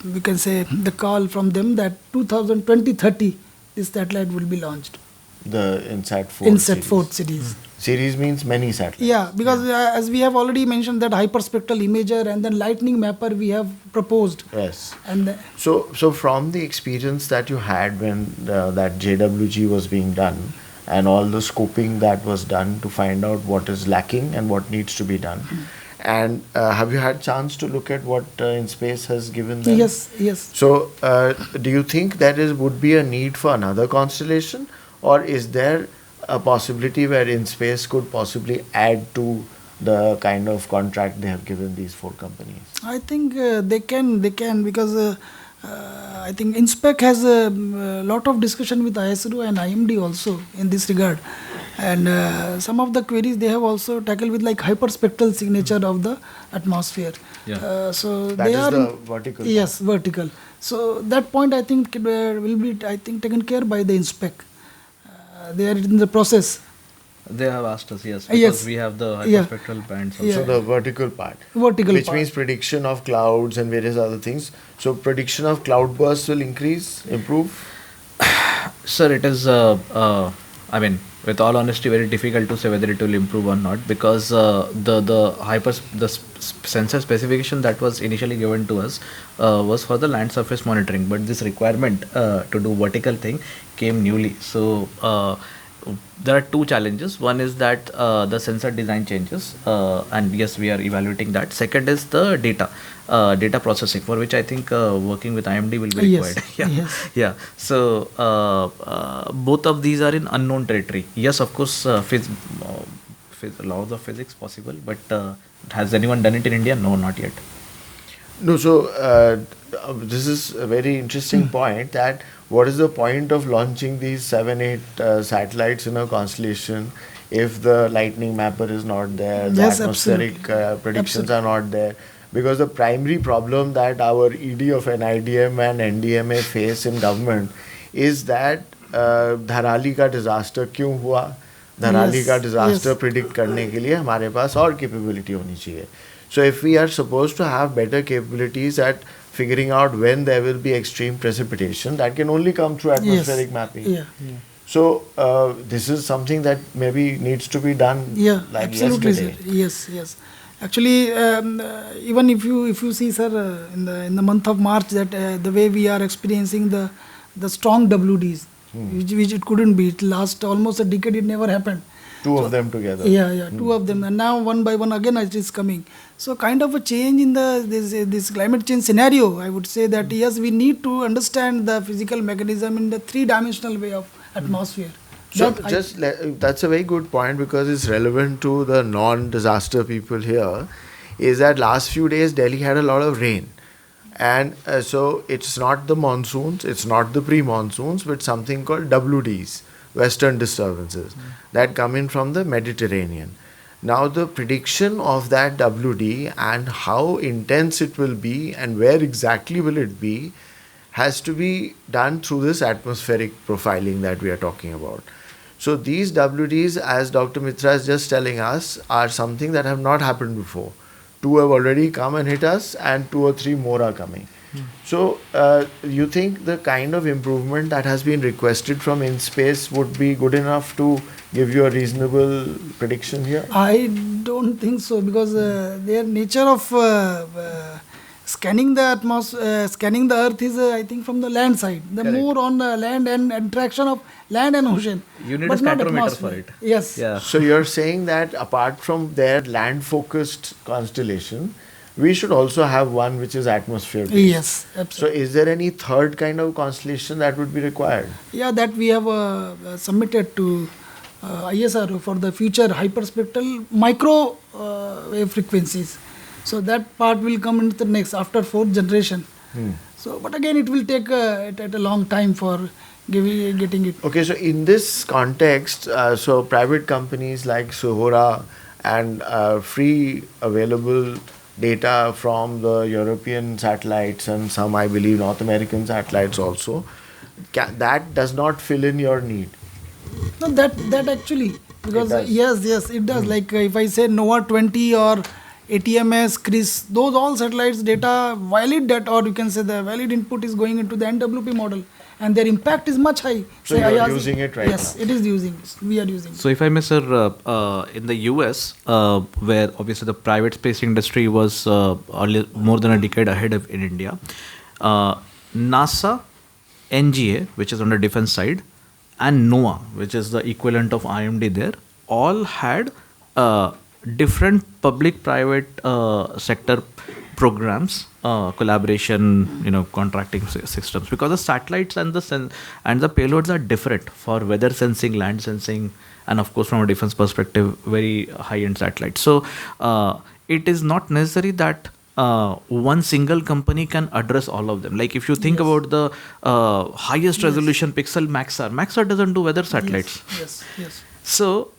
Speaker 12: we can say the call from them that 2020-30 this satellite will be launched.
Speaker 3: The INSAT 4
Speaker 12: INSET
Speaker 3: series.
Speaker 12: 4th series.
Speaker 3: Series means many satellites.
Speaker 12: Yeah, because as we have already mentioned that hyperspectral imager and then lightning mapper we have proposed.
Speaker 3: Yes.
Speaker 12: And
Speaker 3: So from the experience that you had when that JWG was being done and all the scoping that was done to find out what is lacking and what needs to be done, and have you had chance to look at what InSpace has given them?
Speaker 12: Yes.
Speaker 3: So do you think would be a need for another constellation, or is there a possibility where InSpace could possibly add to the kind of contract they have given these 4 companies?
Speaker 12: I think they can because I think INSPEC has a lot of discussion with ISRO and IMD also in this regard, and some of the queries they have also tackled with like hyperspectral signature of the atmosphere.
Speaker 10: Yeah.
Speaker 12: So
Speaker 3: That
Speaker 12: they
Speaker 3: is
Speaker 12: are
Speaker 3: the vertical.
Speaker 12: Yes, vertical. So that point I think will be taken care by the INSPEC. They are in the process.
Speaker 10: They have asked us, yes, because
Speaker 12: Yes.
Speaker 10: we have the
Speaker 12: Yeah.
Speaker 10: hyperspectral bands.
Speaker 12: Yeah.
Speaker 3: So the vertical part.
Speaker 12: Vertical
Speaker 3: Which
Speaker 12: part.
Speaker 3: means prediction of clouds and various other things. So prediction of cloud bursts will improve?
Speaker 10: Sir, it is, with all honesty, very difficult to say whether it will improve or not, because the sensor specification that was initially given to us was for the land surface monitoring, but this requirement to do vertical thing came newly. So there are 2 challenges. One is that the sensor design changes, and yes, we are evaluating that. Second is the data processing, for which I think working with IMD will be required. Yeah. So both of these are in unknown territory. Yes, of course, laws of physics possible, but has anyone done it in India? No, not yet.
Speaker 3: No, so this is a very interesting point, that what is the point of launching these 7-8 satellites in a constellation if the lightning mapper is not there, the
Speaker 12: Yes,
Speaker 3: atmospheric predictions are not there? Because the primary problem that our ED of NIDM and NDMA face in government is that Dharali ka disaster kyun hua? Dharali का disaster
Speaker 12: yes.
Speaker 3: predict करने के लिए हमारे पास और capability होनी चाहिए. So if we are supposed to have better capabilities at figuring out when there will be extreme precipitation, that can only come through atmospheric
Speaker 12: Yes.
Speaker 3: mapping.
Speaker 12: Yeah.
Speaker 3: So this is something that maybe needs to be done
Speaker 12: Yeah,
Speaker 3: like
Speaker 12: absolutely,
Speaker 3: yesterday.
Speaker 12: sir. Yes, yes. Actually, even if you see, sir, in the month of March, that the way we are experiencing the strong WDs, which it couldn't be. It last almost a decade. It never happened.
Speaker 3: Two of them together.
Speaker 12: Yeah, two of them, and now one by one again it is coming. So kind of a change in this climate change scenario. I would say that yes, we need to understand the physical mechanism in the three-dimensional way of atmosphere.
Speaker 3: So that's a very good point, because it's relevant to the non-disaster people here. Is that last few days Delhi had a lot of rain, and so it's not the monsoons, it's not the pre-monsoons, but something called WDs, Western disturbances, that come in from the Mediterranean. Now the prediction of that WD and how intense it will be and where exactly will it be has to be done through this atmospheric profiling that we are talking about. So these WDs, as Dr. Mitra is just telling us, are something that have not happened before. 2 have already come and hit us, and 2 or 3 more are coming. So you think the kind of improvement that has been requested from InSpace would be good enough to give you a reasonable prediction here?
Speaker 12: I don't think so, because their nature of scanning the atmosphere, scanning the earth is, I think, from the land side. The more on the land and interaction of land and ocean.
Speaker 10: You need
Speaker 12: but
Speaker 10: a
Speaker 12: not
Speaker 10: spectrometer
Speaker 12: atmosphere.
Speaker 10: for it.
Speaker 12: Yes.
Speaker 10: Yeah.
Speaker 3: So you're saying that apart from their land-focused constellation, we should also have one which is atmosphere-based.
Speaker 12: Yes,
Speaker 3: So
Speaker 12: absolutely.
Speaker 3: is there any third kind of constellation that would be required?
Speaker 12: Yeah, that we have submitted to ISRO for the future hyperspectral micro wave frequencies. So that part will come into the next, after 4th generation. So, but again, it will take at a long time for getting it.
Speaker 3: Okay, so in this context, so private companies like Suhora and free available data from the European satellites and some, I believe, North American satellites also, that does not fill in your need.
Speaker 12: No, that actually, because
Speaker 3: does.
Speaker 12: yes, it does. Like if I say NOAA 20 or ATMS, CRIS, those all satellites data, valid data, or you can say the valid input is going into the NWP model, and their impact is much high.
Speaker 3: So you are using it right
Speaker 12: yes,
Speaker 3: now?
Speaker 12: it is using. We are using.
Speaker 10: So if I may, sir, in the US, where obviously the private space industry was more than a decade ahead of in India, NASA, NGA, which is on the defense side, and NOAA, which is the equivalent of IMD there, all had different public-private sector programs, collaboration, contracting systems, because the satellites and the payloads are different for weather sensing, land sensing, and of course from a defense perspective, very high-end satellites. So it is not necessary that one single company can address all of them. Like if you think about the highest resolution pixel Maxar doesn't do weather satellites.
Speaker 12: Yes.
Speaker 10: So,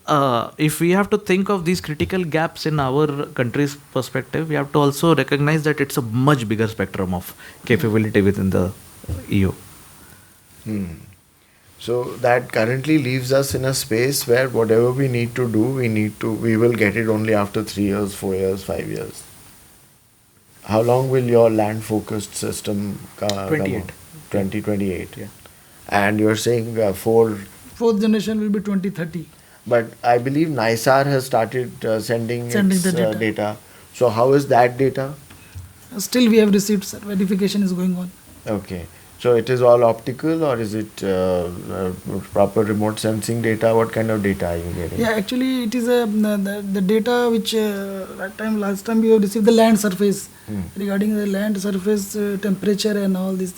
Speaker 10: if we have to think of these critical gaps in our country's perspective, we have to also recognize that it's a much bigger spectrum of capability within the EU.
Speaker 3: So that currently leaves us in a space where whatever we need to do, we will get it only after 3 years, 4 years, 5 years. How long will your land-focused system come?
Speaker 10: 28.
Speaker 3: 2028.
Speaker 10: Yeah.
Speaker 3: And you're saying
Speaker 12: 4th generation will be 2030.
Speaker 3: But I believe NISAR has started sending its
Speaker 12: the data.
Speaker 3: data. So how is that data?
Speaker 12: Still, we have received, sir. Verification is going on.
Speaker 3: Okay. So it is all optical, or is it proper remote sensing data? What kind of data are you getting?
Speaker 12: Yeah, actually, it is the data which last time we have received the land surface, regarding the land surface temperature and all this,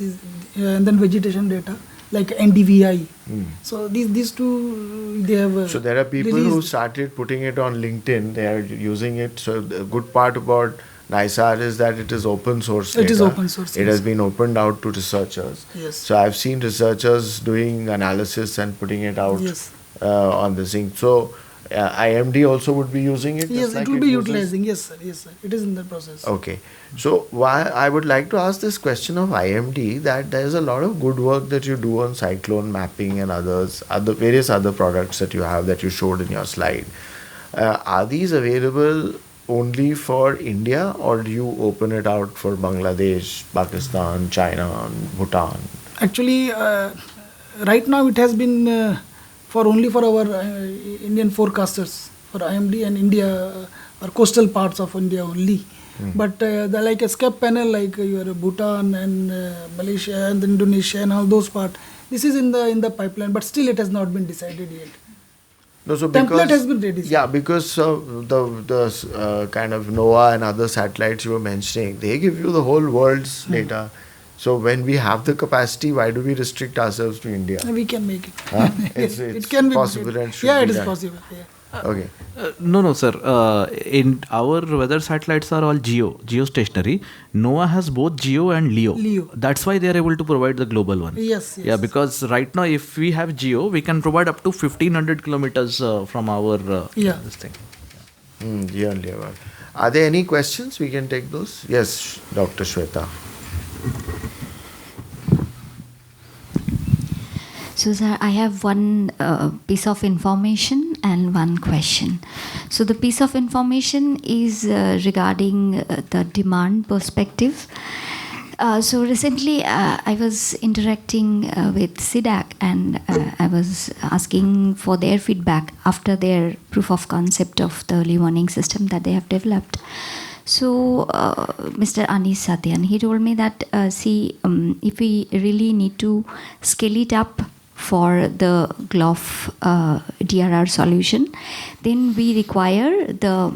Speaker 12: and then vegetation data like NDVI. So these two they have.
Speaker 3: So there are people who
Speaker 12: released.
Speaker 3: started putting it on LinkedIn. They are using it. So the good part about NISAR is that it is open source data.
Speaker 12: It is open source,
Speaker 3: It
Speaker 12: yes.
Speaker 3: has been opened out to researchers.
Speaker 12: Yes.
Speaker 3: So I've seen researchers doing analysis and putting it out
Speaker 12: Yes.
Speaker 3: on this thing. So IMD also would be using it?
Speaker 12: Yes,
Speaker 3: just like
Speaker 12: it will be
Speaker 3: uses?
Speaker 12: utilizing. Yes, sir. Yes, sir. It is in the process.
Speaker 3: Okay. So why I would like to ask this question of IMD, that there's a lot of good work that you do on cyclone mapping and various other products that you have that you showed in your slide. Are these available only for India, or do you open it out for Bangladesh, Pakistan, China, and Bhutan?
Speaker 12: Actually, right now it has been only for our Indian forecasters, for IMD and India, or coastal parts of India only. But the like escape panel, like your Bhutan and Malaysia and Indonesia and all those parts, this is in the pipeline, but still it has not been decided yet.
Speaker 3: No, so
Speaker 12: Template has been ready.
Speaker 3: Yeah, because the kind of NOAA and other satellites you were mentioning, they give you the whole world's data. So when we have the capacity, why do we restrict ourselves to India?
Speaker 12: We can make it.
Speaker 3: Huh? It's
Speaker 12: it can be
Speaker 3: possible and should
Speaker 12: yeah,
Speaker 3: be
Speaker 12: it is
Speaker 3: done.
Speaker 12: possible. Yeah.
Speaker 3: Okay.
Speaker 10: No, sir. In our weather satellites are all geostationary. NOAA has both geo and LEO. That's why they are able to provide the global one.
Speaker 12: Yes.
Speaker 10: Yeah, because right now if we have geo, we can provide up to 1500 kilometers from our this thing.
Speaker 3: Geo and LEO. Are there any questions? We can take those. Yes, Dr. Shweta.
Speaker 13: So, sir, I have one piece of information and one question. So, the piece of information is regarding the demand perspective. So, recently I was interacting with SIDAC, and I was asking for their feedback after their proof of concept of the early warning system that they have developed. So, Mr. Anis Satyan, he told me that, if we really need to scale it up for the GLOF DRR solution, then we require the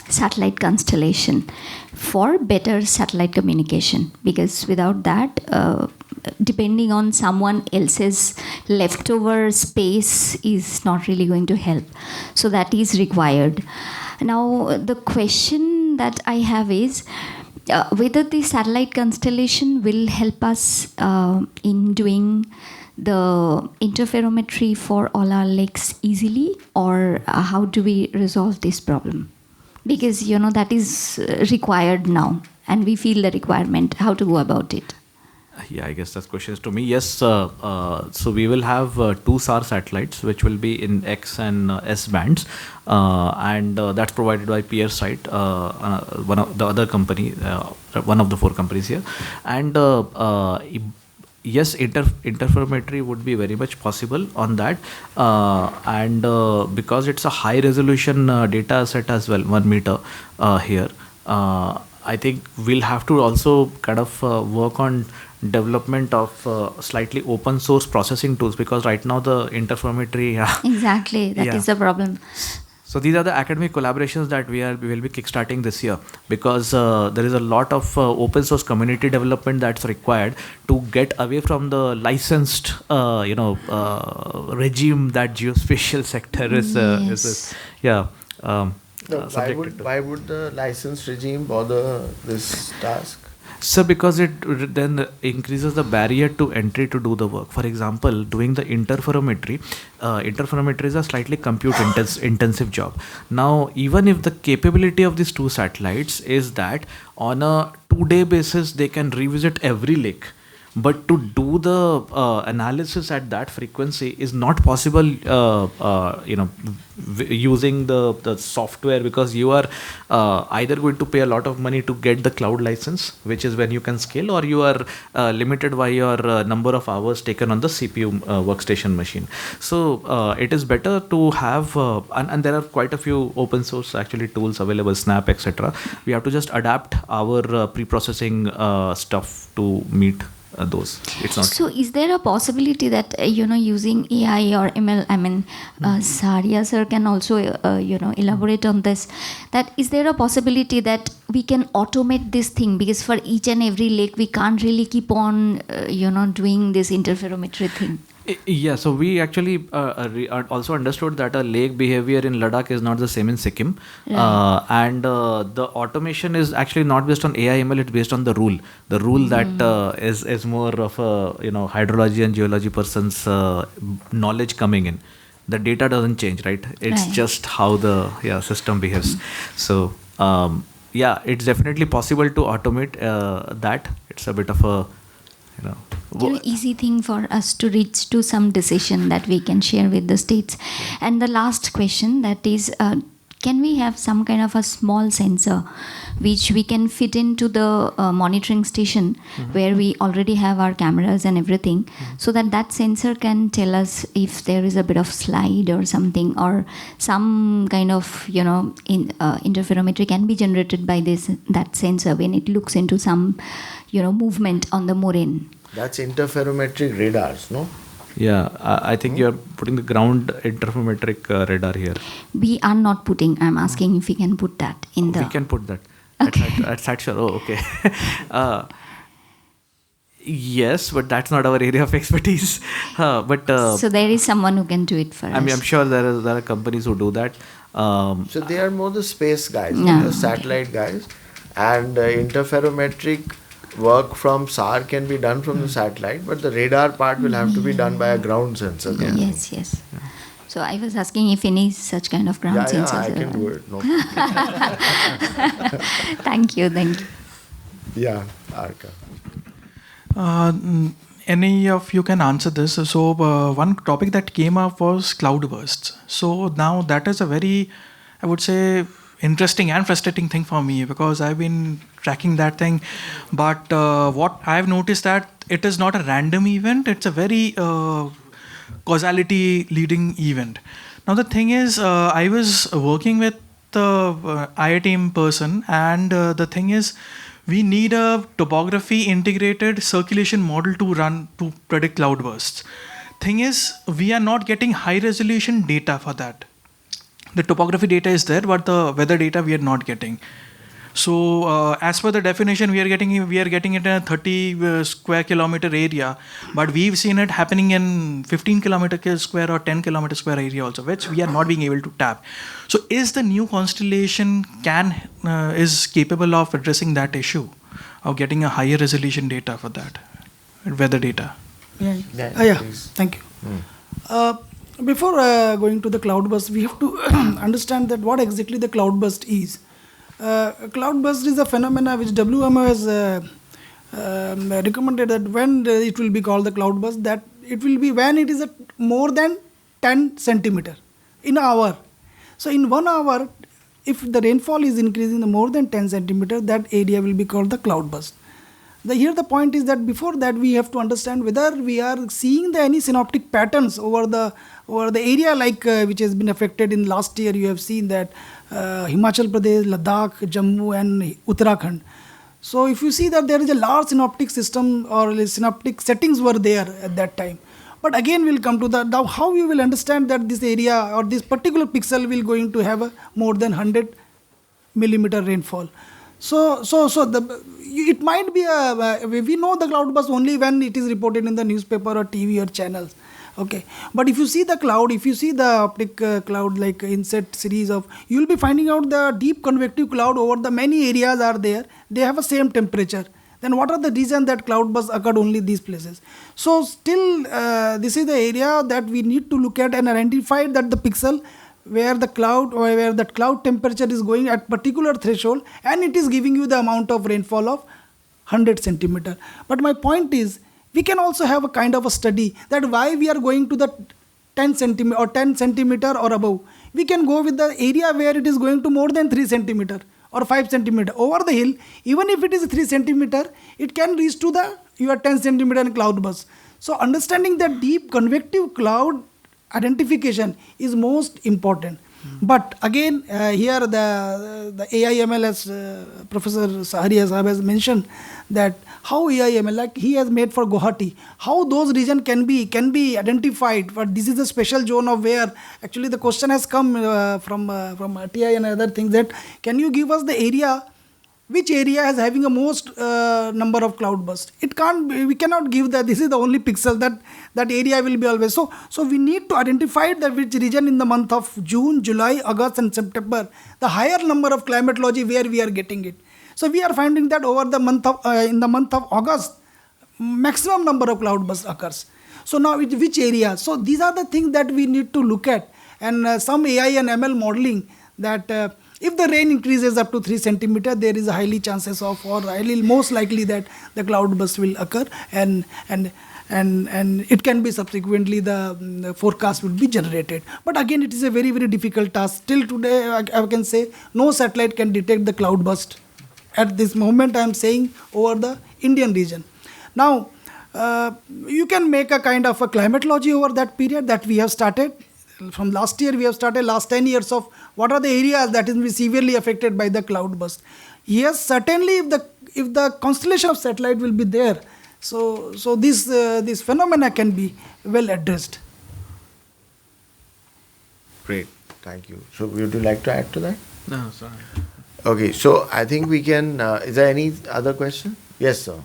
Speaker 13: satellite constellation for better satellite communication, because without that, depending on someone else's leftover space is not really going to help. So that is required. Now, the question that I have is, whether the satellite constellation will help us in doing the interferometry for all our lakes easily, or how do we resolve this problem? Because, that is required now, and we feel the requirement. How to go about it?
Speaker 10: Yeah, I guess that question is to me. Yes, so we will have 2 SAR satellites, which will be in X and S bands, and that's provided by PeerSight, one of the other company, one of the 4 companies here, and yes, interferometry would be very much possible on that, and because it's a high resolution data set as well, 1 meter here, I think we'll have to also kind of work on development of slightly open source processing tools, because right now the interferometry
Speaker 13: exactly, that is the problem.
Speaker 10: So these are the academic collaborations that we will be kickstarting this year, because there is a lot of open source community development that's required to get away from the licensed regime that geospatial sector is
Speaker 3: Why would the license regime bother this task?
Speaker 10: So because it then increases the barrier to entry to do the work. For example, doing the interferometry is a slightly compute intensive job. Now, even if the capability of these 2 satellites is that on a 2-day basis they can revisit every lake, but to do the analysis at that frequency is not possible, using the software, because you are either going to pay a lot of money to get the cloud license, which is when you can scale, or you are limited by your number of hours taken on the CPU workstation machine. So it is better to have, and there are quite a few open source actually tools available, Snap, etc. We have to just adapt our pre-processing stuff to meet those. It's not.
Speaker 13: So, is there a possibility that using AI or ML? I mean, Saharia sir can also elaborate on this. That is there a possibility that we can automate this thing, because for each and every lake we can't really keep on doing this interferometry thing.
Speaker 10: Yeah, so we actually also understood that a lake behavior in Ladakh is not the same in Sikkim, and the automation is actually not based on AI ML, it's based on the rule. The rule that is more of a hydrology and geology person's knowledge coming in. the data doesn't change, right? It's just how the system behaves. So it's definitely possible to automate that. It's a bit of a
Speaker 13: very easy thing for us to reach to some decision that we can share with the states. And the last question, that is, can we have some kind of a small sensor which we can fit into the monitoring station where we already have our cameras and everything, so that sensor can tell us if there is a bit of slide or something, or some kind of interferometry can be generated by that sensor when it looks into some movement on the moraine.
Speaker 3: That's interferometric radars, no?
Speaker 10: Yeah, I think you're putting the ground interferometric radar here.
Speaker 13: We are not putting. I'm asking if we can put that in the.
Speaker 10: We can put that.
Speaker 13: Okay.
Speaker 10: At Satshar. Oh, okay. Yes, but that's not our area of expertise.
Speaker 13: So there is someone who can do it for us.
Speaker 10: I mean, I'm sure there are companies who do that.
Speaker 3: So they are more the space guys, the satellite guys, and interferometric work from SAR can be done from the satellite, but the radar part will have to be done by a ground sensor.
Speaker 13: Yes. Yeah. So I was asking if any such kind of ground sensors.
Speaker 3: Yeah, I can do it. No.
Speaker 13: Thank you.
Speaker 3: Yeah, Arka.
Speaker 9: Any of you can answer this. So one topic that came up was cloud bursts. So now that is a very, I would say, interesting and frustrating thing for me, because I've been tracking that thing. But what I've noticed that it is not a random event. It's a very causality leading event. Now the thing is, I was working with the IIT person, and the thing is, we need a topography integrated circulation model to predict cloud bursts. Thing is, we are not getting high resolution data for that. The topography data is there, but the weather data we are not getting. So as per the definition, we are getting it in a 30 square kilometer area, but we've seen it happening in 15 kilometer square or 10 kilometer square area also, which we are not being able to tap. So is the new constellation is capable of addressing that issue of getting a higher resolution data for that weather data?
Speaker 12: Thank you. Before going to the cloudburst, we have to understand that what exactly the cloudburst is. Cloudburst is a phenomena which WMO has recommended that when it will be called the cloudburst, that it will be when it is at more than 10 centimeter in an hour. So in 1 hour, if the rainfall is increasing more than 10 centimeter, that area will be called the cloudburst. Here the point is that before that we have to understand whether we are seeing any synoptic patterns over the area which has been affected in last year. You have seen that Himachal Pradesh, Ladakh, Jammu and Uttarakhand. So if you see that there is a large synoptic system or synoptic settings were there at that time. But again we'll come to now how we will understand that this area or this particular pixel will going to have more than 100 millimeter rainfall. So it might be we know the cloudburst only when it is reported in the newspaper or TV or channels. Okay, but if you see the cloud, if you see the optic cloud like inset series of, you will be finding out the deep convective cloud over the many areas are there. They have a same temperature. Then what are the reasons that cloudburst occurred only these places? So still this is the area that we need to look at and identify that the pixel where the cloud or where the cloud temperature is going at particular threshold and it is giving you the amount of rainfall of 100 centimeter. But my point is, we can also have a kind of a study that why we are going to the 10 centimeter or above. We can go with the area where it is going to more than 3 centimeter or 5 centimeter over the hill. Even if it is 3 centimeter, it can reach to your 10 centimeter cloudburst. So understanding that deep convective cloud identification is most important. But again, here the AIML, as Professor Saharia has mentioned, that how AIML, like he has made for Guwahati, how those regions can be identified. But this is a special zone of where actually the question has come from TI and other things, that can you give us the area, which area is having a most number of cloudbursts? We cannot give that this is the only pixel that area will be always. So we need to identify that which region in the month of June, July, August and September, the higher number of climatology where we are getting it. So we are finding that over the month of in the month of August, maximum number of cloudbursts occurs. So now which area? So these are the things that we need to look at. And some AI and ML modeling that if the rain increases up to 3 centimeter, there is a highly chances of, or highly most likely that the cloud burst will occur, and it can be subsequently the forecast will be generated. But again, it is a very, very difficult task. Till today, I can say no satellite can detect the cloud burst. At this moment, I am saying over the Indian region. Now, you can make a kind of a climatology over that period that we have started. From last year, we have started last 10 years of what are the areas that will be severely affected by the cloud burst. Yes, certainly if the constellation of satellite will be there, so this phenomena can be well addressed.
Speaker 3: Great, thank you. So would you like to add to that?
Speaker 10: No, sorry.
Speaker 3: Okay, so I think we can, is there any other question? Yes, sir.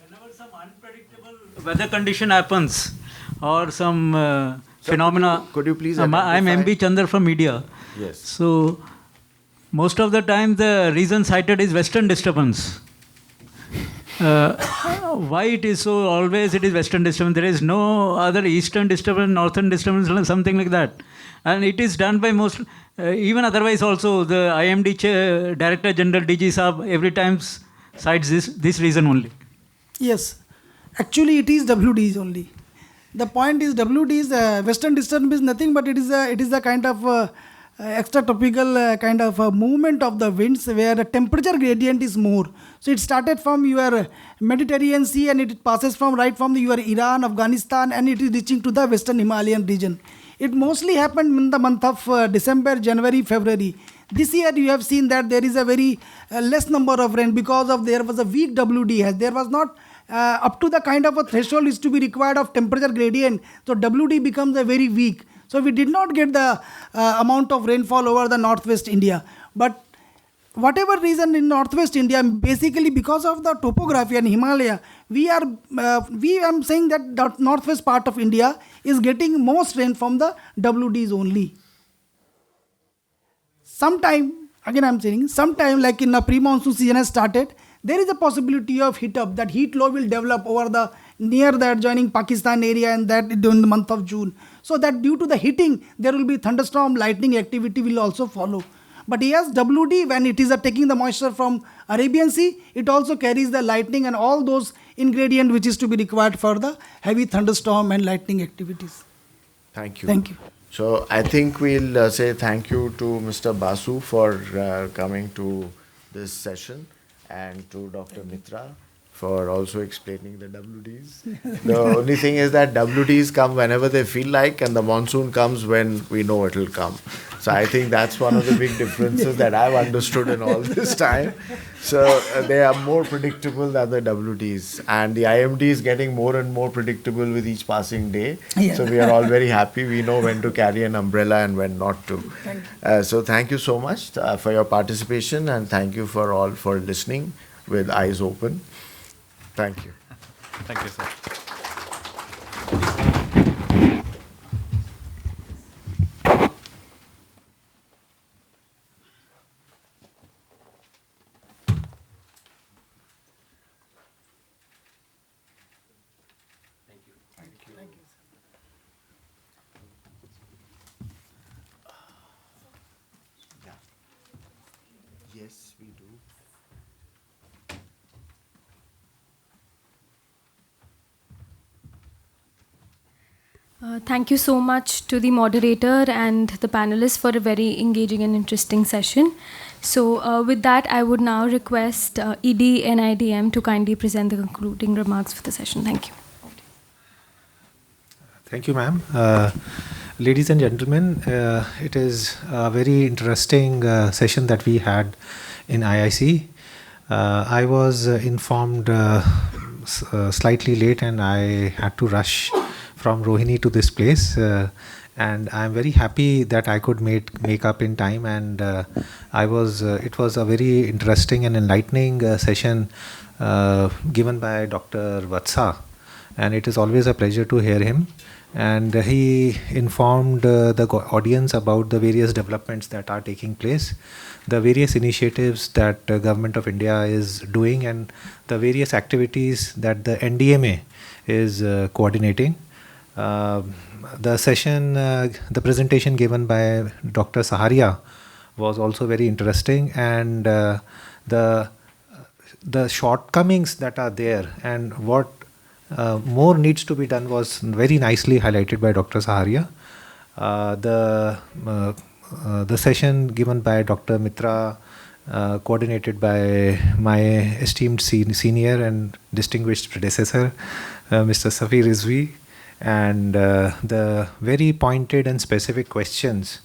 Speaker 5: Whenever some unpredictable weather condition happens or some phenomena.
Speaker 3: Could you please
Speaker 5: I'm
Speaker 3: identify?
Speaker 5: MB Chandra from media.
Speaker 3: Yes.
Speaker 5: So most of the time the reason cited is western disturbance. Why it is so? Always it is western disturbance. There is no other eastern disturbance, northern disturbance, something like that. And it is done by most, even otherwise also, the IMD Director General DG Saab every time cites this reason only.
Speaker 12: Yes, actually it is WDs only. The point is WDs, western disturbance is nothing but it is a kind of extra tropical kind of a movement of the winds where the temperature gradient is more. So it started from your Mediterranean Sea and it passes from your Iran, Afghanistan, and it is reaching to the western Himalayan region. It mostly happened in the month of December, January, February. This year you have seen that there is a very less number of rain because of there was a weak WD. There was not up to the kind of a threshold is to be required of temperature gradient. So WD becomes a very weak. So we did not get the amount of rainfall over the northwest India. But whatever reason in northwest India, basically because of the topography and Himalaya, we am saying that the northwest part of India is getting most rain from the WDs only. Sometime, again I am saying, sometime like in the pre-monsoon season has started, there is a possibility of heat up. That heat low will develop over the near the adjoining Pakistan area and that during the month of June. So that due to the heating, there will be thunderstorm, lightning activity will also follow. But yes, WD, when it is taking the moisture from Arabian Sea, it also carries the lightning and all those ingredients which is to be required for the heavy thunderstorm and lightning activities.
Speaker 3: Thank you.
Speaker 12: Thank you.
Speaker 3: So I think we'll say thank you to Mr. Basu for coming to this session and to Dr. Mitra for also explaining the WDs. The only thing is that WDs come whenever they feel like and the monsoon comes when we know it will come. So I think that's one of the big differences that I've understood in all this time. So they are more predictable than the WDs. And the IMD is getting more and more predictable with each passing day.
Speaker 12: Yeah.
Speaker 3: So we are all very happy. We know when to carry an umbrella and when not to. So thank you so much for your participation and thank you for all for listening with eyes open. Thank you.
Speaker 10: Thank you, sir.
Speaker 3: Yes, we do.
Speaker 1: Thank you so much to the moderator and the panelists for a very engaging and interesting session. So with that, I would now request ED and IDM to kindly present the concluding remarks for the session. Thank you.
Speaker 14: Thank you, ma'am. Ladies and gentlemen, it is a very interesting session that we had in IIC. I was informed slightly late and I had to rush from Rohini to this place, and I'm very happy that I could make up in time. And it was a very interesting and enlightening session given by Dr. Vatsa, and it is always a pleasure to hear him. and he informed the audience about the various developments that are taking place, the various initiatives that Government of India is doing, and the various activities that the NDMA is coordinating. The session, the presentation given by Dr. Saharia was also very interesting, and the shortcomings that are there and what more needs to be done was very nicely highlighted by Dr. Saharia. The session given by Dr. Mitra, coordinated by my esteemed senior and distinguished predecessor, Mr. Safi Rizvi, and the very pointed and specific questions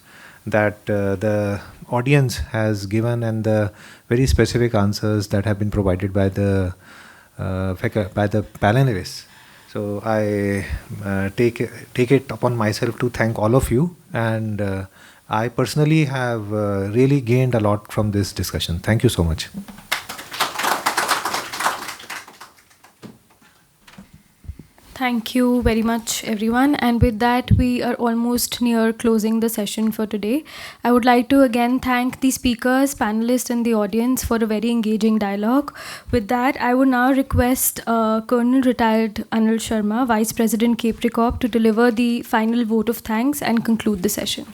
Speaker 14: that the audience has given, and the very specific answers that have been provided by the panelists. So I take it upon myself to thank all of you, and I personally have really gained a lot from this discussion. Thank you so much.
Speaker 1: Thank you very much, everyone. And with that, we are almost near closing the session for today. I would like to again thank the speakers, panelists, and the audience for a very engaging dialogue. With that, I would now request Colonel Retired Anil Sharma, Vice President, Kapri Corp, to deliver the final vote of thanks and conclude the session.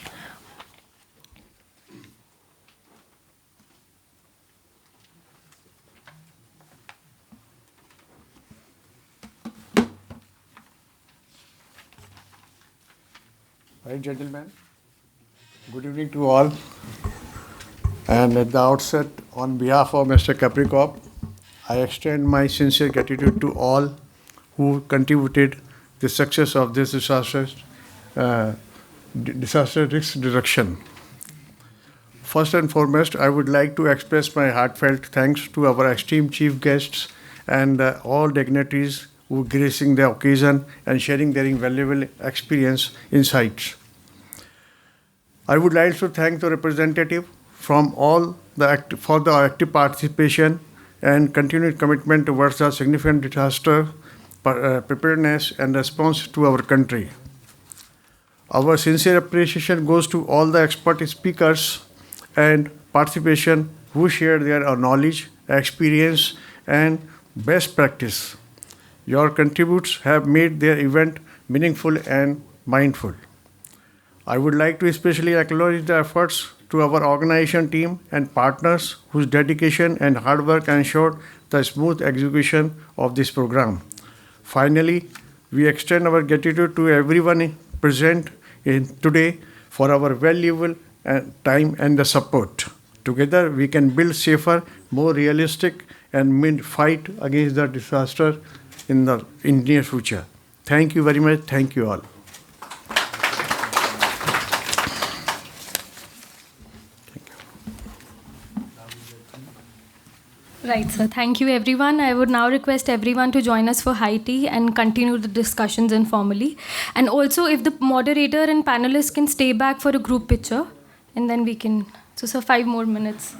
Speaker 8: Right, gentlemen. Good evening to all. And at the outset, on behalf of Mr. Kapri Corp, I extend my sincere gratitude to all who contributed the success of this disaster risk reduction. First and foremost, I would like to express my heartfelt thanks to our esteemed chief guests and all dignitaries who gracing the occasion and sharing their invaluable experience insights. I would like to thank the representative from all for the active participation and continued commitment towards the significant disaster preparedness and response to our country. Our sincere appreciation goes to all the expert speakers and participation who shared their knowledge, experience, and best practice. Your contributes have made their event meaningful and mindful. I would like to especially acknowledge the efforts to our organization team and partners whose dedication and hard work ensured the smooth execution of this program. Finally, we extend our gratitude to everyone present today for our valuable time and the support. Together, we can build safer, more realistic, and fight against the disaster in the near future. Thank you very much. Thank you all.
Speaker 1: Right, sir. Thank you, everyone. I would now request everyone to join us for high tea and continue the discussions informally. And also, if the moderator and panelists can stay back for a group picture, and then we can. So, sir, 5 more minutes.